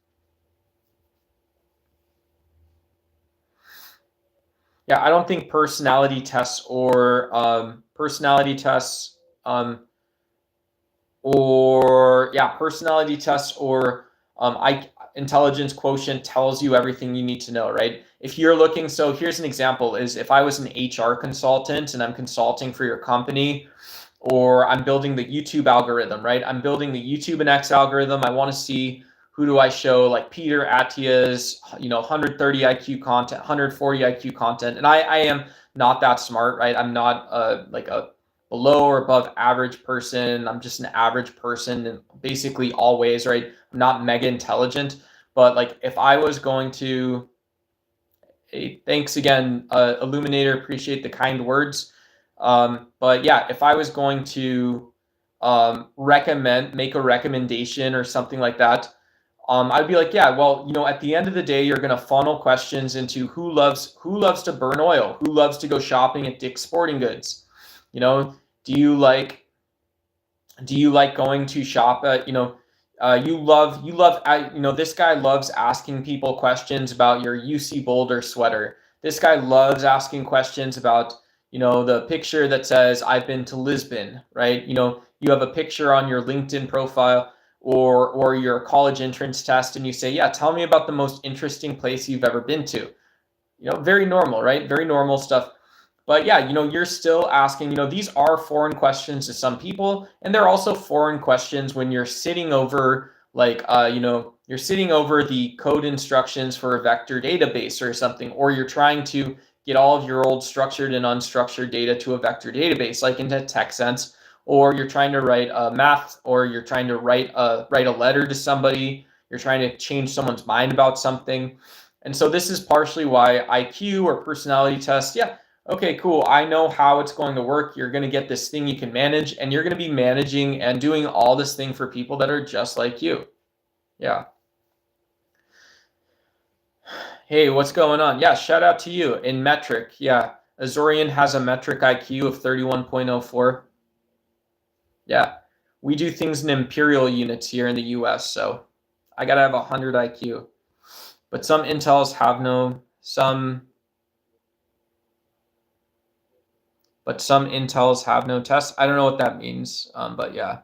Yeah, I don't think personality tests or intelligence quotient tells you everything you need to know, right? If you're looking, so here's an example: is if I was an HR consultant and I'm consulting for your company, or I'm building the YouTube algorithm, right? I'm building the YouTube and X algorithm. I want to see, who do I show, like Peter Attia's, 130 IQ content, 140 IQ content. And I am not that smart, right? I'm not like a below or above average person. I'm just an average person in basically all ways, right? I'm not mega intelligent. But like if I was going to, hey, thanks again, Illuminator, appreciate the kind words. But yeah, if I was going to make a recommendation or something like that, I'd be like, yeah, well, at the end of the day, you're going to funnel questions into who loves to burn oil, who loves to go shopping at Dick's Sporting Goods. Do you like going to shop at, this guy loves asking people questions about your UC Boulder sweater. This guy loves asking questions about, the picture that says, I've been to Lisbon, right? You have a picture on your LinkedIn profile or your college entrance test, and you say, yeah, tell me about the most interesting place you've ever been to. Very normal, right? Very normal stuff. But yeah, you're still asking, these are foreign questions to some people, and they're also foreign questions when you're sitting over, like, you're sitting over the code instructions for a vector database or something, or you're trying to get all of your old structured and unstructured data to a vector database, like into TechSense, or you're trying to write a math, or you're trying to write a letter to somebody, you're trying to change someone's mind about something. And so this is partially why IQ or personality tests, yeah, okay, cool. I know how it's going to work. You're going to get this thing you can manage, and you're going to be managing and doing all this thing for people that are just like you. Yeah. Hey, what's going on? Yeah, shout out to you in metric. Yeah, Azorian has a metric IQ of 31.04. Yeah, we do things in imperial units here in the US, so I gotta have 100 IQ. But some intels have no, but some intels have no tests. I don't know what that means, but yeah.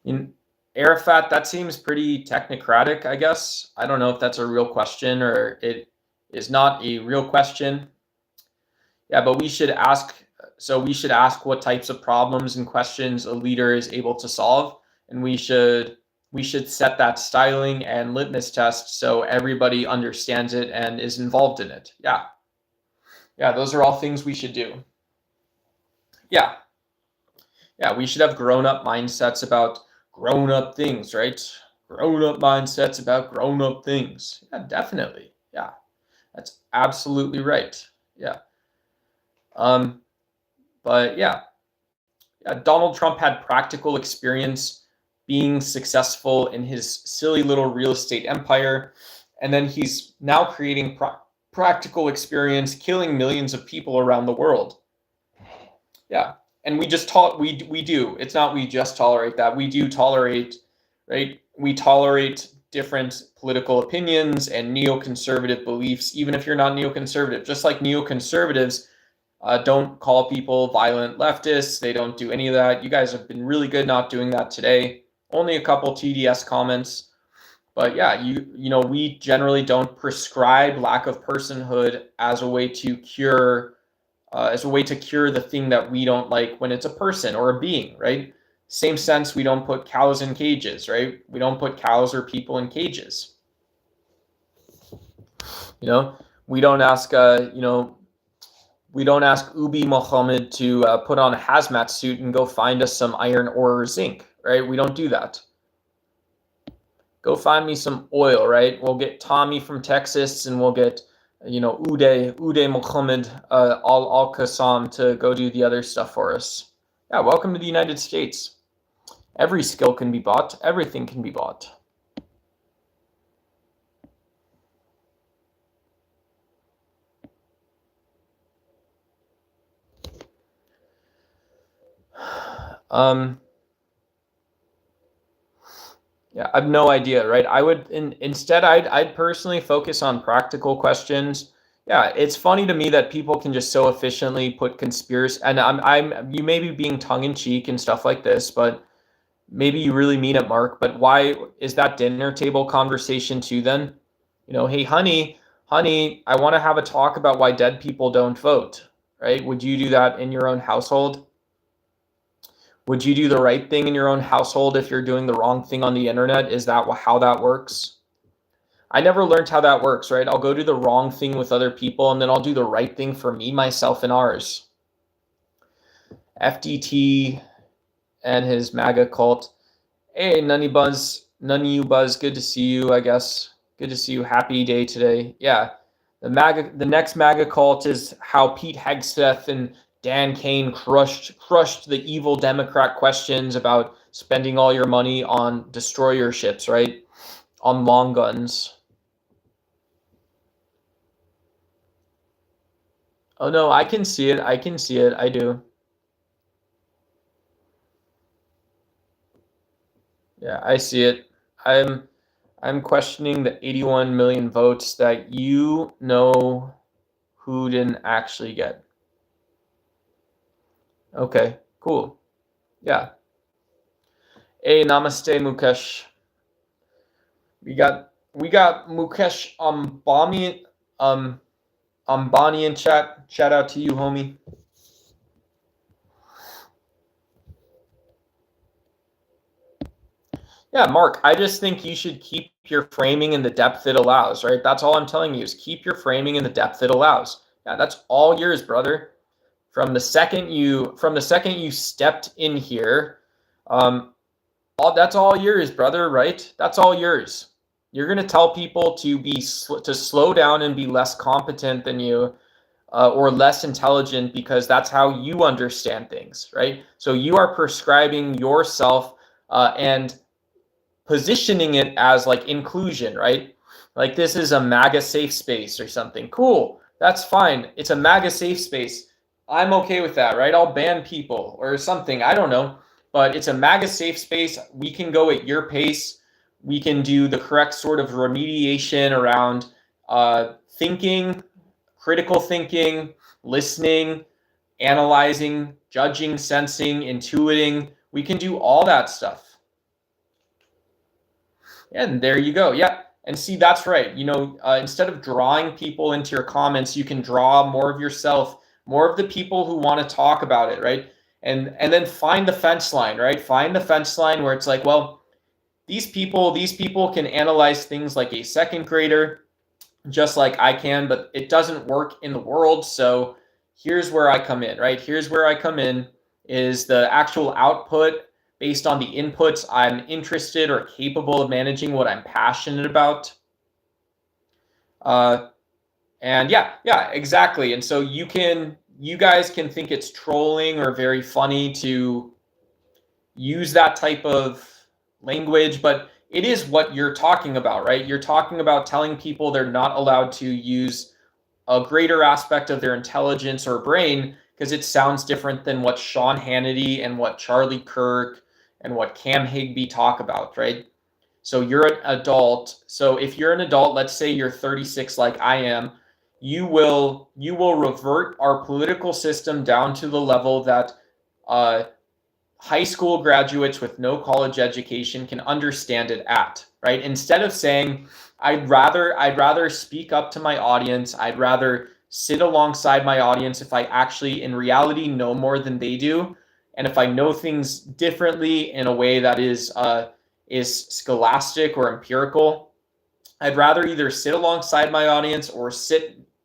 In Arafat, that seems pretty technocratic, I guess. I don't know if that's a real question or it is not a real question. Yeah, but we should ask, so we should ask what types of problems and questions a leader is able to solve, and we should set that styling and litmus test so everybody understands it and is involved in it. Yeah. Yeah, those are all things we should do. Yeah. Yeah, we should have grown-up mindsets about grown-up things, right? Grown-up mindsets about grown-up things. Yeah, definitely. Yeah. That's absolutely right. Yeah. But yeah. Donald Trump had practical experience being successful in his silly little real estate empire, and then he's now creating practical experience killing millions of people around the world. Yeah, and we just we do. It's not we just tolerate that. We do tolerate, right? We tolerate different political opinions and neoconservative beliefs, even if you're not neoconservative. Just like neoconservatives don't call people violent leftists. They don't do any of that. You guys have been really good not doing that today. Only a couple TDS comments. But yeah, you know, we generally don't prescribe lack of personhood as a way to cure the thing that we don't like when it's a person or a being, right? Same sense, we don't put cows in cages, right? We don't put cows or people in cages. You know, we don't ask, we don't ask Ubi Muhammad to put on a hazmat suit and go find us some iron ore or zinc, right? We don't do that. Go find me some oil, right? We'll get Tommy from Texas and we'll get, Uday Muhammad Al-Qassam to go do the other stuff for us. Yeah, welcome to the United States. Every skill can be bought. Everything can be bought. Yeah, I have no idea, right? I would instead I'd personally focus on practical questions. Yeah, it's funny to me that people can just so efficiently put conspiracy, and you may be being tongue in cheek and stuff like this, but maybe you really mean it, Mark. But why is that dinner table conversation too then? Hey honey, I want to have a talk about why dead people don't vote, right? Would you do that in your own household? Would you do the right thing in your own household if you're doing the wrong thing on the internet? Is that how that works? I never learned how that works, right? I'll go do the wrong thing with other people and then I'll do the right thing for me, myself, and ours. FDT and his MAGA cult. Hey, Nunny you Buzz, good to see you, I guess. Good to see you. Happy day today. Yeah. The next MAGA cult is how Pete Hegseth and Dan Kane crushed the evil Democrat questions about spending all your money on destroyer ships, right? On long guns. Oh no, I can see it. I can see it. I do. Yeah, I see it. I'm questioning the 81 million votes that who didn't actually get. Okay, cool. Yeah. Hey, namaste, Mukesh. We got Mukesh Ambani in chat. Shout out to you, homie. Yeah, Mark, I just think you should keep your framing in the depth it allows, right? That's all I'm telling you is keep your framing in the depth it allows. Yeah, that's all yours, brother. From the second you stepped in here, that's all yours, brother, right? That's all yours. You're going to tell people to slow down and be less competent than you, or less intelligent, because that's how you understand things, right? So you are prescribing yourself, and positioning it as like inclusion, right? Like this is a MAGA safe space or something. Cool. That's fine. It's a MAGA safe space. I'm okay with that, right? I'll ban people or something. I don't know. But it's a MAGA safe space. We can go at your pace. We can do the correct sort of remediation around thinking, critical thinking, listening, analyzing, judging, sensing, intuiting. We can do all that stuff. And there you go. Yeah. And see, that's right. Instead of drawing people into your comments, you can draw more of yourself, more of the people who want to talk about it, right? And then find the fence line, right? Find the fence line where it's like, well, these people can analyze things like a second grader, just like I can, but it doesn't work in the world. So here's where I come in, right? Here's where I come in is the actual output based on the inputs I'm interested or capable of managing, what I'm passionate about. And yeah, exactly. And so you guys can think it's trolling or very funny to use that type of language, but it is what you're talking about, right? You're talking about telling people they're not allowed to use a greater aspect of their intelligence or brain because it sounds different than what Sean Hannity and what Charlie Kirk and what Cam Higby talk about, right? So you're an adult. So if you're an adult, let's say you're 36 like I am, you will revert our political system down to the level that high school graduates with no college education can understand it at, right? Instead of saying, I'd rather speak up to my audience, I'd rather sit alongside my audience if I actually in reality know more than they do, and if I know things differently in a way that is scholastic or empirical, I'd rather either sit alongside my audience or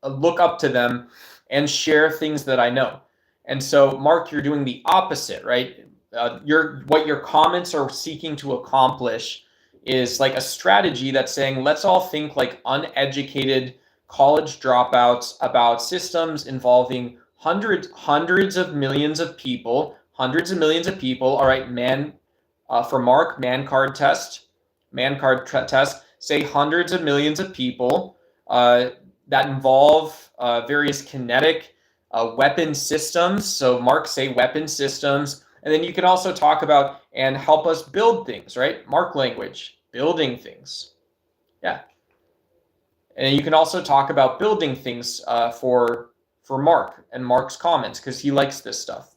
look up to them and share things that I know. And so, Mark, you're doing the opposite, right? What your comments are seeking to accomplish is like a strategy that's saying, let's all think like uneducated college dropouts about systems involving hundreds of millions of people. All right, for Mark, man card test, say hundreds of millions of people that involve various kinetic weapon systems. So Mark, say weapon systems. And then you can also talk about and help us build things, right? Mark language, building things. Yeah. And you can also talk about building things for Mark and Mark's comments because he likes this stuff.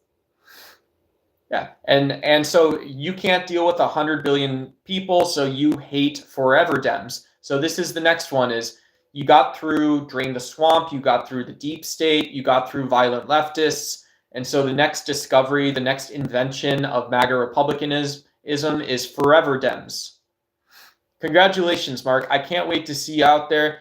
Yeah. And so you can't deal with 100 billion people, so you hate forever Dems. So this is the next one is you got through Drain the Swamp, you got through the deep state, you got through violent leftists. And so the next discovery, the next invention of MAGA republicanism is forever Dems. Congratulations, Mark. I can't wait to see you out there.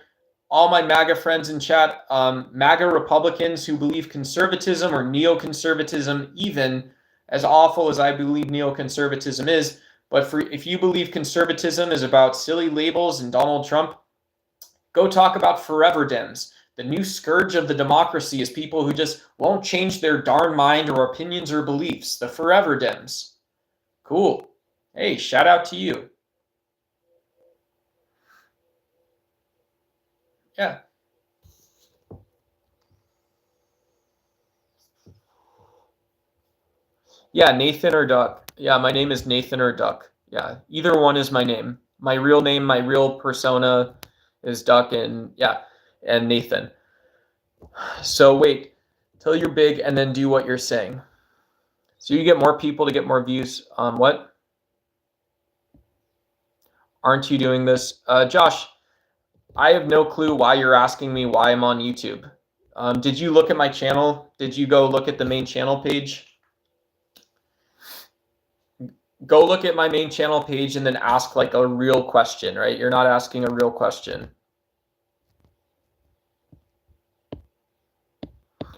All my MAGA friends in chat, MAGA Republicans who believe conservatism or neoconservatism, even as awful as I believe neoconservatism is, but if you believe conservatism is about silly labels and Donald Trump, go talk about forever Dems. The new scourge of the democracy is people who just won't change their darn mind or opinions or beliefs. The forever Dems. Cool. Hey, shout out to you. Yeah. Yeah, Nathan or Duck. Yeah, my name is Nathan or Duck. Yeah, either one is my name. My real name, my real persona is Duck and Nathan. So wait till you're big and then do what you're saying. So you get more people to get more views. What? Aren't you doing this? Josh, I have no clue why you're asking me why I'm on YouTube. Did you look at my channel? Did you go look at the main channel page? go look at my main channel page and then ask like a real question, right? You're not asking a real question.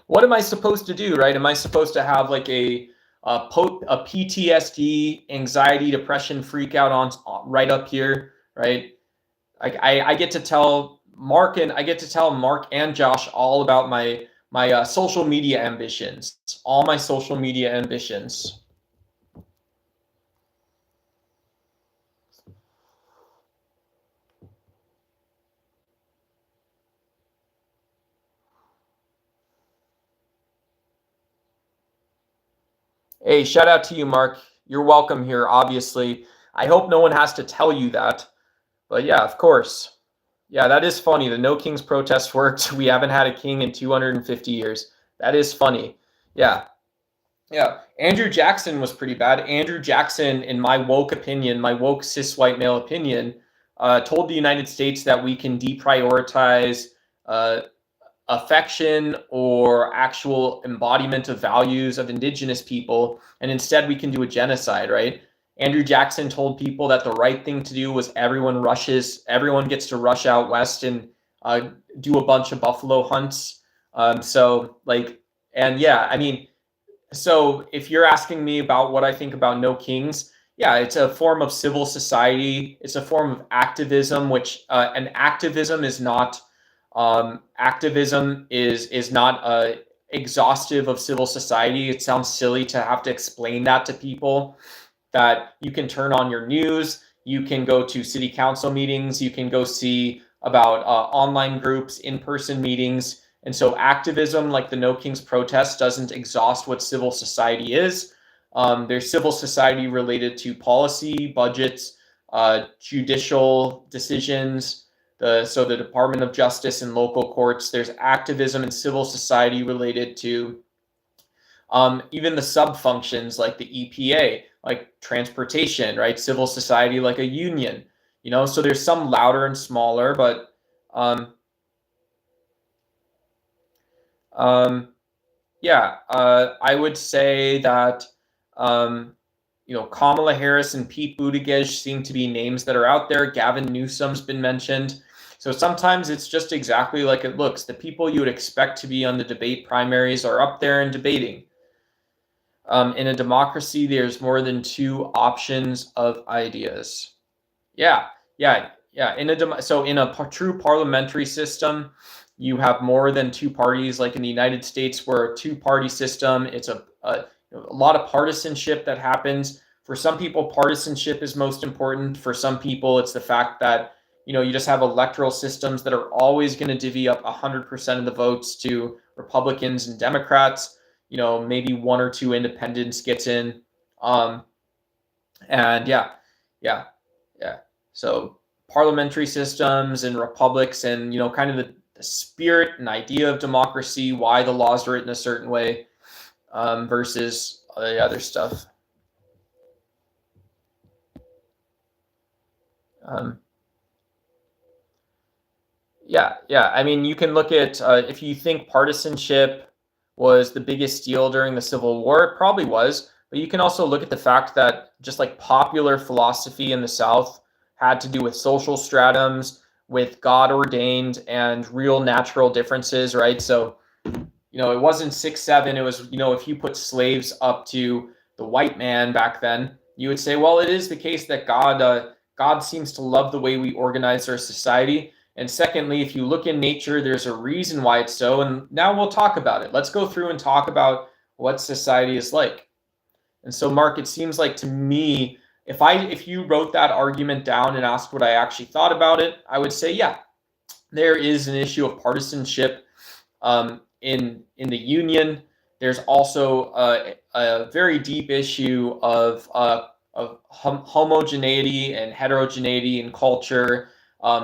What am I supposed to do, right? Am I supposed to have like a PTSD, anxiety, depression, freak out on right up here, right? I get to tell Mark and Josh all about my social media ambitions, all my social media ambitions. Hey, shout out to you, Mark. You're welcome here, obviously. I hope no one has to tell you that. But yeah, of course. Yeah, that is funny. The No Kings protest worked. We haven't had a king in 250 years. That is funny. Yeah. Yeah. Andrew Jackson was pretty bad. Andrew Jackson, in my woke opinion, my woke cis white male opinion, told the United States that we can deprioritize uh, affection or actual embodiment of values of indigenous people, and instead we can do a genocide, right? Andrew Jackson told people that the right thing to do was everyone gets to rush out west and do a bunch of buffalo hunts. So like, and yeah, I mean, so if you're asking me about what I think about No Kings, yeah, it's a form of civil society. It's a form of activism, which and activism is not exhaustive of civil society. It sounds silly to have to explain that to people. That you can turn on your news, you can go to city council meetings, you can go see about online groups, in-person meetings. And so activism, like the No Kings protest, doesn't exhaust what civil society is. There's civil society related to policy, budgets, judicial decisions, so the Department of Justice and local courts. There's activism and civil society related to even the sub-functions like the EPA, like transportation, right? Civil society like a union, so there's some louder and smaller, but yeah, I would say that Kamala Harris and Pete Buttigieg seem to be names that are out there. Gavin Newsom's been mentioned. So sometimes it's just exactly like it looks. The people you would expect to be on the debate primaries are up there and debating. In a democracy, there's more than two options of ideas. Yeah. In a true parliamentary system, you have more than two parties. Like in the United States, we're a two-party system. It's a lot of partisanship that happens. For some people, partisanship is most important. For some people, it's the fact that you just have electoral systems that are always going to divvy up 100% of the votes to Republicans and Democrats. Maybe one or two independents gets in. And yeah. So parliamentary systems and republics and, kind of the spirit and idea of democracy, why the laws are written a certain way versus the other stuff. Yeah. I mean, you can look at if you think partisanship was the biggest deal during the Civil War, it probably was. But you can also look at the fact that just like popular philosophy in the South had to do with social stratums, with God ordained and real natural differences, right? So, it wasn't 6-7. It was, if you put slaves up to the white man back then, you would say, well, it is the case that God seems to love the way we organize our society. And secondly, if you look in nature, there's a reason why it's so. And now we'll talk about it. Let's go through and talk about what society is like. And so, Mark, it seems like to me, if you wrote that argument down and asked what I actually thought about it, I would say, yeah, there is an issue of partisanship in the Union. There's also a very deep issue of homogeneity and heterogeneity in culture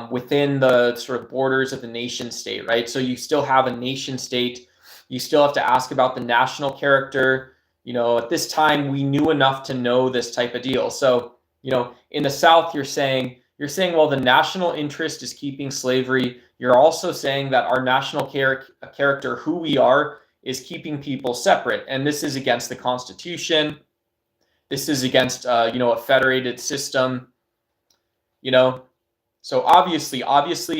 within the sort of borders of the nation state, right? So you still have a nation state. You still have to ask about the national character. At this time, we knew enough to know this type of deal. So, in the South, you're saying, well, the national interest is keeping slavery. You're also saying that our national character, who we are, is keeping people separate. And this is against the Constitution. this is against a federated system. So obviously,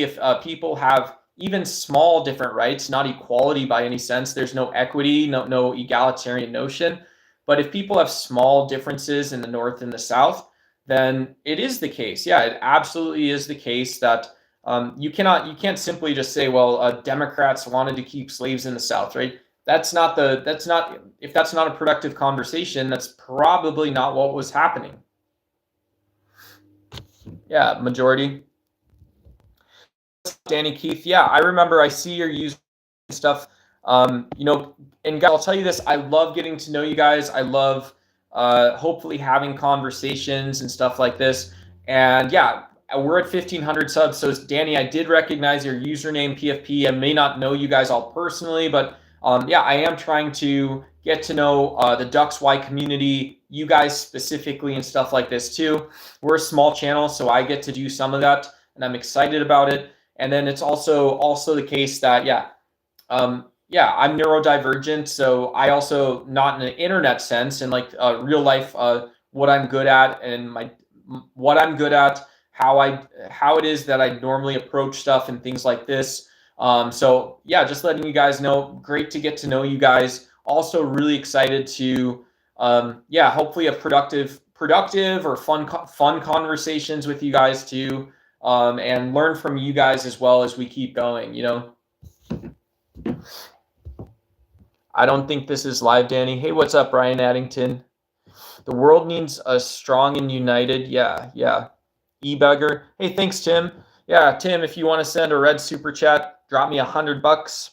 if people have even small different rights, not equality by any sense, there's no equity, no egalitarian notion. But if people have small differences in the North and the South, then it is the case. Yeah, it absolutely is the case that you can't simply just say, well, Democrats wanted to keep slaves in the South, right? If that's not a productive conversation, that's probably not what was happening. Yeah, majority. Danny Keith, yeah, I remember. I see your user stuff. And guys, I'll tell you this: I love getting to know you guys. I love hopefully having conversations and stuff like this. And yeah, we're at 1,500 subs. So Danny, I did recognize your username PFP. I may not know you guys all personally, but yeah, I am trying to get to know the DuxY community, you guys specifically, and stuff like this too. We're a small channel, so I get to do some of that, and I'm excited about it. And then it's also the case that I'm neurodivergent, so I also, not in an internet sense, in like real life, what I'm good at and how it is that I normally approach stuff and things like this. So yeah, just letting you guys know. Great to get to know you guys. Also really excited to hopefully have productive or fun conversations with you guys too. And learn from you guys as well as we keep going, I don't think this is live, Danny. Hey, what's up, Brian Addington? The world needs a strong and united. Yeah. E-Bugger. Hey, thanks, Tim. Yeah, Tim, if you want to send a red super chat, drop me $100.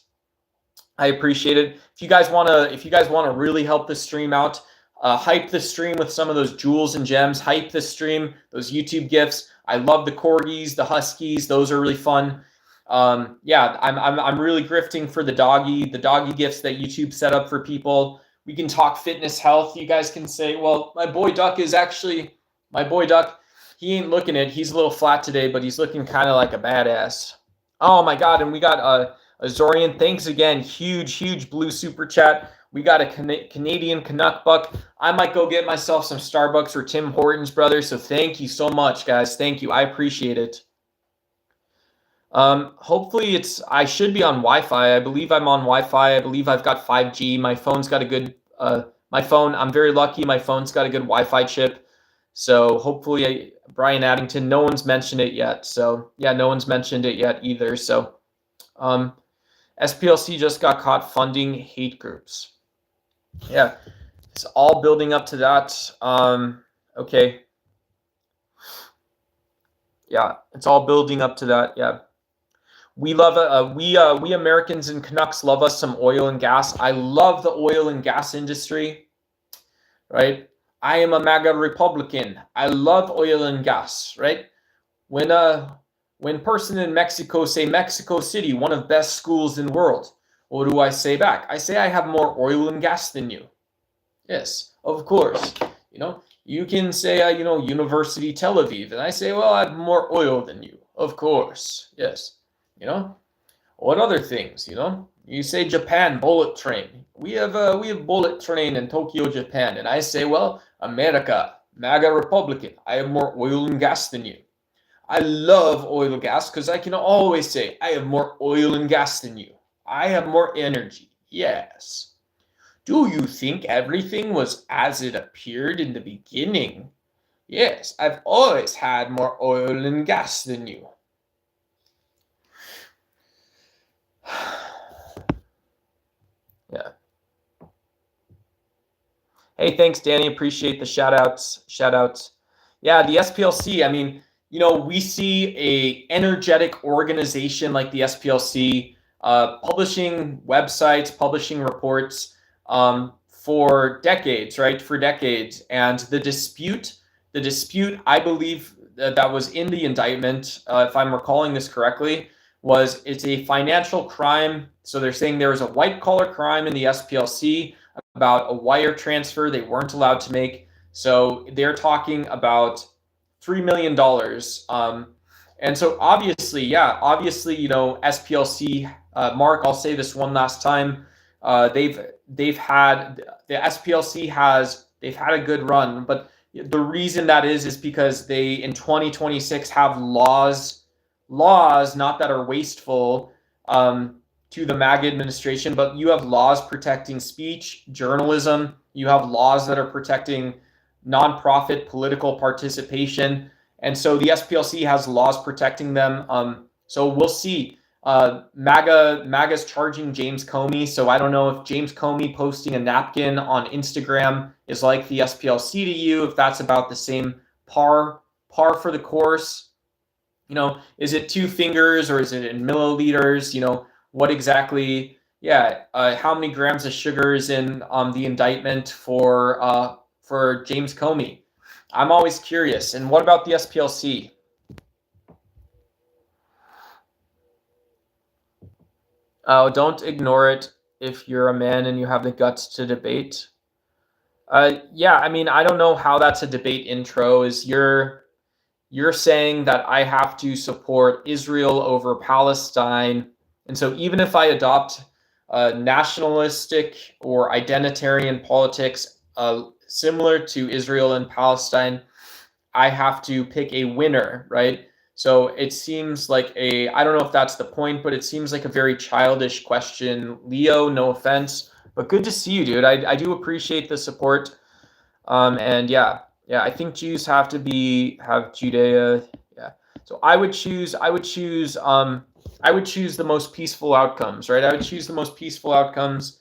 I appreciate it. If you guys want to really help the stream out, hype the stream with some of those jewels and gems. Hype the stream, those YouTube gifts. I love the corgis, the huskies. Those are really fun. I'm really grifting for the doggy gifts that YouTube set up for people. We can talk fitness, health. You guys can say, well, my boy Duck, he ain't looking it. He's a little flat today, but he's looking kind of like a badass. Oh my God. And we got Azorian. Thanks again. Huge blue super chat. We got a Canadian Canuck buck. I might go get myself some Starbucks or Tim Hortons, brother. So thank you so much, guys. Thank you. I appreciate it. Hopefully I should be on Wi-Fi. I believe I'm on Wi-Fi. I believe I've got 5G. My phone's got a good, I'm very lucky. My phone's got a good Wi-Fi chip. So hopefully, Brian Addington, no one's mentioned it yet. So yeah, no one's mentioned it yet either. So, SPLC just got caught funding hate groups. Yeah, it's all building up to that. Okay. Yeah, it's all building up to that. Yeah. We love we Americans and Canucks love us some oil and gas. I love the oil and gas industry, right? I am a MAGA Republican. I love oil and gas, right? When person in Mexico say Mexico City, one of best schools in the world, what do I say back? I say I have more oil and gas than you. Yes, of course. You can say University Tel Aviv, and I say, well, I have more oil than you. Of course, yes. What other things? You say Japan bullet train. We have bullet train in Tokyo, Japan, and I say, well, America, MAGA Republican. I have more oil and gas than you. I love oil and gas because I can always say I have more oil and gas than you. I have more energy. Yes. Do you think everything was as it appeared in the beginning? Yes, I've always had more oil and gas than you. Yeah. Hey, thanks, Danny. Appreciate the shout outs. Yeah, the SPLC, I mean, we see a energetic organization like the SPLC publishing websites, publishing reports for decades, right? For decades. And the dispute, I believe that was in the indictment, if I'm recalling this correctly, it's a financial crime. So they're saying there was a white collar crime in the SPLC about a wire transfer they weren't allowed to make. So they're talking about $3 million. And so obviously, SPLC, Mark, I'll say this one last time. The SPLC has they've had a good run, but the reason that is because they in 2026 have laws not that are wasteful to the MAGA administration, but you have laws protecting speech, journalism. You have laws that are protecting nonprofit political participation, and so the SPLC has laws protecting them. So we'll see. MAGA's charging James Comey, so I don't know if James Comey posting a napkin on Instagram is like the SPLC to you, if that's about the same par for the course. Is it 2 fingers or is it in milliliters? What exactly? Yeah, how many grams of sugar is in the indictment for James Comey? I'm always curious. And what about the SPLC? Oh, don't ignore it if you're a man and you have the guts to debate. Yeah, I mean, I don't know how that's a debate intro. Is you're saying that I have to support Israel over Palestine, and so even if I adopt nationalistic or identitarian politics similar to Israel and Palestine, I have to pick a winner, right? So it seems like I don't know if that's the point, but it seems like a very childish question. Leo, no offense, but good to see you, dude. I do appreciate the support. And yeah, I think Jews have Judea. Yeah. So I would choose the most peaceful outcomes, right? I would choose the most peaceful outcomes.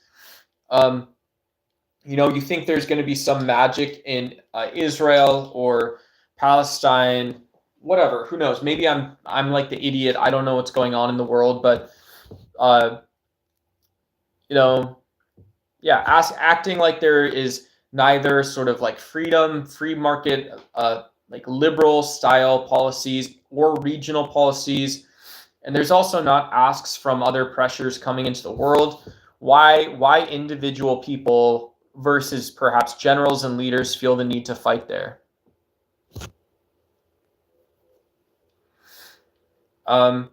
You think there's going to be some magic in Israel or Palestine, whatever. Who knows? Maybe I'm like the idiot. I don't know what's going on in the world, but yeah, acting like there is neither sort of like freedom, free market, like liberal style policies or regional policies, and there's also not asks from other pressures coming into the world. Why individual people versus perhaps generals and leaders feel the need to fight there? No,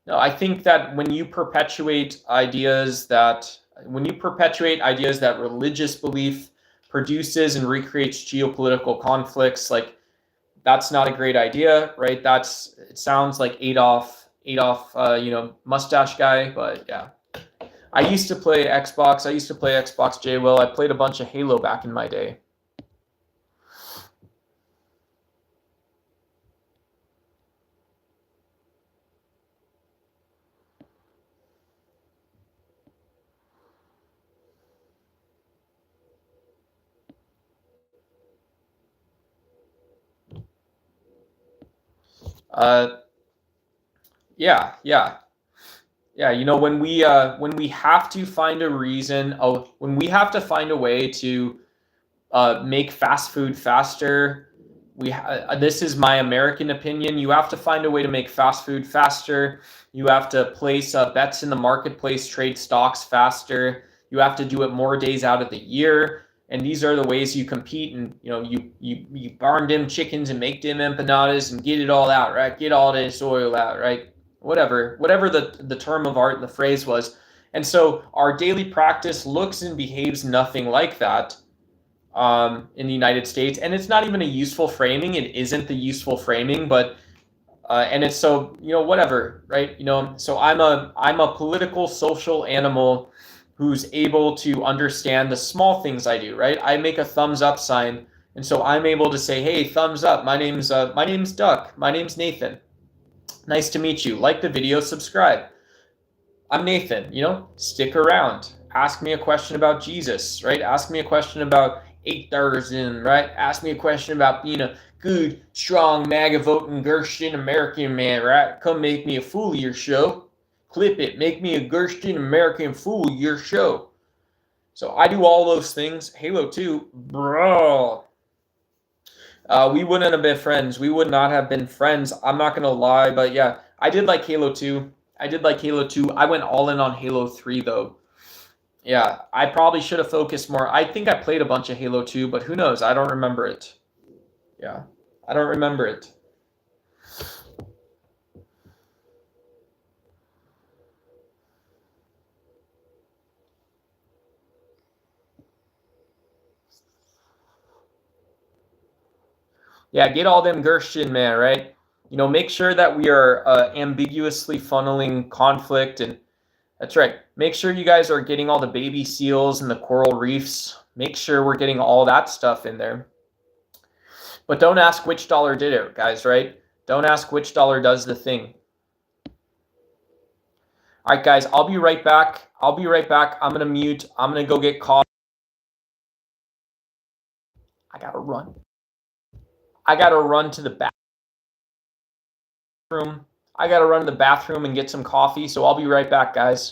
I think that when you perpetuate ideas that religious belief produces and recreates geopolitical conflicts, like that's not a great idea, right? It sounds like Adolf, mustache guy, but yeah. I used to play Xbox J-Will. I played a bunch of Halo back in my day. Yeah. When we have to find a reason, when we have to find a way to make fast food faster, this is my American opinion. You have to find a way to make fast food faster. You have to place bets in the marketplace, trade stocks faster. You have to do it more days out of the year. And these are the ways you compete, and you burn them chickens and make them empanadas and get it all out, right? Get all this oil out, right? Whatever the term of art and the phrase was. And so our daily practice looks and behaves nothing like that in the United States, and it's not even a useful framing. It isn't the useful framing, but and it's so whatever, right? So I'm a political social animal who's able to understand the small things I do, right? I make a thumbs up sign, and so I'm able to say, hey, thumbs up. My name's Duck. My name's Nathan. Nice to meet you. Like the video, subscribe. I'm Nathan. Stick around. Ask me a question about Jesus, right? Ask me a question about 8,000, right? Ask me a question about being a good, strong, MAGA voting Gershon American man, right? Come make me a fool of your show. Clip it. Make me a Gershon American fool of your show. So I do all those things. Halo 2, bro. We wouldn't have been friends. We would not have been friends. I'm not going to lie, but yeah, I did like Halo 2. I went all in on Halo 3, though. Yeah, I probably should have focused more. I think I played a bunch of Halo 2, but who knows? I don't remember it. Yeah, I don't remember it. Yeah, get all them Gershon, man, right? Make sure that we are ambiguously funneling conflict. And that's right. Make sure you guys are getting all the baby seals and the coral reefs. Make sure we're getting all that stuff in there. But don't ask which dollar did it, guys, right? Don't ask which dollar does the thing. All right, guys, I'll be right back. I'm going to mute. I'm going to go get coffee. I got to run. To the bathroom. I got to run to the bathroom and get some coffee. So I'll be right back, guys.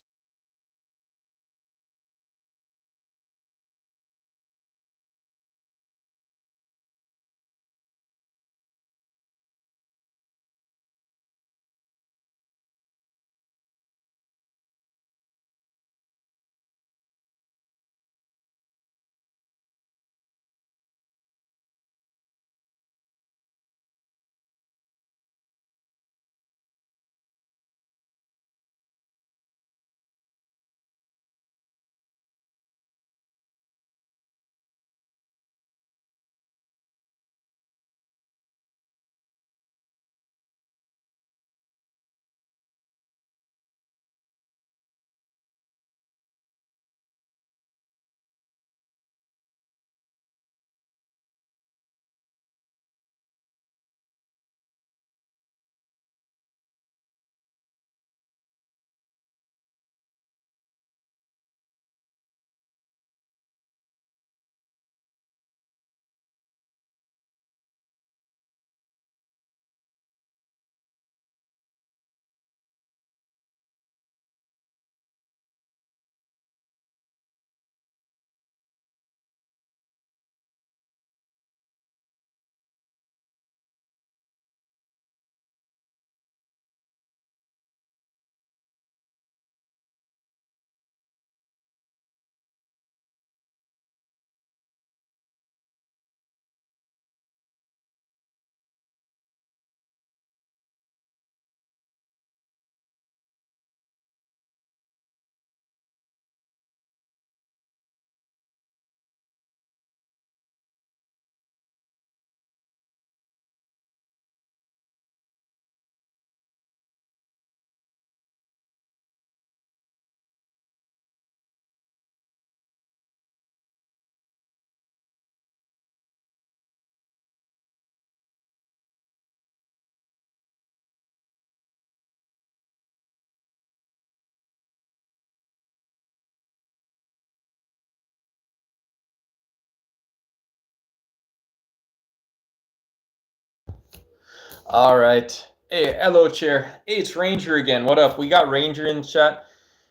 All right. Hey, hello, chair. Hey, it's Ranger again. What up? We got Ranger in chat.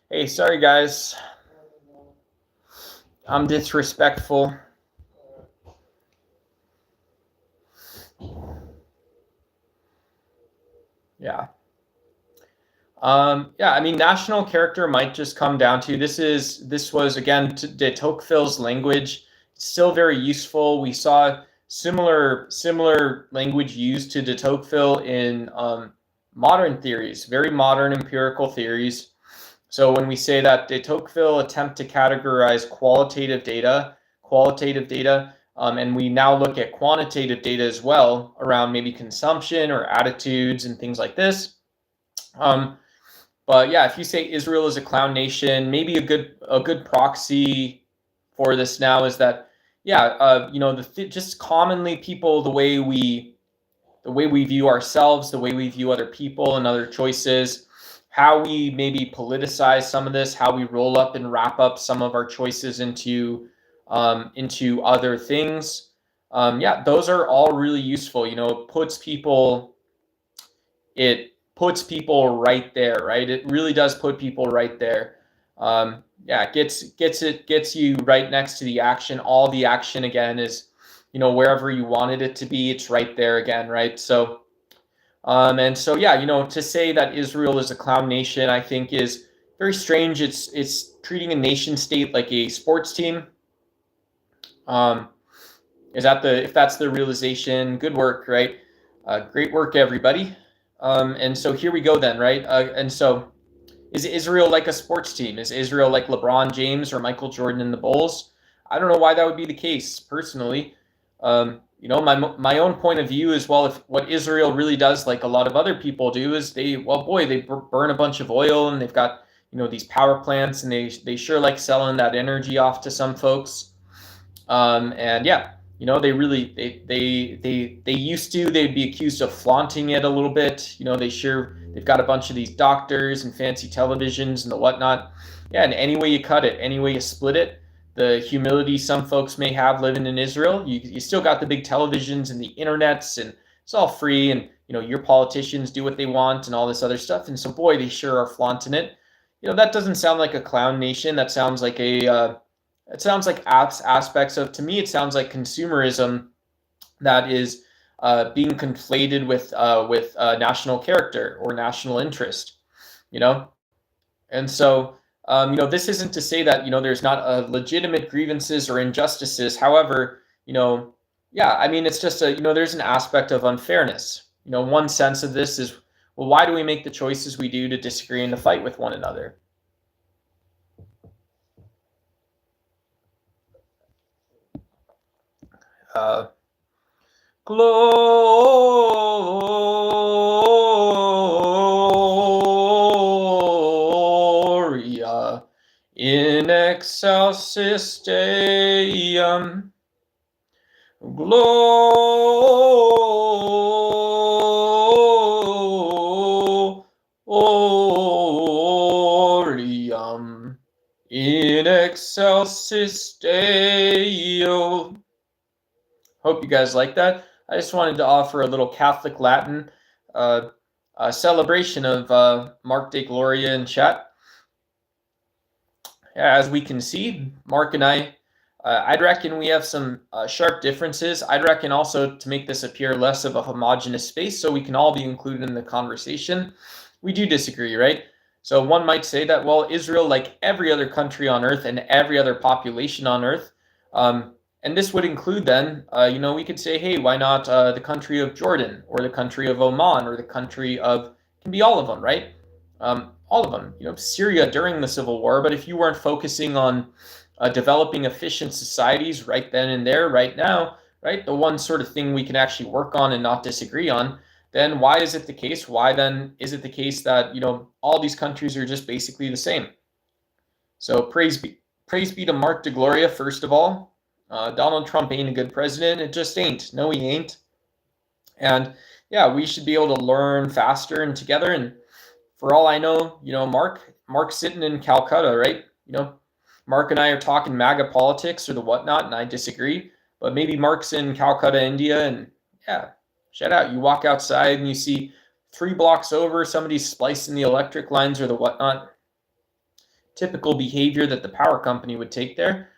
Hey, sorry, guys. I'm disrespectful. Yeah. Yeah, I mean, national character might just come down to this was again de Tocqueville's language. It's still very useful. We saw similar language used to de Tocqueville in modern theories, very modern empirical theories. So when we say that de Tocqueville attempt to categorize qualitative data, and we now look at quantitative data as well around maybe consumption or attitudes and things like this. But yeah, if you say Israel is a clown nation, maybe a good proxy for this now is that just commonly people the way we view ourselves, the way we view other people and other choices, how we maybe politicize some of this, how we roll up and wrap up some of our choices into other things. Those are all really useful. It puts people right there, right? It really does put people right there. It gets you right next to the action. All the action again is, wherever you wanted it to be, it's right there again, right? So, to say that Israel is a clown nation, I think is very strange. It's treating a nation state like a sports team. If that's the realization, good work, right? Great work, everybody. And so here we go then, right? And so is Israel like a sports team? Is Israel like LeBron James or Michael Jordan and the Bulls? I don't know why that would be the case, personally. my own point of view is, well, if what Israel really does, like a lot of other people do, is they burn a bunch of oil, and they've got these power plants, and they sure like selling that energy off to some folks. And yeah, they really they used to, they'd be accused of flaunting it a little bit. They've got a bunch of these doctors and fancy televisions and the whatnot. Yeah, and any way you cut it, any way you split it, the humility some folks may have living in Israel, you still got the big televisions and the internets, and it's all free, and your politicians do what they want and all this other stuff. And so, boy, they sure are flaunting it. That doesn't sound like a clown nation. That sounds like it sounds like aspects of, to me, it sounds like consumerism that is being conflated with national character or national interest, you know? And so, this isn't to say that, there's not legitimate grievances or injustices. However, yeah, I mean, it's just there's an aspect of unfairness. One sense of this is, well, why do we make the choices we do to disagree and to fight with one another? Gloria in excelsis Deum. Gloriam in excelsis Deo. Hope you guys like that. I just wanted to offer a little Catholic Latin celebration of Mark de Gloria in chat. As we can see, Mark and I'd reckon we have some sharp differences. I'd reckon also, to make this appear less of a homogenous space so we can all be included in the conversation, we do disagree, right? So one might say that, well, Israel, like every other country on earth and every other population on earth, and this would include then, we could say, hey, why not the country of Jordan, or the country of Oman, or the country of, can be all of them, right? All of them, Syria during the Civil War. But if you weren't focusing on developing efficient societies right then and there, right now, right, the one sort of thing we can actually work on and not disagree on, then why is it the case? Why then is it the case that, all these countries are just basically the same? So praise be to Mark de Gloria, first of all. Donald Trump ain't a good president. It just ain't. No, he ain't. And yeah, we should be able to learn faster and together. And for all I know, Mark's sitting in Calcutta, right? Mark and I are talking MAGA politics or the whatnot, and I disagree. But maybe Mark's in Calcutta, India, and yeah, shout out. You walk outside and you see 3 blocks over, somebody's splicing the electric lines or the whatnot. Typical behavior that the power company would take there.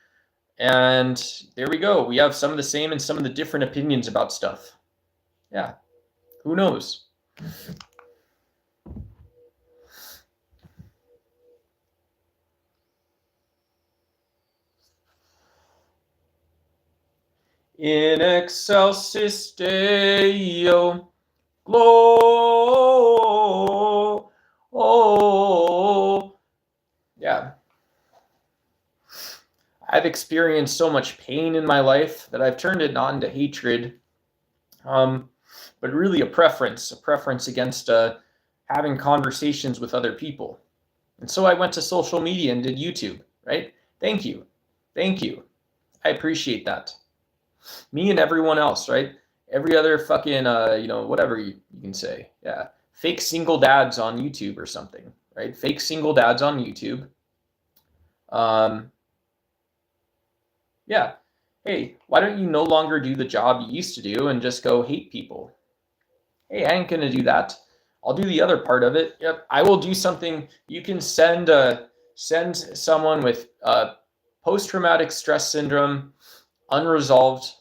And there we go. We have some of the same and some of the different opinions about stuff. Yeah, who knows? In excelsis Deo, yeah. I've experienced so much pain in my life that I've turned it not into hatred, but really a preference against having conversations with other people. And so I went to social media and did YouTube, right? Thank you. I appreciate that. Me and everyone else, right? Every other fucking, whatever you can say. Yeah. Fake single dads on YouTube or something, right? Fake single dads on YouTube. Yeah. Hey, why don't you no longer do the job you used to do and just go hate people? Hey, I ain't going to do that. I'll do the other part of it. Yep. I will do something. You can send someone with post-traumatic stress syndrome, unresolved,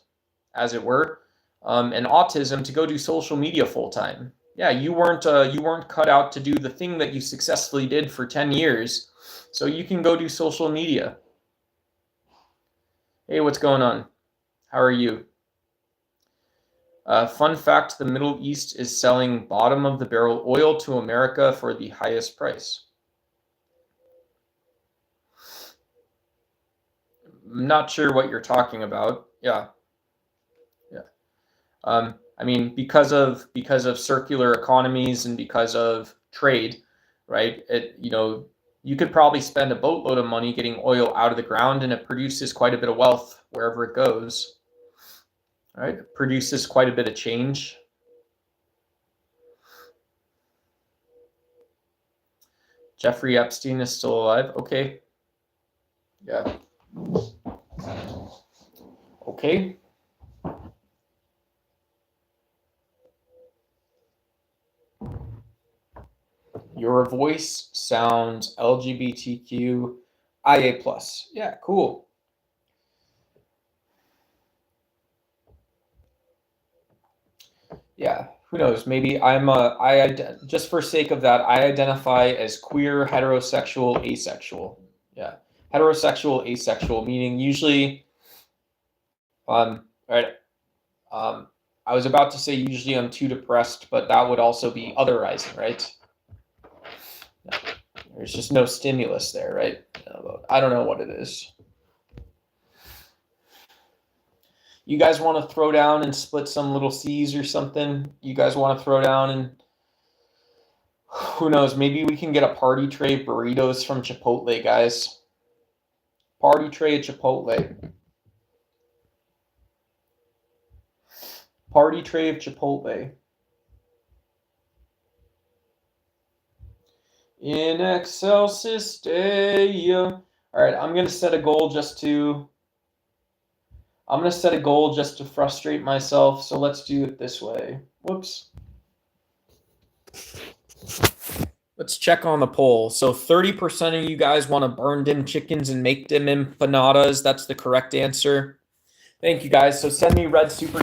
as it were, and autism, to go do social media full time. Yeah, you weren't cut out to do the thing that you successfully did for 10 years, so you can go do social media. Hey, what's going on? How are you? Fun fact, the Middle East is selling bottom of the barrel oil to America for the highest price. I'm not sure what you're talking about. Yeah. I mean, because of circular economies and because of trade, right? You could probably spend a boatload of money getting oil out of the ground, and it produces quite a bit of wealth wherever it goes. Right? It produces quite a bit of change. Jeffrey Epstein is still alive. Okay. Yeah. Okay. Your voice sounds LGBTQ IA plus. Yeah, cool. Yeah, who knows? Maybe just for sake of that, I identify as queer, heterosexual, asexual. Yeah, heterosexual, asexual, meaning usually, right. I was about to say usually I'm too depressed, but that would also be otherizing, right? There's just no stimulus there, right? I don't know what it is. You guys want to throw down and split some little C's or something? You guys want to throw down and who knows? Maybe we can get a party tray of burritos from Chipotle, guys. Party tray at Chipotle. Party tray of Chipotle. In excelsis Deo. All right, I'm gonna set a goal just to frustrate myself. So let's do it this way. Whoops. Let's check on the poll. So 30% of you guys want to burn them chickens and make them empanadas. That's the correct answer. Thank you guys. So send me red super.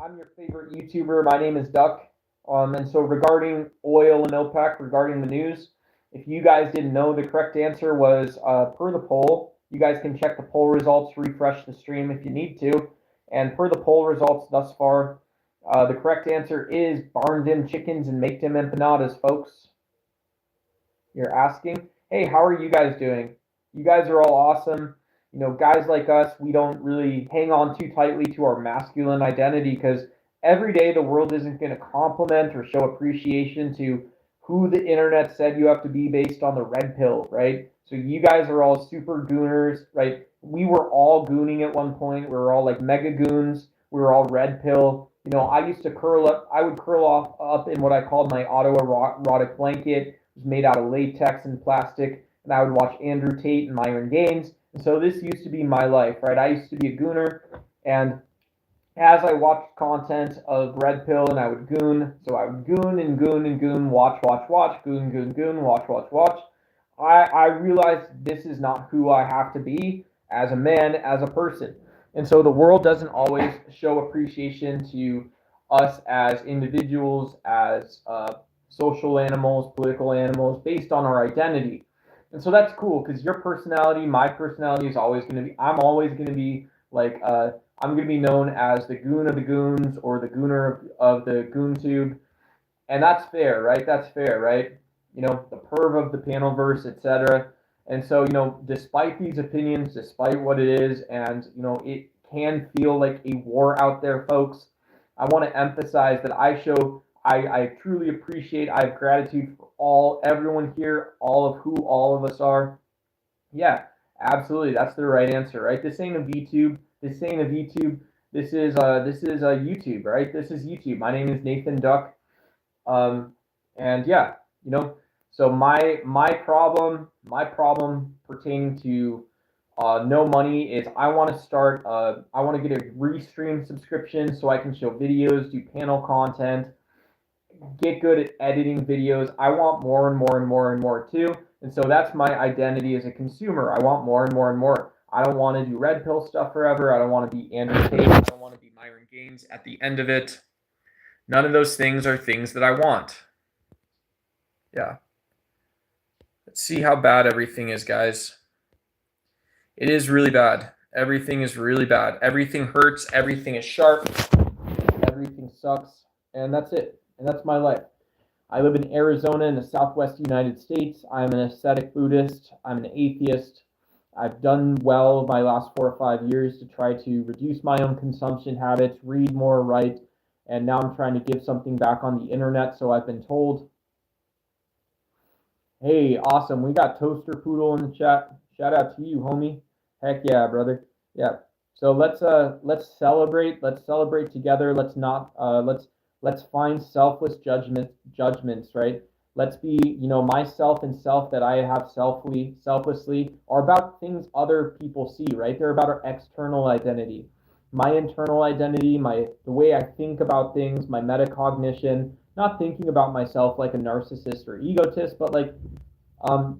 I'm your favorite YouTuber. My name is Duck. And so regarding oil and OPEC, regarding the news, if you guys didn't know, the correct answer was per the poll. You guys can check the poll results, refresh the stream if you need to. And per the poll results thus far, the correct answer is barn them chickens and make them empanadas, folks. You're asking, hey, how are you guys doing? You guys are all awesome. You know, guys like us, we don't really hang on too tightly to our masculine identity because every day the world isn't going to compliment or show appreciation to who the internet said you have to be based on the red pill, right? So you guys are all super gooners, right? We were all gooning at one point. We were all like mega goons. We were all red pill. You know, I used to I would curl up in what I called my autoerotic blanket. Was made out of latex and plastic, and I would watch Andrew Tate and Myron Gaines. And so this used to be my life, right? I used to be a gooner, and as I watched content of Red Pill, and I would goon, so I would goon and goon and goon, watch, goon, goon, goon, watch. I realized this is not who I have to be as a man, as a person. And so the world doesn't always show appreciation to us as individuals, as social animals, political animals, based on our identity. And so that's cool because your personality, my personality is always going to be, I'm always going to be like, I'm going to be known as the goon of the goons or the gooner of the goon tube. And that's fair, right? That's fair, right? You know, the perv of the panelverse, etc. And so, you know, despite these opinions, despite what it is, and, you know, it can feel like a war out there, folks, I want to emphasize that I truly appreciate, I have gratitude for everyone here, all of us are. Yeah, absolutely. That's the right answer, right? This ain't a VTube. This ain't a VTube. This is a YouTube, right? This is YouTube. My name is Nathan Duck. And yeah, you know, so my problem pertaining to no money is I want to get a Restream subscription so I can show videos, do panel content, get good at editing videos. I want more and more and more and more too. And so that's my identity as a consumer. I want more and more and more. I don't want to do red pill stuff forever. I don't want to be Andrew Tate. I don't want to be Myron Gaines at the end of it. None of those things are things that I want. Yeah. Let's see how bad everything is, guys. It is really bad. Everything is really bad. Everything hurts. Everything is sharp. Everything sucks. And that's it. And that's my life. I live in Arizona in the Southwest United States. I'm an ascetic Buddhist. I'm an atheist. I've done well my last 4 or 5 years to try to reduce my own consumption habits, read more, write, and now I'm trying to give something back on the internet, so I've been told. Hey, awesome. We got Toaster Poodle in the chat. Shout out to you, homie. Heck yeah, brother. Yeah. So let's celebrate. Let's celebrate together. Let's not let's find selfless judgments, right? Let's be, myself and self that I have selflessly are about things other people see, right? They're about our external identity. My internal identity, the way I think about things, my metacognition, not thinking about myself like a narcissist or egotist, but like,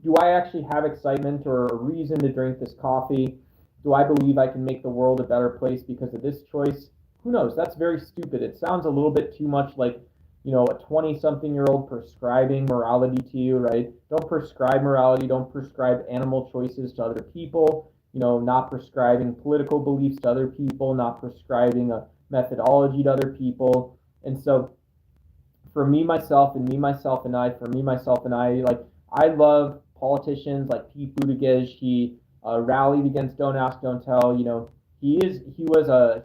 do I actually have excitement or a reason to drink this coffee? Do I believe I can make the world a better place because of this choice? Who knows? That's very stupid. It sounds a little bit too much like, a 20-something-year-old prescribing morality to you, right? Don't prescribe morality. Don't prescribe animal choices to other people. Not prescribing political beliefs to other people, not prescribing a methodology to other people. And so for me, myself, and me, myself, and I, for me, myself, and I, like, I love politicians like Pete Buttigieg. He rallied against Don't Ask, Don't Tell. He was a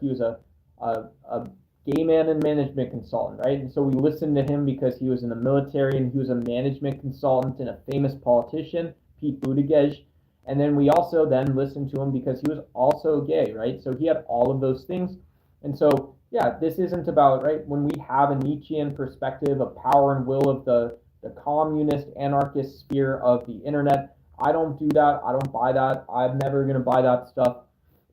gay man and management consultant, right? And so we listened to him because he was in the military and he was a management consultant and a famous politician, Pete Buttigieg. And then we also then listened to him because he was also gay, right? So he had all of those things. And so, yeah, this isn't about, right, when we have a Nietzschean perspective of power and will of the communist anarchist sphere of the internet. I don't do that. I don't buy that. I'm never going to buy that stuff.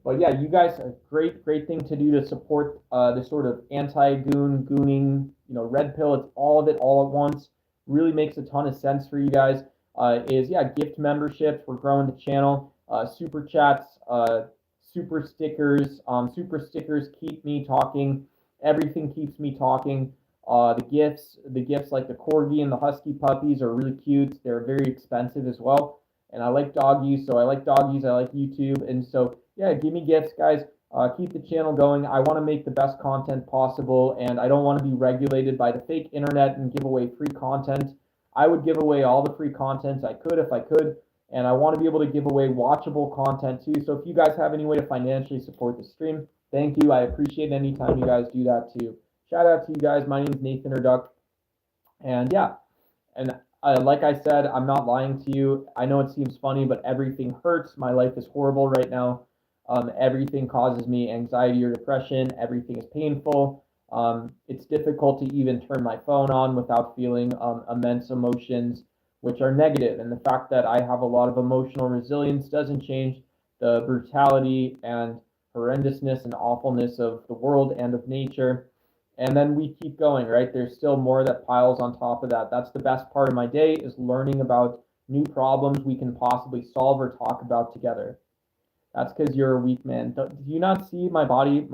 But yeah, you guys, a great thing to do to support this sort of gooning, red pill. It's all of it all at once. Really makes a ton of sense for you guys. Gift memberships. We're growing the channel. Super chats, super stickers. Super stickers keep me talking. Everything keeps me talking. The gifts like the corgi and the husky puppies are really cute. They're very expensive as well. And I like doggies, so I like doggies. I like YouTube, and so yeah, give me gifts, guys. Keep the channel going. I want to make the best content possible, and I don't want to be regulated by the fake internet and give away free content. I would give away all the free content I could if I could, and I want to be able to give away watchable content too. So if you guys have any way to financially support the stream, thank you. I appreciate any time you guys do that too. Shout out to you guys. My name is Nathan Erduck, and yeah, and like I said, I'm not lying to you. I know it seems funny, but everything hurts. My life is horrible right now. Everything causes me anxiety or depression. Everything is painful. It's difficult to even turn my phone on without feeling immense emotions, which are negative. And the fact that I have a lot of emotional resilience doesn't change the brutality and horrendousness and awfulness of the world and of nature. And then we keep going, right? There's still more that piles on top of that. That's the best part of my day, is learning about new problems we can possibly solve or talk about together. That's because you're a weak man. Do you not see my body?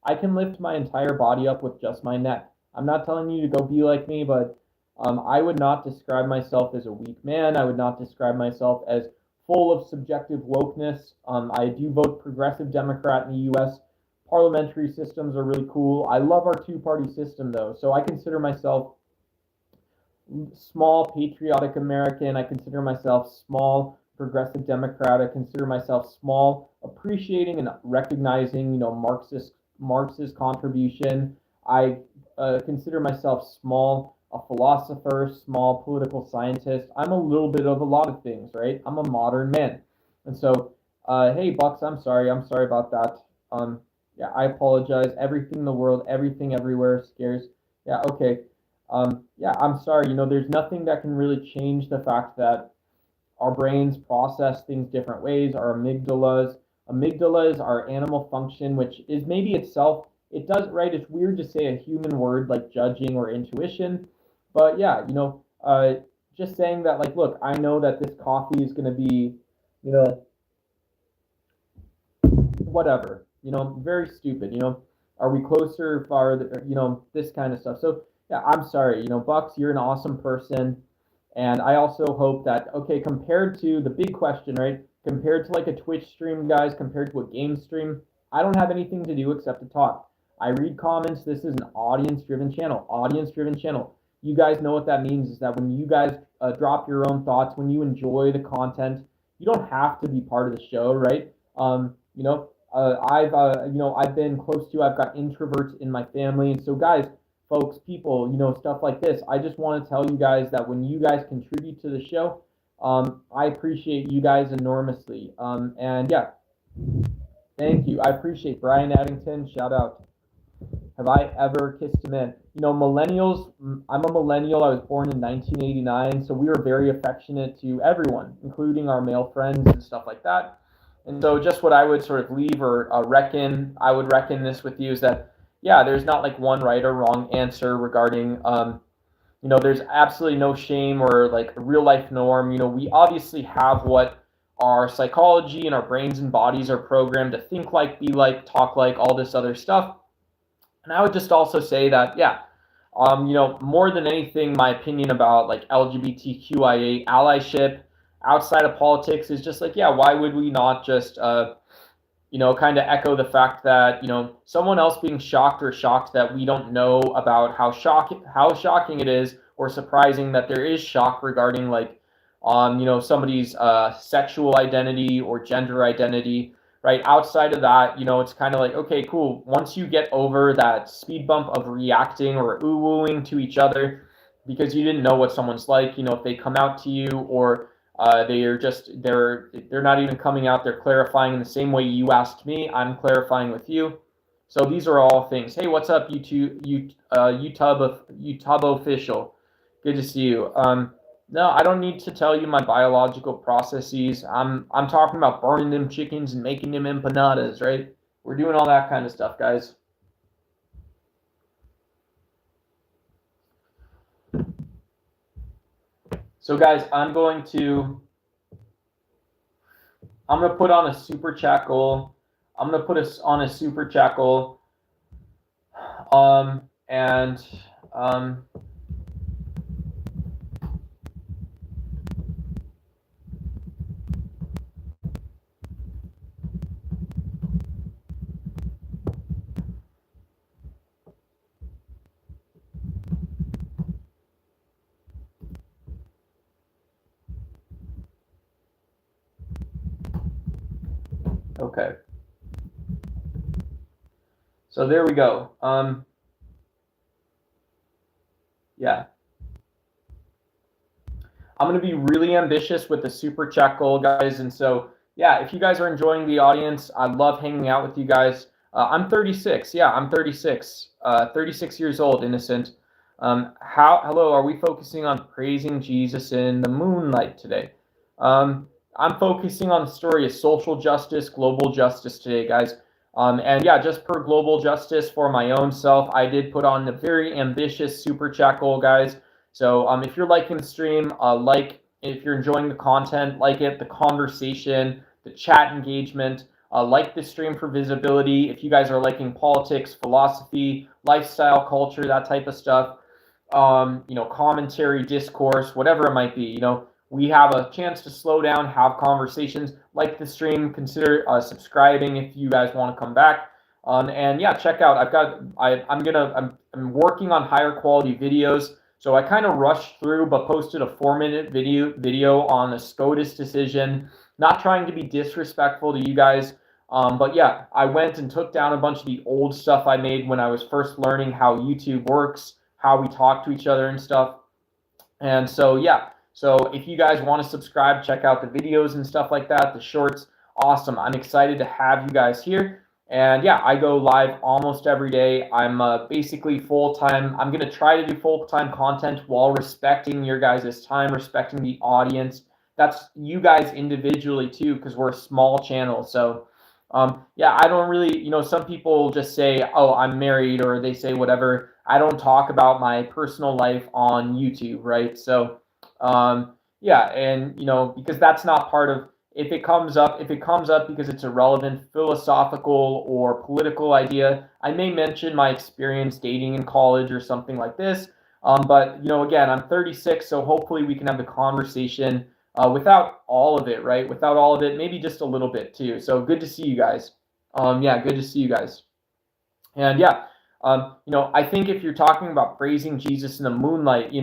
I can lift my entire body up with just my neck. I'm not telling you to go be like me, but I would not describe myself as a weak man. I would not describe myself as full of subjective wokeness. I do vote progressive Democrat in the U.S. Parliamentary systems are really cool. I love our two-party system, though. So I consider myself small patriotic American. I consider myself small progressive Democrat. I consider myself small, appreciating and recognizing, Marxist contribution. I consider myself small, a philosopher, small political scientist. I'm a little bit of a lot of things, right? I'm a modern man. And so, hey, Bucks, I'm sorry. I'm sorry about that. Yeah, I apologize. Everything in the world, everything everywhere scares. Yeah, okay. Yeah, I'm sorry. There's nothing that can really change the fact that our brains process things different ways. Our amygdalas are animal function, which is maybe itself, it does, right? It's weird to say a human word like judging or intuition, but yeah, just saying that, like, look, I know that this coffee is going to be, whatever, very stupid, are we closer, farther, this kind of stuff. So yeah, I'm sorry, Bucks, you're an awesome person. And I also hope that, okay, compared to the big question, right? Compared to like a Twitch stream, guys, compared to a game stream, I don't have anything to do except to talk. I read comments. This is an audience-driven channel. Audience-driven channel. You guys know what that means, is that when you guys drop your own thoughts, when you enjoy the content, You don't have to be part of the show, right? I've been close to. I've got introverts in my family, and so guys, folks, people, stuff like this. I just want to tell you guys that when you guys contribute to the show, I appreciate you guys enormously. And yeah, thank you. I appreciate Brian Addington. Shout out. Have I ever kissed a man? Millennials, I'm a millennial. I was born in 1989, so we were very affectionate to everyone, including our male friends and stuff like that. And so just what I would sort of leave or I would reckon this with you is that, yeah, there's not like one right or wrong answer regarding, there's absolutely no shame or like a real life norm. We obviously have what our psychology and our brains and bodies are programmed to think like, be like, talk like, all this other stuff. And I would just also say that, yeah, more than anything, my opinion about like LGBTQIA allyship outside of politics is just like, yeah, why would we not just, kind of echo the fact that, someone else being shocked or shocked that we don't know about how shocking it is, or surprising that there is shock regarding like, somebody's sexual identity or gender identity. Right outside of that, it's kind of like, okay, cool. Once you get over that speed bump of reacting or ooh-wooing to each other because you didn't know what someone's like, if they come out to you or they're not even coming out, they're clarifying in the same way you asked me, I'm clarifying with you. So these are all things. Hey, what's up, YouTube official? Good to see you. No, I don't need to tell you my biological processes. I'm talking about burning them chickens and making them empanadas, right? We're doing all that kind of stuff, guys. So guys, I'm gonna put on a super chat goal. I'm gonna put us on a super chat goal. Okay. So there we go. Yeah. I'm going to be really ambitious with the super chat goal, guys. And so, yeah, if you guys are enjoying the audience, I love hanging out with you guys. I'm 36. Yeah, I'm 36. 36 years old, innocent. Hello, are we focusing on praising Jesus in the moonlight today? I'm focusing on the story of social justice, global justice today, guys. And yeah, just per global justice for my own self, I did put on a very ambitious super chat goal, guys. So if you're liking the stream, if you're enjoying the content, like it, the conversation, the chat engagement, like the stream for visibility. If you guys are liking politics, philosophy, lifestyle, culture, that type of stuff, commentary, discourse, whatever it might be, we have a chance to slow down, have conversations, like the stream, consider subscribing if you guys want to come back. And yeah, check out, I'm working on higher quality videos. So I kind of rushed through, but posted a 4-minute video on the SCOTUS decision, not trying to be disrespectful to you guys. But yeah, I went and took down a bunch of the old stuff I made when I was first learning how YouTube works, how we talk to each other and stuff. And so, yeah. So if you guys want to subscribe, check out the videos and stuff like that, the shorts, awesome. I'm excited to have you guys here. And yeah, I go live almost every day. I'm basically full-time. I'm going to try to do full-time content while respecting your guys' time, respecting the audience. That's you guys individually too, because we're a small channel. So yeah, I don't really, some people just say, oh, I'm married, or they say whatever. I don't talk about my personal life on YouTube, right? So yeah, and because that's not part of, if it comes up because it's a relevant philosophical or political idea, I may mention my experience dating in college or something like this. But again, I'm 36, so hopefully we can have the conversation without all of it, right? Without all of it, maybe just a little bit too. So good to see you guys. Yeah, good to see you guys. And yeah, I think if you're talking about praising Jesus in the moonlight,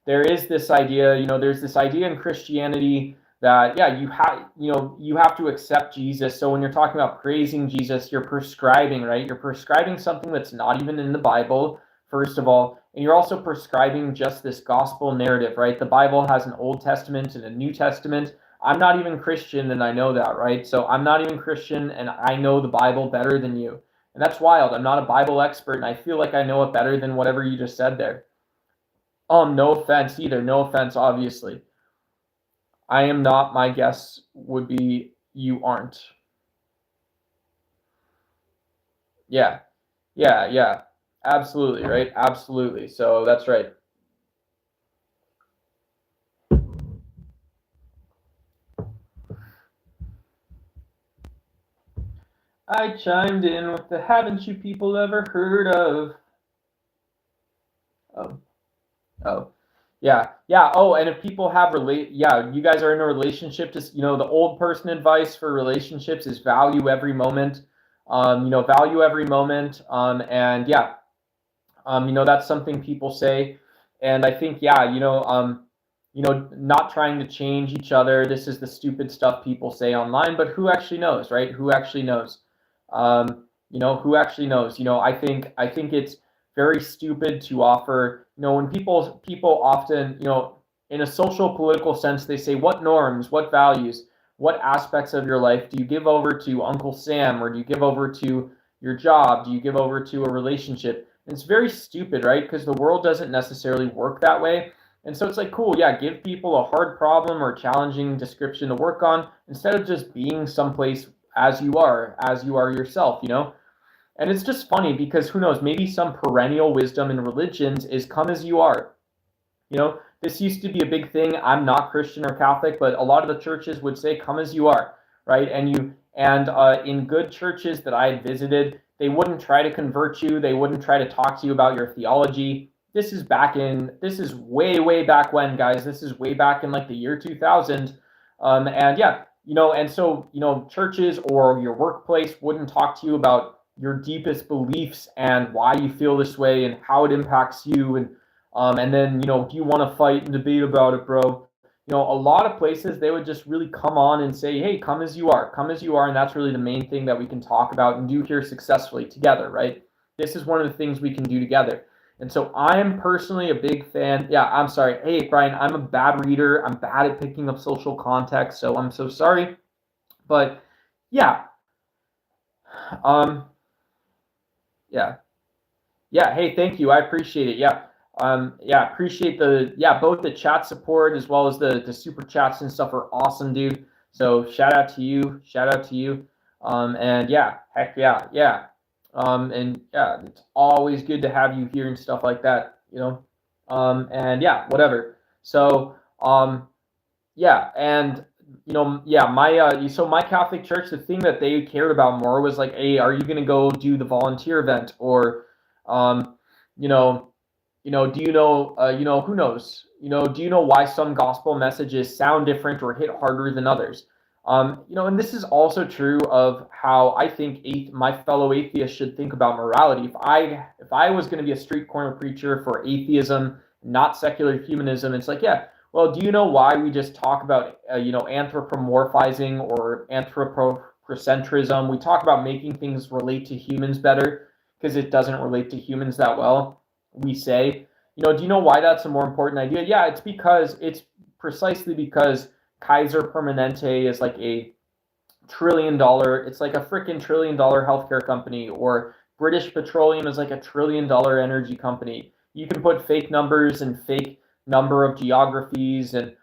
there is this idea, there's this idea in Christianity that you have to accept Jesus. So when you're talking about praising Jesus, you're prescribing, right? You're prescribing something that's not even in the Bible, first of all, and you're also prescribing just this gospel narrative, right? The Bible has an Old Testament and a New Testament. I'm not even Christian, and I know that, right? So I'm not even Christian, and I know the Bible better than you. And that's wild. I'm not a Bible expert, and I feel like I know it better than whatever you just said there. No offense either. No offense, obviously. I am not. My guess would be you aren't. Yeah. Yeah, yeah. Absolutely, right? Absolutely. So that's right. I chimed in with the haven't you people ever heard of? Oh, oh. Yeah, yeah. Oh, and if people have you guys are in a relationship, just the old person advice for relationships is value every moment. Value every moment. And yeah, that's something people say, and I think not trying to change each other. This is the stupid stuff people say online, but who actually knows, right? Who actually knows? Who actually knows? I think it's very stupid to offer. When people often, in a social political sense, they say what norms, what values, what aspects of your life do you give over to Uncle Sam, or do you give over to your job? Do you give over to a relationship? And it's very stupid, right? Because the world doesn't necessarily work that way. And so it's like, cool, yeah, give people a hard problem or challenging description to work on instead of just being someplace as you are yourself. And it's just funny because who knows, maybe some perennial wisdom in religions is come as you are. This used to be a big thing. I'm not Christian or Catholic, but a lot of the churches would say, come as you are, right? And in good churches that I had visited, they wouldn't try to convert you. They wouldn't try to talk to you about your theology. This is way, way back when, guys. This is way back in like the year 2000. And yeah, and so, churches or your workplace wouldn't talk to you about your deepest beliefs and why you feel this way and how it impacts you. And then, do you want to fight and debate about it, bro? A lot of places they would just really come on and say, hey, come as you are, and that's really the main thing that we can talk about and do here successfully together, right? This is one of the things we can do together. And so I'm personally a big fan. Yeah, I'm sorry. Hey, Brian, I'm a bad reader. I'm bad at picking up social context, so I'm so sorry. But yeah, yeah, yeah. Hey, thank you. I appreciate it. Yeah. Appreciate both the chat support as well as the super chats and stuff are awesome, dude. So shout out to you. And yeah, heck yeah, yeah. And yeah, it's always good to have you here and stuff like that. And yeah, whatever. So, yeah, and my Catholic church, the thing that they cared about more was like, hey, are you gonna go do the volunteer event, or, you know, do who knows, do you know why some gospel messages sound different or hit harder than others? And this is also true of how I think my fellow atheists should think about morality. If I was going to be a street corner preacher for atheism, not secular humanism, it's like, yeah, well, do you know why we just talk about anthropomorphizing or anthropocentrism? We talk about making things relate to humans better because it doesn't relate to humans that well. We say, do you know why that's a more important idea? Yeah, it's precisely because Kaiser Permanente is like a it's like a freaking $1 trillion healthcare company, or British Petroleum is like a $1 trillion energy company. You can put fake numbers and fake number of geographies and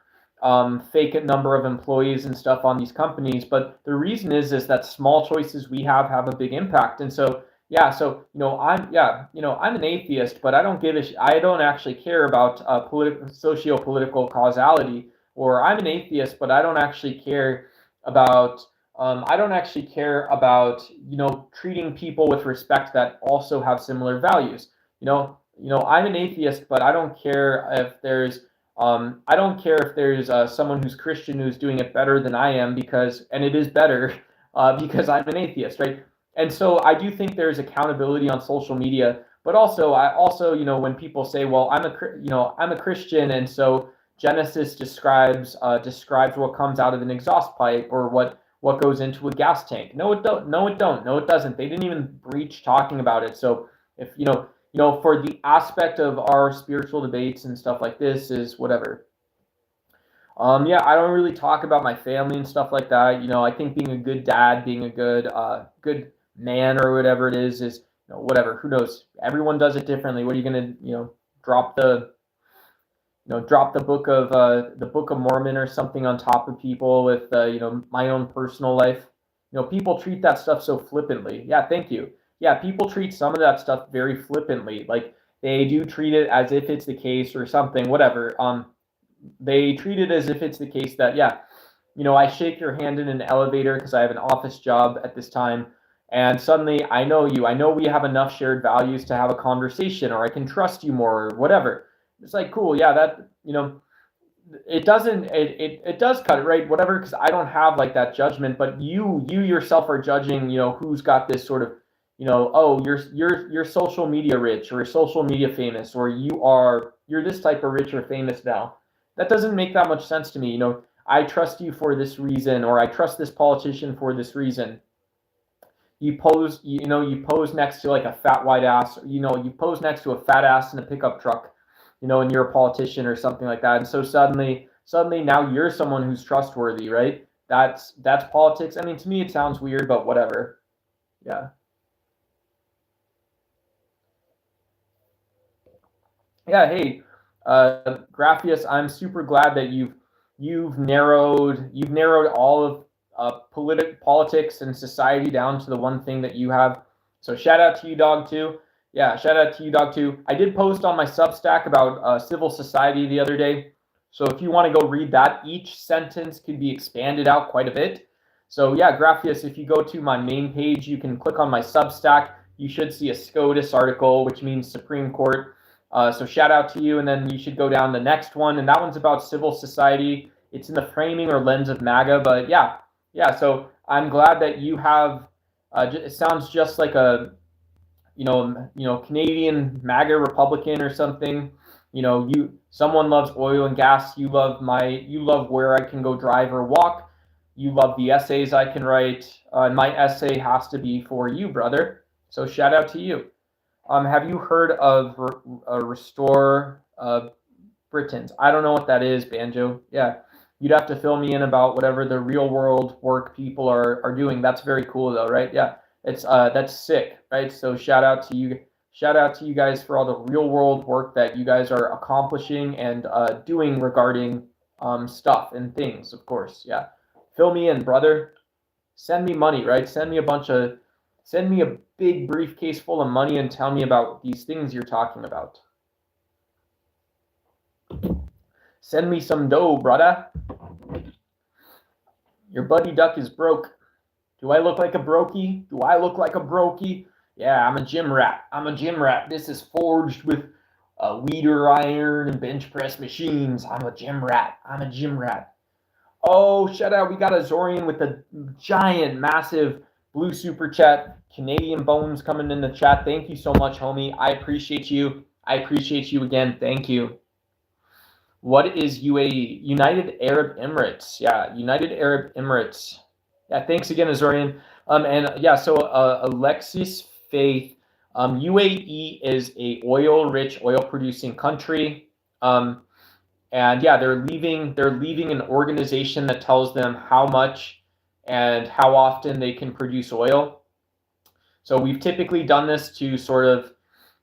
fake number of employees and stuff on these companies, but the reason is that small choices we have a big impact. And so yeah, so I'm an atheist, but I don't actually care about socio-political causality. Or I'm an atheist, but I don't actually care about treating people with respect that also have similar values. I'm an atheist, but I don't care if there's someone who's Christian who's doing it better than I am, and it is better because I'm an atheist, right? And so I do think there's accountability on social media, but also when people say, well, I'm a Christian, and so Genesis describes what comes out of an exhaust pipe or what goes into a gas tank. No, it don't. No, it don't. No, it doesn't. They didn't even breach talking about it. So if for the aspect of our spiritual debates and stuff like this is whatever. Yeah, I don't really talk about my family and stuff like that. I think being a good dad, being a good man or whatever it is whatever. Who knows? Everyone does it differently. What are you gonna, drop the the Book of Mormon or something on top of people with my own personal life? People treat that stuff so flippantly. Yeah, thank you. Yeah, people treat some of that stuff very flippantly. Like they do treat it as if it's the case or something. Whatever. They treat it as if it's the case that, yeah, I shake your hand in an elevator because I have an office job at this time, and suddenly I know you. I know we have enough shared values to have a conversation, or I can trust you more, or whatever. It's like, cool, yeah, that, it doesn't, it does cut it, right? Whatever, because I don't have like that judgment, but you yourself are judging, who's got this sort of, oh, you're social media rich or social media famous, or you're this type of rich or famous now. That doesn't make that much sense to me. I trust you for this reason, or I trust this politician for this reason. You pose next to like a fat white ass, you pose next to a fat ass in a pickup truck, and you're a politician or something like that. And so suddenly now you're someone who's trustworthy, right? That's politics. I mean, to me, it sounds weird, but whatever. Yeah. Yeah. Hey, Graphius, I'm super glad that you've narrowed all of politics and society down to the one thing that you have. So shout out to you, dog, too. Yeah, shout out to you, dog, too. I did post on my Substack about civil society the other day. So if you want to go read that, each sentence can be expanded out quite a bit. So yeah, Graphius, if you go to my main page, you can click on my Substack. You should see a SCOTUS article, which means Supreme Court. So shout out to you, and then you should go down the next one, and that one's about civil society. It's in the framing or lens of MAGA, but yeah. So I'm glad that you have. It sounds just like a, Canadian MAGA Republican or something. Someone loves oil and gas. You love where I can go drive or walk. You love the essays I can write. My essay has to be for you, brother. So shout out to you. Have you heard of Restore Britons? I don't know what that is, Banjo. Yeah, you'd have to fill me in about whatever the real world work people are doing. That's very cool, though, right? Yeah, that's sick, right? So shout out to you guys for all the real world work that you guys are accomplishing and doing regarding stuff and things, of course. Yeah, fill me in, brother. Send me money, right? Send me a big briefcase full of money and tell me about these things you're talking about. Send me some dough, brother. Your buddy duck is broke. Do I look like a brokey? Yeah, I'm a gym rat. This is forged with weeder iron and bench press machines. I'm a gym rat. Oh, shout out. We got a Zorian with a giant, massive blue super chat. Canadian Bones coming in the chat. Thank you so much, homie. I appreciate you. Again. Thank you. What is UAE? United Arab Emirates. Yeah, United Arab Emirates. Yeah, thanks again, Azorian. And yeah, so Alexis Faith, UAE is a oil-rich, oil-producing country. And yeah, they're leaving an organization that tells them how much and how often they can produce oil. So we've typically done this to sort of,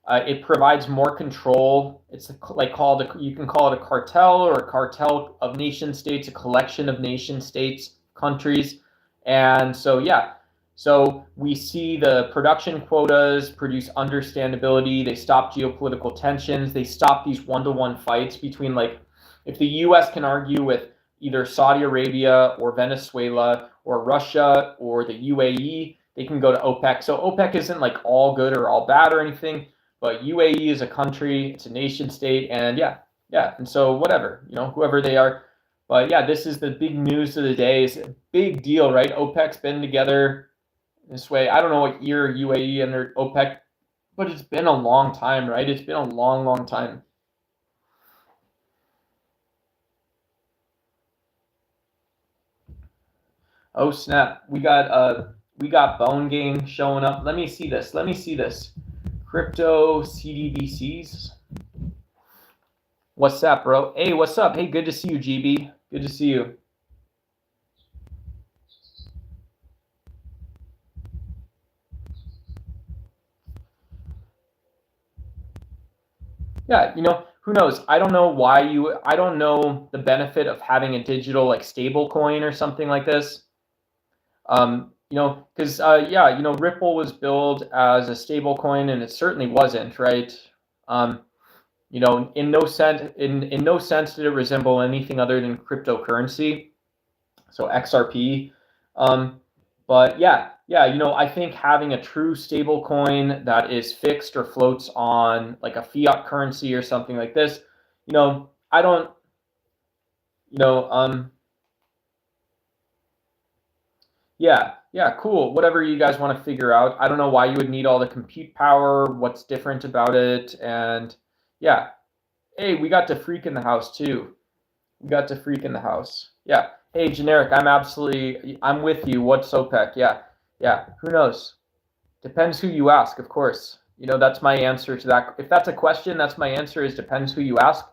it provides more control. It's like you can call it a cartel or a cartel of nation states, a collection of nation states, countries. And so, yeah, so we see the production quotas produce understandability. They stop geopolitical tensions. They stop these one-to-one fights between, like, if the U.S. can argue with either Saudi Arabia or Venezuela or Russia or the UAE, they can go to OPEC. So OPEC isn't like all good or all bad or anything, but UAE is a country, it's a nation state, and yeah. And so whatever, whoever they are. But yeah, this is the big news of the day. It's a big deal, right? OPEC's been together this way. I don't know what year UAE and their OPEC, but it's been a long time, right? It's been a long, long time. Oh snap! We got Bone Gang showing up. Let me see this. Let me see this. Crypto CDBCs. What's up, bro? Hey, what's up? Hey, good to see you, GB. Good to see you. Yeah, who knows? I don't know why I don't know the benefit of having a digital like stable coin or something like this. Because Ripple was billed as a stable coin and it certainly wasn't, right? In no sense did it resemble anything other than cryptocurrency, so XRP. But I think having a true stable coin that is fixed or floats on like a fiat currency or something like this, I don't, yeah, cool. Whatever you guys want to figure out. I don't know why you would need all the compute power, what's different about it, and yeah. Hey, we got to freak in the house too. We got to freak in the house. Yeah. Hey, generic, I'm with you. What's OPEC? Yeah. Who knows? Depends who you ask, of course. That's my answer to that. If that's a question, that's my answer is depends who you ask.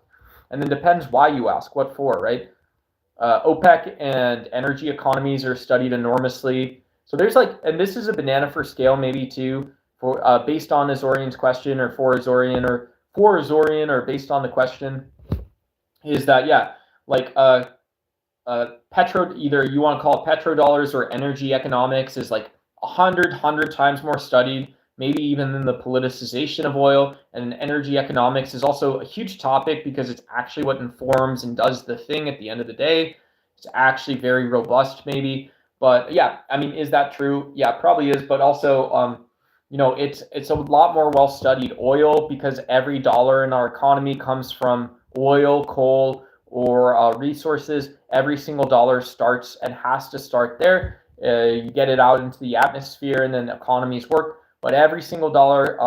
And then depends why you ask, what for, right? OPEC and energy economies are studied enormously. So there's and this is a banana for scale maybe too, for based on Azorian's question or for Azorian or based on the question, is that either you want to call it petrodollars or energy economics is like 100 times more studied, maybe even than the politicization of oil. And energy economics is also a huge topic because it's actually what informs and does the thing at the end of the day. It's actually very robust, maybe. But yeah, I mean, is that true? Yeah, probably is. But also, it's a lot more well studied. Oil, because every dollar in our economy comes from oil, coal, or resources. Every single dollar starts and has to start there. You get it out into the atmosphere, and then economies work. But every single dollar,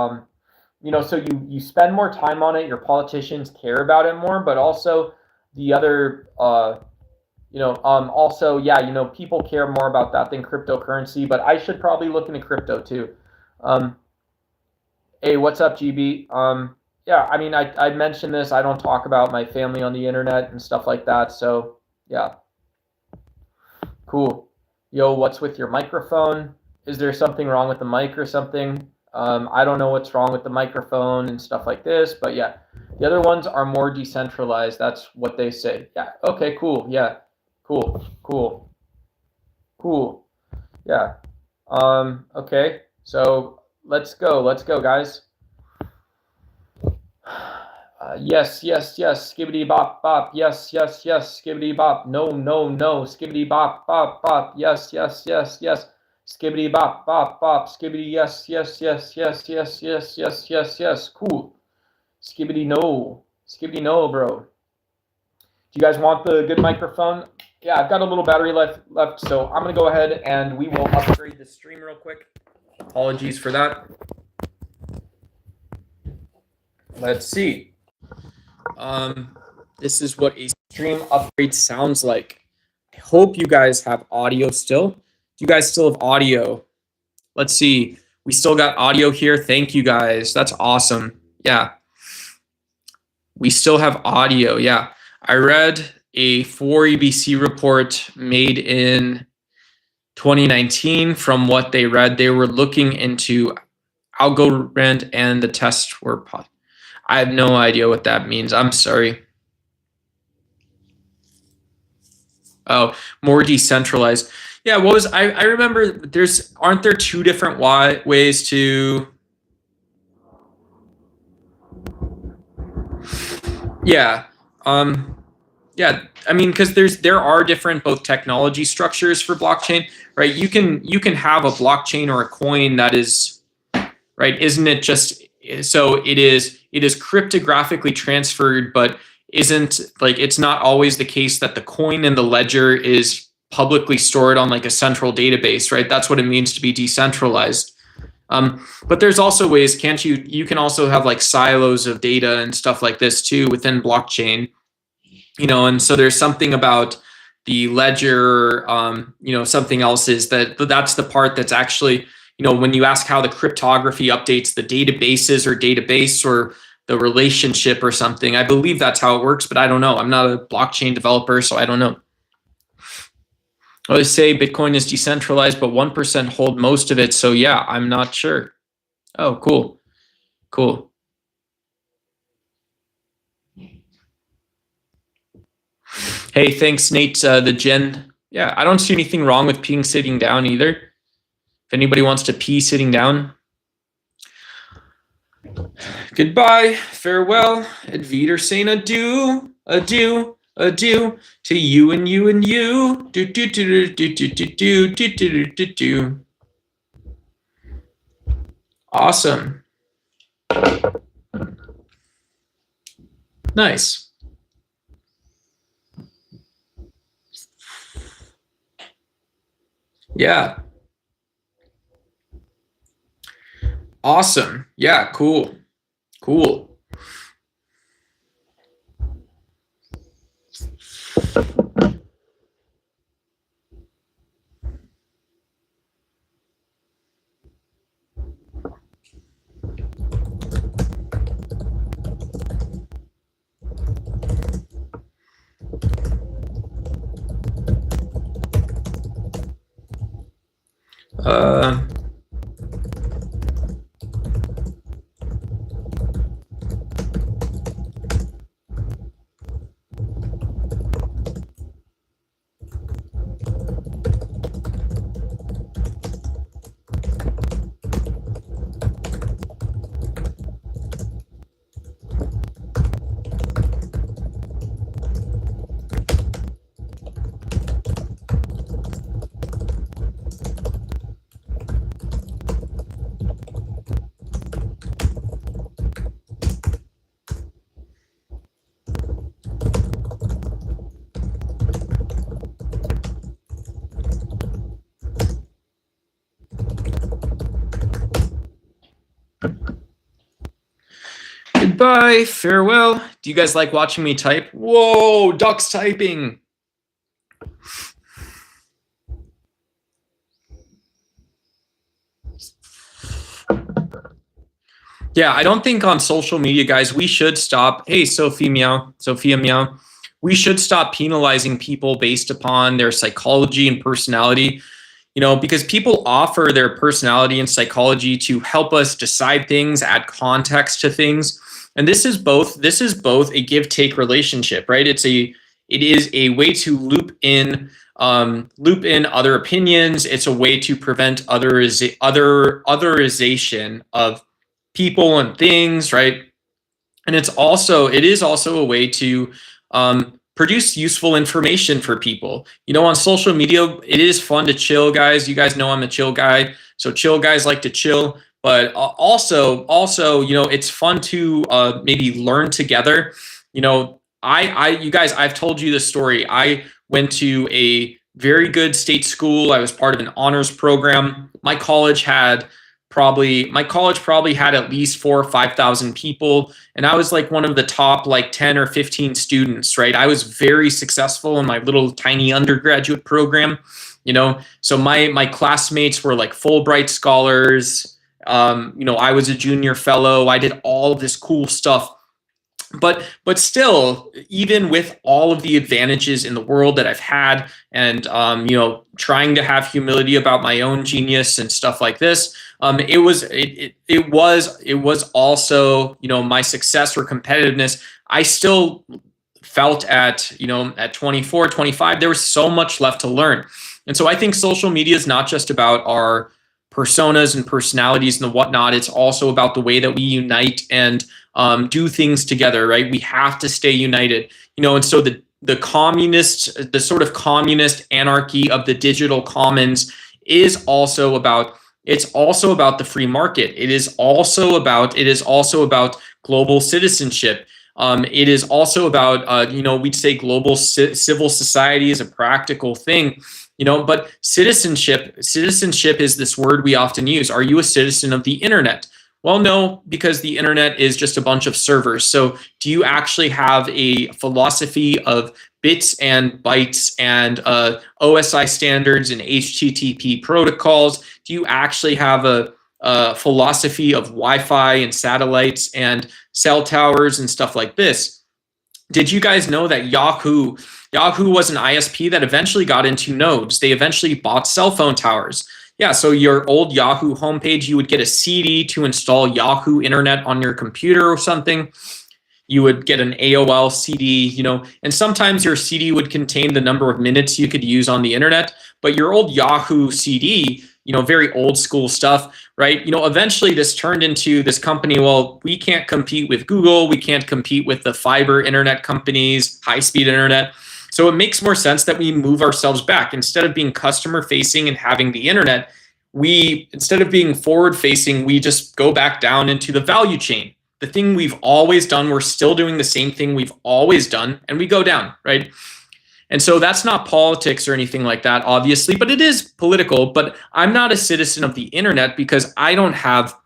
so you spend more time on it. Your politicians care about it more, but also the other, people care more about that than cryptocurrency. But I should probably look into crypto too. Hey, what's up, GB? Yeah, I mean, I mentioned this. I don't talk about my family on the internet and stuff like that. So yeah, cool. Yo, what's with your microphone? Is there something wrong with the mic or something? I don't know what's wrong with the microphone and stuff like this, but yeah, the other ones are more decentralized. That's what they say. Yeah. Okay, cool. Yeah. Cool. Yeah. Okay. So let's go, guys. Yes, skibbity bop bop, yes, skibbity bop, no, skibbity bop bop, yes, skibbity bop bop, skibbity yes, cool, skibbity no, bro. Do you guys want the good microphone? Yeah, I've got a little battery left, so I'm gonna go ahead and we will upgrade the stream real quick. Apologies for that. Let's see. This is what a stream upgrade sounds like. I hope you guys have audio still. Do you guys still have audio? Let's see. We still got audio here. Thank you guys. That's awesome. Yeah. We still have audio. Yeah. I read a 4EBC report made in 2019. From what they read, they were looking into Algorand and the tests were I have no idea what that means. I'm sorry. Oh, more decentralized. Yeah, I remember aren't there two different ways to Yeah. Yeah, I mean, because there are different both technology structures for blockchain, right? You can have a blockchain or a coin that is, right, isn't it just so it is cryptographically transferred, but it's not always the case that the coin in the ledger is publicly stored on like a central database, right? That's what it means to be decentralized. But there's also ways, you can also have like silos of data and stuff like this too within blockchain, and so there's something about the ledger, something else is that's the part that's actually, when you ask how the cryptography updates the databases or database or the relationship or something, I believe that's how it works, but I don't know. I'm not a blockchain developer, so I don't know. I always say Bitcoin is decentralized, but 1% hold most of it. So yeah, I'm not sure. Oh, cool. Cool. Hey, thanks, Nate. The Gen. Yeah, I don't see anything wrong with peeing sitting down either. If anybody wants to pee sitting down. Goodbye, farewell, and Wiedersehen, adieu, adieu, adieu to you and you and you. Do do do do do do do do do do do. Awesome. Nice. Yeah. Awesome. Yeah, cool. Cool. Goodbye, farewell. Do you guys like watching me type? Whoa, Duck's typing. Yeah, I don't think on social media, guys, we should stop. Hey, Sophia Meow. We should stop penalizing people based upon their psychology and personality, because people offer their personality and psychology to help us decide things, add context to things. And this is both a give-take relationship, right? It is a way to loop in other opinions. It's a way to prevent otherization of people and things, right? And it is also a way to produce useful information for people. On social media, it is fun to chill, guys. You guys know I'm a chill guy, so chill guys like to chill. But also, it's fun to maybe learn together. You guys, I've told you this story. I went to a very good state school. I was part of an honors program. My college probably had at least 4,000 or 5,000 people, and I was like one of the top 10 or 15 students, right? I was very successful in my little tiny undergraduate program, so my classmates were like Fulbright scholars. I was a junior fellow. I did all of this cool stuff. But still, even with all of the advantages in the world that I've had, and trying to have humility about my own genius and stuff like this, it was also my success or competitiveness. I still felt at 24, 25, there was so much left to learn. And so I think social media is not just about our personas and personalities and whatnot. It's also about the way that we unite and do things together, right? We have to stay united, and so the sort of communist anarchy of the digital commons is also about the free market. It is also about global citizenship. It is also about, we'd say global civil society is a practical thing. But citizenship is this word we often use. Are you a citizen of the internet? Well, no, because the internet is just a bunch of servers. So do you actually have a philosophy of bits and bytes and OSI standards and HTTP protocols? Do you actually have a philosophy of Wi-Fi and satellites and cell towers and stuff like this? Did you guys know that Yahoo was an ISP that eventually got into nodes? They eventually bought cell phone towers. Yeah, so your old Yahoo homepage, you would get a CD to install Yahoo Internet on your computer or something. You would get an AOL CD, and sometimes your CD would contain the number of minutes you could use on the internet. But your old Yahoo CD, very old school stuff, right? Eventually this turned into this company. Well, we can't compete with Google. We can't compete with the fiber internet companies, high-speed internet. So it makes more sense that we move ourselves back. Instead of being customer facing and having the internet, instead of being forward facing, we just go back down into the value chain. The thing we've always done, we're still doing the same thing we've always done, and we go down, right? And so that's not politics or anything like that, obviously, but it is political. But I'm not a citizen of the internet because I don't have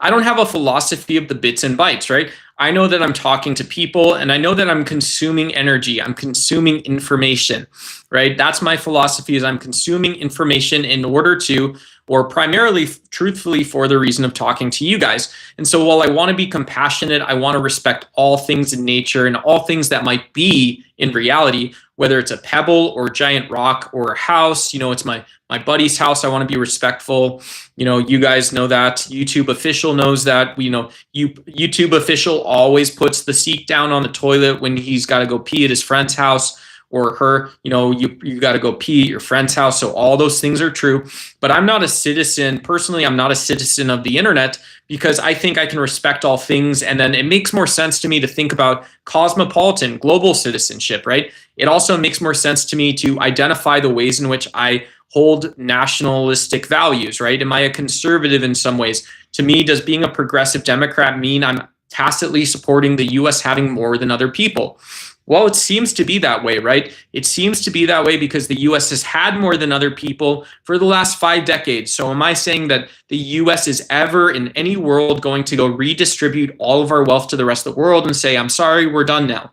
a philosophy of the bits and bytes, right? I know that I'm talking to people and I know that I'm consuming energy. I'm consuming information, right? That's my philosophy, is I'm consuming information in order to, or primarily, truthfully, for the reason of talking to you guys. And so while I want to be compassionate, I want to respect all things in nature and all things that might be in reality, whether it's a pebble or a giant rock or a house. It's my buddy's house. I want to be respectful. You guys know that. YouTube official knows that. YouTube official always puts the seat down on the toilet when he's got to go pee at his friend's house, or her, you got to go pee at your friend's house. So all those things are true. But I'm not a citizen. Personally, I'm not a citizen of the internet because I think I can respect all things. And then it makes more sense to me to think about cosmopolitan, global citizenship, right? It also makes more sense to me to identify the ways in which I hold nationalistic values, right? Am I a conservative in some ways? To me, does being a progressive Democrat mean I'm tacitly supporting the US having more than other people? Well, it seems to be that way, right? It seems to be that way because the US has had more than other people for the last 5 decades. So am I saying that the US is ever in any world going to go redistribute all of our wealth to the rest of the world and say, I'm sorry, we're done now?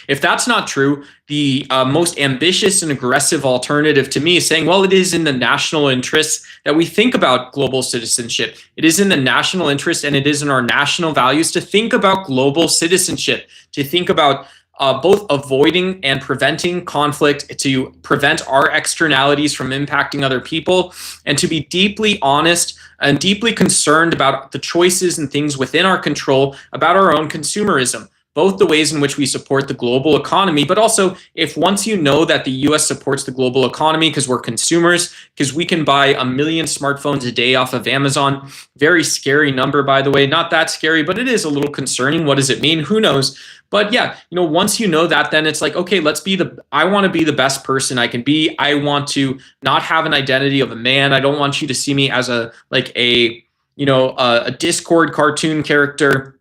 If that's not true, the most ambitious and aggressive alternative to me is saying, well, it is in the national interest that we think about global citizenship. It is in the national interest and it is in our national values to think about global citizenship, to think about both avoiding and preventing conflict, to prevent our externalities from impacting other people, and to be deeply honest and deeply concerned about the choices and things within our control about our own consumerism. Both the ways in which we support the global economy, but also if once you know that the US supports the global economy because we're consumers, because we can buy 1 million smartphones a day off of Amazon. Very scary number, by the way. Not that scary, but it is a little concerning. What does it mean? Who knows? But yeah, once you know that, then it's like, okay, I want to be the best person I can be. I want to not have an identity of a man. I don't want you to see me as a Discord cartoon character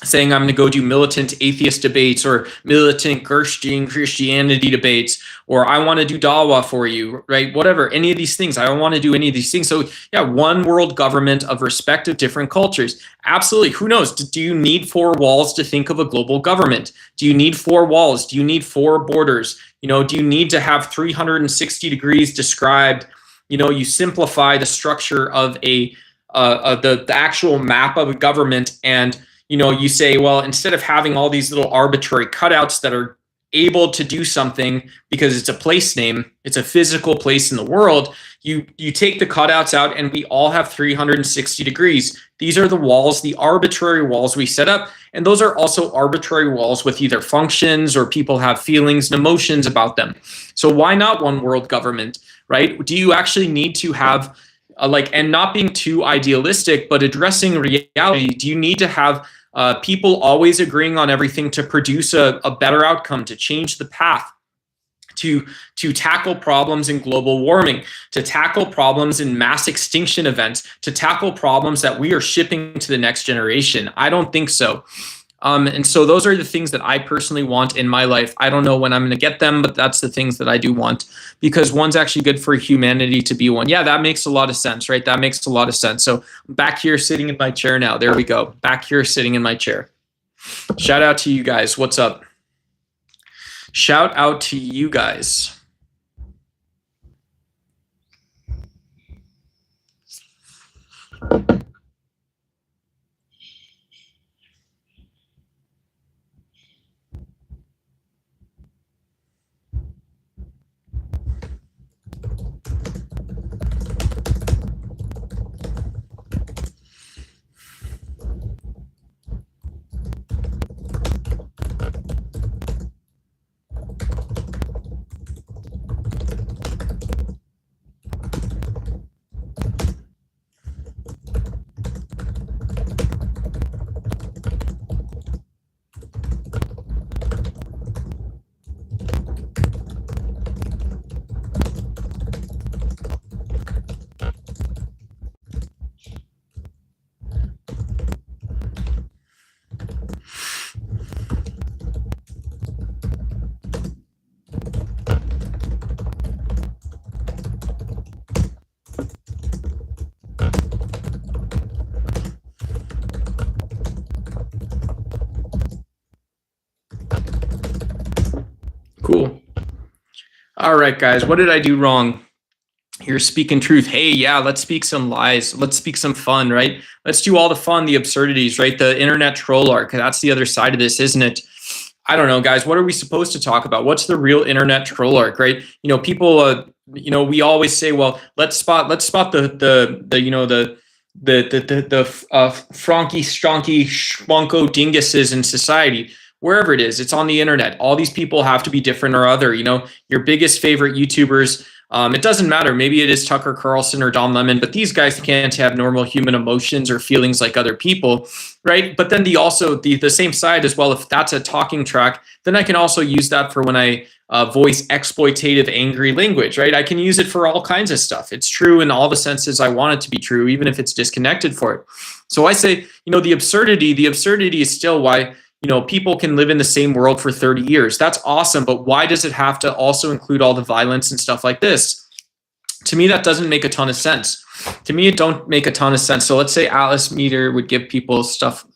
saying I'm going to go do militant atheist debates or militant Christianity debates, or I want to do Dawa for you, right? Whatever, any of these things. I don't want to do any of these things. So yeah, one world government of respect of different cultures. Absolutely. Who knows? Do you need 4 walls to think of a global government? Do you need 4 walls? Do you need 4 borders? Do you need to have 360 degrees described? You simplify the structure of the actual map of a government, and you say, well, instead of having all these little arbitrary cutouts that are able to do something because it's a place name, it's a physical place in the world, you take the cutouts out and we all have 360 degrees. These are the walls, the arbitrary walls we set up. And those are also arbitrary walls with either functions or people have feelings and emotions about them. So why not one world government, right? Do you actually need to have and not being too idealistic, but addressing reality? Do you need to have people always agreeing on everything to produce a better outcome, to change the path, to tackle problems in global warming, to tackle problems in mass extinction events, to tackle problems that we are shipping to the next generation? I don't think so. And so those are the things that I personally want in my life. I don't know when I'm going to get them, but that's the things that I do want, because one's actually good for humanity to be one. Yeah, that makes a lot of sense, right? That makes a lot of sense. So I'm back here sitting in my chair now. There we go. Back here sitting in my chair. Shout out to you guys. What's up? Shout out to you guys. Cool. All right, guys, what did I do wrong? You're speaking truth. Hey, yeah, let's speak some lies. Let's speak some fun, right? Let's do all the fun, the absurdities, right? The internet troll arc. That's the other side of this, isn't it? I don't know, guys. What are we supposed to talk about? What's the real internet troll arc, right? People, we always say, well, let's spot the Frankie Stronky Schwanko dinguses in society. Wherever it is, it's on the internet. All these people have to be different or other. Your biggest favorite YouTubers. It doesn't matter. Maybe it is Tucker Carlson or Don Lemon, but these guys can't have normal human emotions or feelings like other people, right? But then the same side as well, if that's a talking track, then I can also use that for when I voice exploitative, angry language, right? I can use it for all kinds of stuff. It's true in all the senses I want it to be true, even if it's disconnected for it. So I say, the absurdity is still why people can live in the same world for 30 years. That's awesome. But why does it have to also include all the violence and stuff like this? To me, that doesn't make a ton of sense. To me, it don't make a ton of sense. So let's say Alice Meter would give people stuff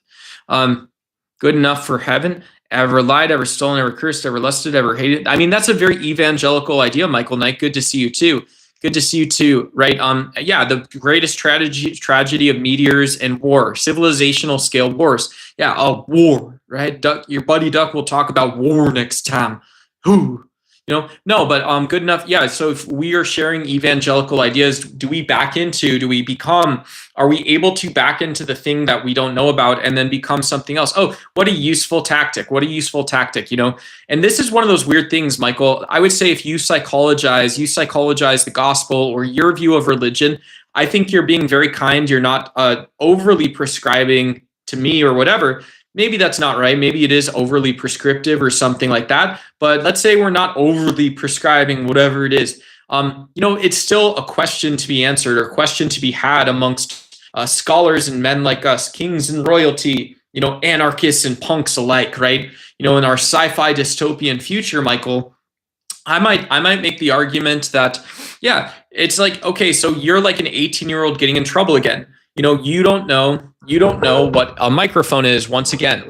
good enough for heaven. Ever lied, ever stolen, ever cursed, ever lusted, ever hated. I mean, that's a very evangelical idea, Michael Knight. Good to see you too. Good to see you too, right? Yeah, the greatest tragedy of meteors and war, civilizational scale wars. Yeah, war, right? Duck, your buddy Duck will talk about war next time. Who? No, but good enough. Yeah, so if we are sharing evangelical ideas, are we able to back into the thing that we don't know about and then become something else? Oh, what a useful tactic. And this is one of those weird things, Michael. I would say if you psychologize the gospel or your view of religion, I think you're being very kind. You're not overly prescribing to me or whatever. Maybe that's not right. Maybe it is overly prescriptive or something like that. But let's say we're not overly prescribing whatever it is. It's still a question to be answered or a question to be had amongst scholars and men like us, kings and royalty, anarchists and punks alike, right? In our sci-fi dystopian future, Michael, I might make the argument that, yeah, it's like, okay, so you're like an 18-year-old getting in trouble again. You don't know what a microphone is. Once again,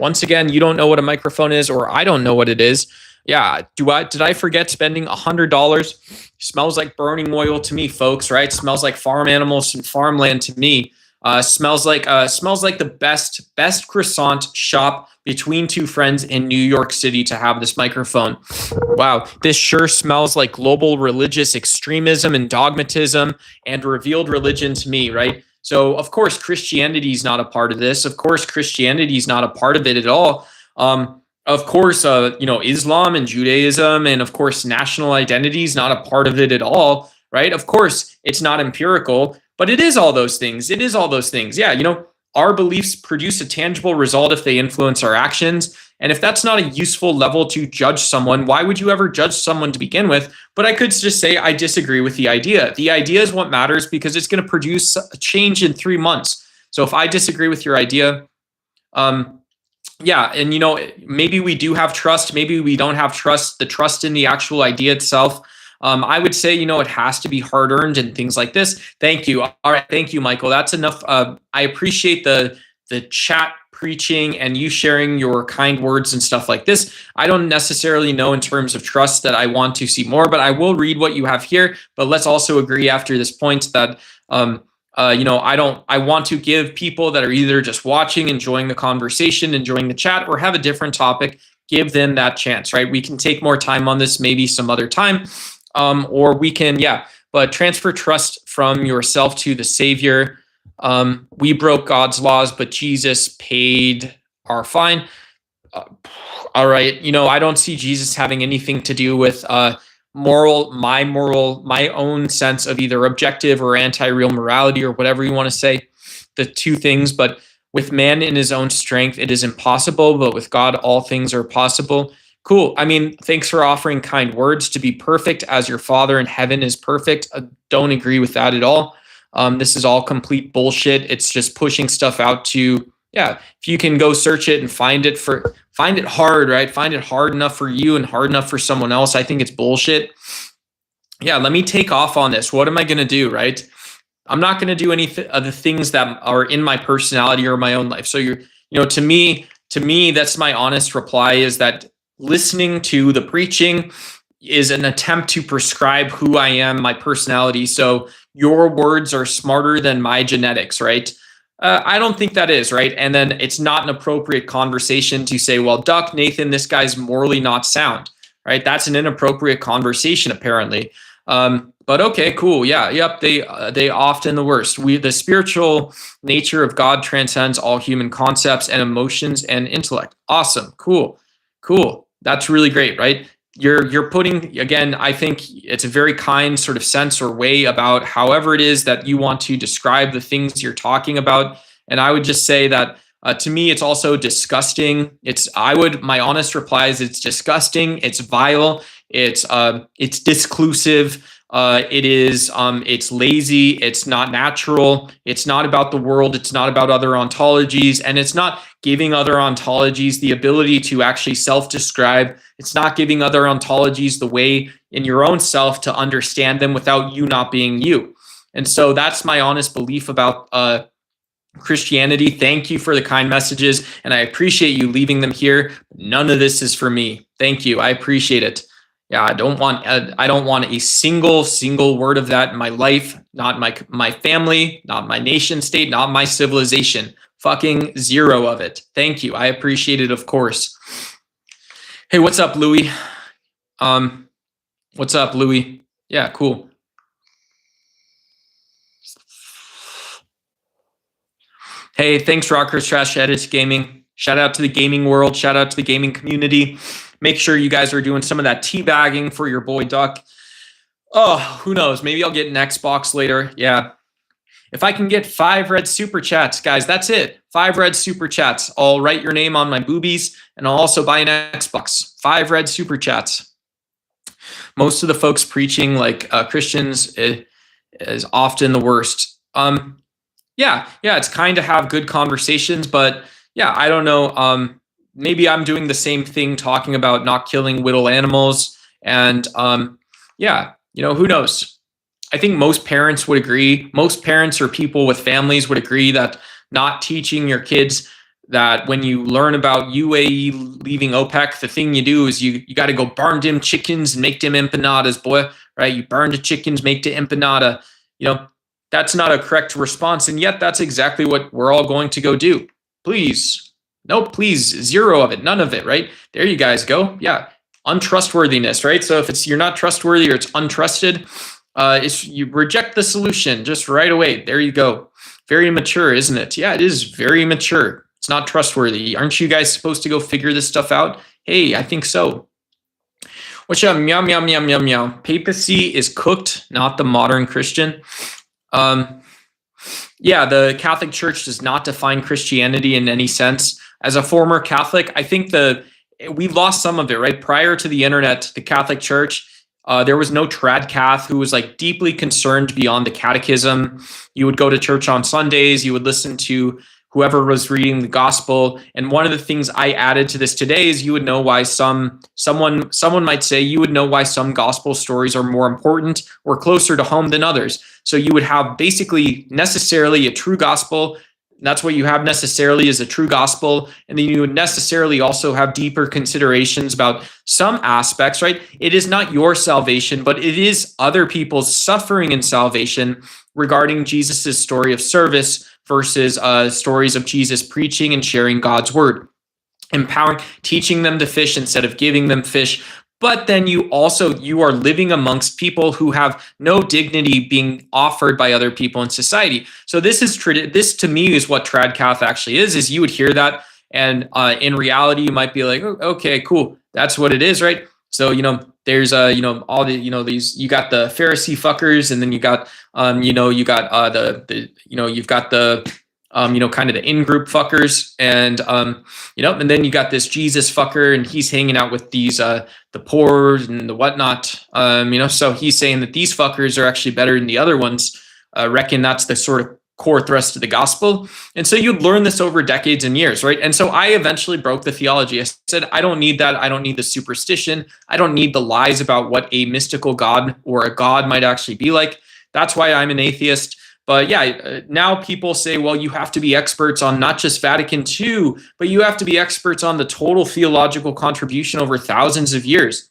you don't know what a microphone is, or I don't know what it is. Yeah. Did I forget spending $100? Smells like burning oil to me, folks, right? Smells like farm animals and farmland to me. Smells like the best croissant shop between two friends in New York City to have this microphone. Wow, this sure smells like global religious extremism and dogmatism and revealed religion to me, right? So, of course, Christianity is not a part of this. Of course, Christianity is not a part of it at all. Of course, Islam and Judaism and, of course, national identity is not a part of it at all, right? Of course, it's not empirical, but it is all those things. Yeah, our beliefs produce a tangible result if they influence our actions. And if that's not a useful level to judge someone, why would you ever judge someone to begin with? But I could just say I disagree with the idea. The idea is what matters because it's going to produce a change in 3 months. So if I disagree with your idea, yeah, and maybe we do have trust, maybe we don't have trust, the trust in the actual idea itself. I would say, it has to be hard earned and things like this. Thank you. All right, thank you, Michael. That's enough. I appreciate the chat preaching and you sharing your kind words and stuff like this. I don't necessarily know in terms of trust that I want to see more, but I will read what you have here. But let's also agree after this point that I want to give people that are either just watching, enjoying the conversation, enjoying the chat, or have a different topic, give them that chance, right? We can take more time on this maybe some other time, or we can, but transfer trust from yourself to the Savior. We broke God's laws, but Jesus paid our fine. All right, I don't see Jesus having anything to do with my own sense of either objective or anti-real morality or whatever you want to say, the two things. But with man in his own strength, it is impossible, but with God, all things are possible. Cool. I mean, thanks for offering kind words. To be perfect as your Father in heaven is perfect. Don't agree with that at all. This is all complete bullshit. It's just pushing stuff out to, if you can go search it and find it hard, right? Find it hard enough for you and hard enough for someone else. I think it's bullshit. Yeah, let me take off on this. What am I going to do, right? I'm not going to do any of the things that are in my personality or my own life. So to me, that's my honest reply, is that listening to the preaching is an attempt to prescribe who I am, my personality. So your words are smarter than my genetics, right? I don't think that is, right? And then it's not an appropriate conversation to say, well, Duck, Nathan, this guy's morally not sound, right? That's an inappropriate conversation, apparently. But okay, cool. Yeah, yep. They often the worst. The spiritual nature of God transcends all human concepts and emotions and intellect. Awesome. Cool. That's really great, right? You're putting, again, I think it's a very kind sort of sense or way about however it is that you want to describe the things you're talking about. And I would just say that to me, it's also disgusting. My honest reply is it's disgusting. It's vile. It's disclusive. It's lazy. It's not natural. It's not about the world. It's not about other ontologies. And it's not giving other ontologies the ability to actually self-describe. It's not giving other ontologies the way in your own self to understand them without you not being you. And so that's my honest belief about Christianity. Thank you for the kind messages, and I appreciate you leaving them here. None of this is for me. Thank you. I appreciate it. Yeah, I don't want a single word of that in my life, not my family, not my nation state, not my civilization. Fucking zero of it. Thank you. I appreciate it, of course. Hey, what's up, Louis? What's up, Louis? Yeah, cool. Hey, thanks, Rockers Trash Edits Gaming. Shout out to the gaming world. Shout out to the gaming community. Make sure you guys are doing some of that teabagging for your boy Duck. Oh, who knows? Maybe I'll get an Xbox later. Yeah. If I can get 5 red super chats, guys, that's it. 5 red super chats. I'll write your name on my boobies, and I'll also buy an Xbox. 5 red super chats. Most of the folks preaching like Christians is often the worst. Yeah, it's kind to have good conversations, but yeah, I don't know. Maybe I'm doing the same thing, talking about not killing little animals, and who knows? I think most parents would agree. Most parents or people with families would agree that not teaching your kids that when you learn about UAE leaving OPEC, the thing you do is you got to go burn them chickens and make them empanadas, boy, right? You burn the chickens, make the empanada. That's not a correct response, and yet that's exactly what we're all going to go do. Please. Nope, please, zero of it, none of it, right? There you guys go. Yeah, untrustworthiness, right? So if you're not trustworthy or it's untrusted, you reject the solution just right away. There you go. Very mature, isn't it? Yeah, it is very mature. It's not trustworthy. Aren't you guys supposed to go figure this stuff out? Hey, I think so. What's up? Meow, meow, meow, meow, meow. Papacy is cooked, not the modern Christian. The Catholic Church does not define Christianity in any sense. As a former Catholic, I think we lost some of it, right? Prior to the internet, the Catholic Church, there was no trad cath who was like deeply concerned beyond the catechism. You would go to church on Sundays. You would listen to whoever was reading the gospel. And one of the things I added to this today is you would know why someone might say you would know why some gospel stories are more important or closer to home than others. So you would have basically necessarily a true gospel. That's what you have necessarily is a true gospel. And then you would necessarily also have deeper considerations about some aspects, right? It is not your salvation, but it is other people's suffering and salvation regarding Jesus's story of service versus stories of Jesus preaching and sharing God's word, empowering, teaching them to fish instead of giving them fish. But then you are living amongst people who have no dignity being offered by other people in society. So this to me is what tradcath actually is you would hear that, and in reality you might be like, oh, okay, cool, that's what it is, right? So there's all the these, you got the Pharisee fuckers, and then you got you've got the kind of the in-group fuckers, and and then you got this Jesus fucker, and he's hanging out with these the poor and the whatnot, so he's saying that these fuckers are actually better than the other ones. Reckon that's the sort of core thrust of the gospel. And so you'd learn this over decades and years, right? And so I eventually broke the theology. I said, I don't need that. I don't need the superstition. I don't need the lies about what a mystical God or a God might actually be like. That's why I'm an atheist. But yeah, now people say, well, you have to be experts on not just Vatican II, but you have to be experts on the total theological contribution over thousands of years.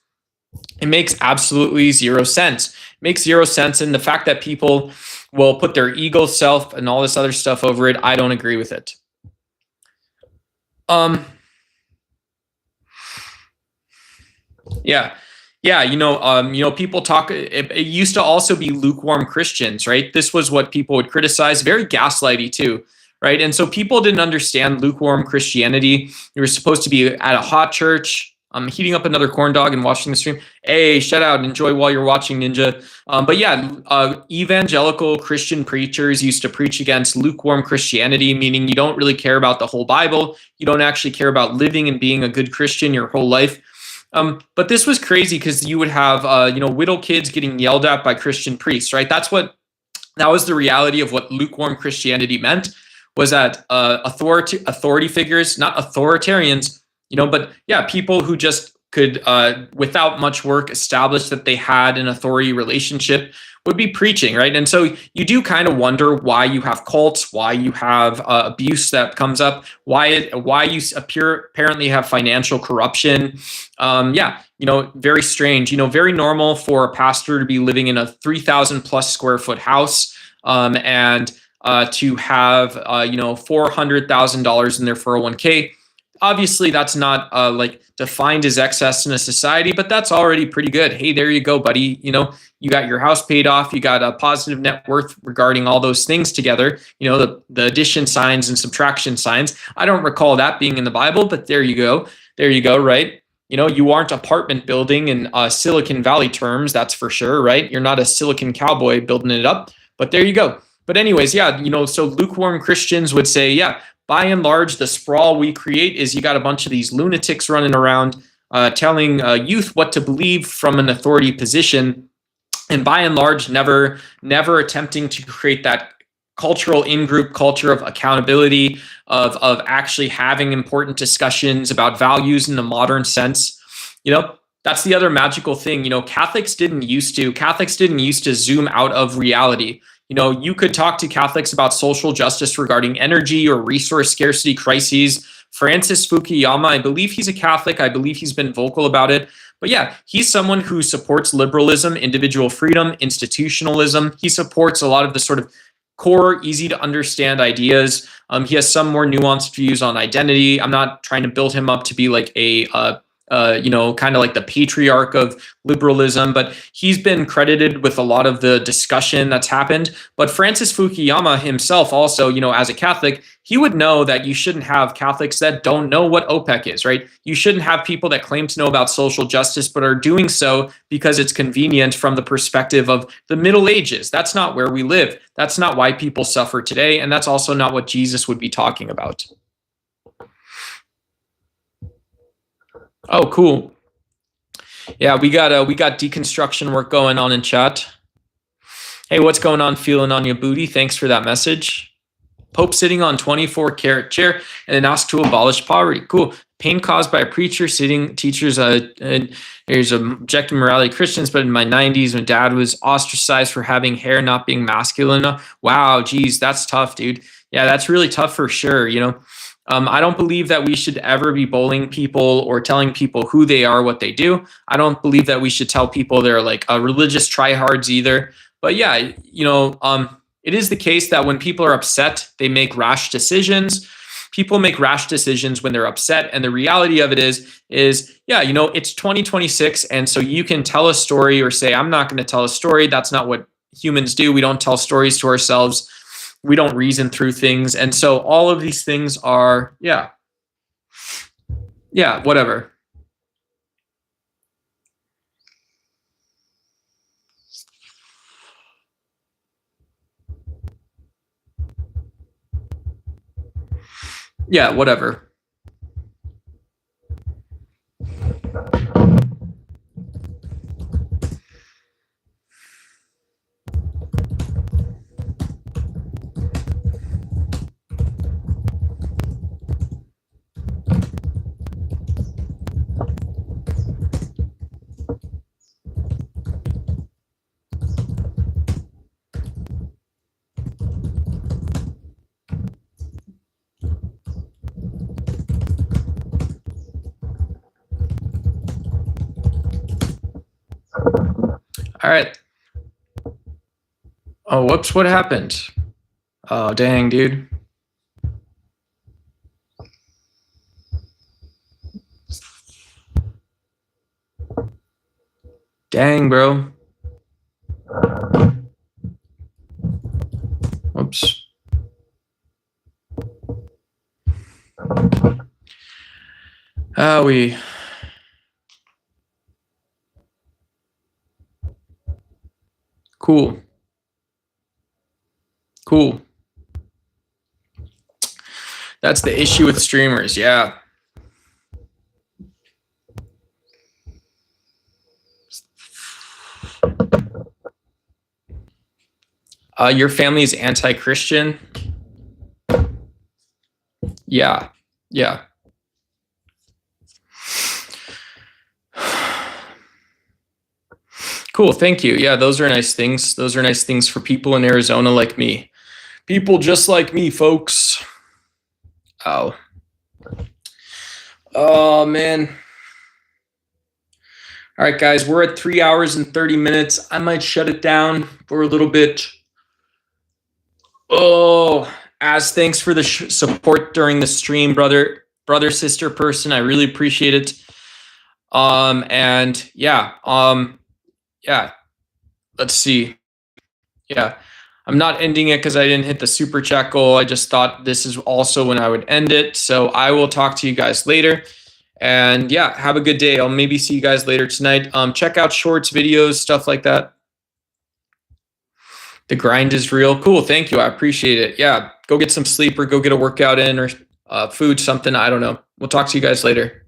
It makes absolutely zero sense. It makes zero sense. And the fact that people will put their ego self and all this other stuff over it, I don't agree with it. People talk, it used to also be lukewarm Christians, right? This was what people would criticize, very gaslighty too, right? And so people didn't understand lukewarm Christianity. You were supposed to be at a hot church. I'm heating up another corn dog and watching the stream. Hey, shout out, enjoy while you're watching, Ninja. Evangelical Christian preachers used to preach against lukewarm Christianity, meaning you don't really care about the whole Bible. You don't actually care about living and being a good Christian your whole life. But this was crazy because you would have, widow kids getting yelled at by Christian priests, right? That was the reality of what lukewarm Christianity meant, was that authority figures, not authoritarians, but yeah, people who just could, without much work, establish that they had an authority relationship would be preaching, right? And so you do kind of wonder why you have cults, why you have abuse that comes up, why you apparently have financial corruption. Very strange, very normal for a pastor to be living in a 3,000 plus square foot house and to have, $400,000 in their 401k. Obviously, that's not defined as excess in a society, but that's already pretty good. Hey, there you go, buddy. You got your house paid off. You got a positive net worth regarding all those things together. The addition signs and subtraction signs. I don't recall that being in the Bible, but there you go. There you go, right? You aren't apartment building in Silicon Valley terms, that's for sure, right? You're not a Silicon cowboy building it up, but there you go. But anyways, yeah, so lukewarm Christians would say, yeah, by and large, the sprawl we create is you got a bunch of these lunatics running around telling youth what to believe from an authority position, and by and large, never attempting to create that cultural in-group culture of accountability, of actually having important discussions about values in the modern sense. That's the other magical thing. Catholics didn't used to zoom out of reality. You could talk to Catholics about social justice regarding energy or resource scarcity crises. Francis Fukuyama, I believe he's a Catholic. I believe he's been vocal about it. But yeah, he's someone who supports liberalism, individual freedom, institutionalism. He supports a lot of the sort of core, easy to understand ideas. He has some more nuanced views on identity. I'm not trying to build him up to be like a kind of like the patriarch of liberalism, but he's been credited with a lot of the discussion that's happened. But Francis Fukuyama himself also, as a Catholic, he would know that you shouldn't have Catholics that don't know what OPEC is, right? You shouldn't have people that claim to know about social justice, but are doing so because it's convenient from the perspective of the Middle Ages. That's not where we live. That's not why people suffer today. And that's also not what Jesus would be talking about. Oh, cool. Yeah, we got deconstruction work going on in chat. Hey, what's going on? Feeling on your booty? Thanks for that message. Pope sitting on 24-carat chair and then asked to abolish poverty. Cool. Pain caused by a preacher sitting, teachers, there's objective morality Christians, but in my 90s when dad was ostracized for having hair, not being masculine enough. Wow, geez, that's tough, dude. Yeah, that's really tough for sure, you know. I don't believe that we should ever be bullying people or telling people who they are, what they do. I don't believe that we should tell people they're like religious tryhards either. But yeah, you know, it is the case that when people are upset, they make rash decisions. People make rash decisions when they're upset. And the reality of it is, yeah, you know, it's 2026. And so you can tell a story or say, I'm not going to tell a story. That's not what humans do. We don't tell stories to ourselves. We don't reason through things. And so all of these things are, yeah, whatever. Yeah, whatever. All right. Oh, whoops, what happened? Oh, dang, dude. Dang, bro. Whoops. Cool. That's the issue with streamers, yeah. Your family is anti-Christian? Yeah. Cool, thank you. Yeah, those are nice things. Those are nice things for people in Arizona like me. People just like me, folks. Oh, man. All right, guys, we're at 3 hours and 30 minutes. I might shut it down for a little bit. Oh, thanks for the support during the stream, brother, sister, person. I really appreciate it. And yeah, let's see. Yeah, I'm not ending it because I didn't hit the super chat goal. I just thought this is also when I would end it. So I will talk to you guys later. And yeah, have a good day. I'll maybe see you guys later tonight. Check out shorts, videos, stuff like that. The grind is real. Cool. Thank you. I appreciate it. Yeah. Go get some sleep or go get a workout in or food, something. I don't know. We'll talk to you guys later.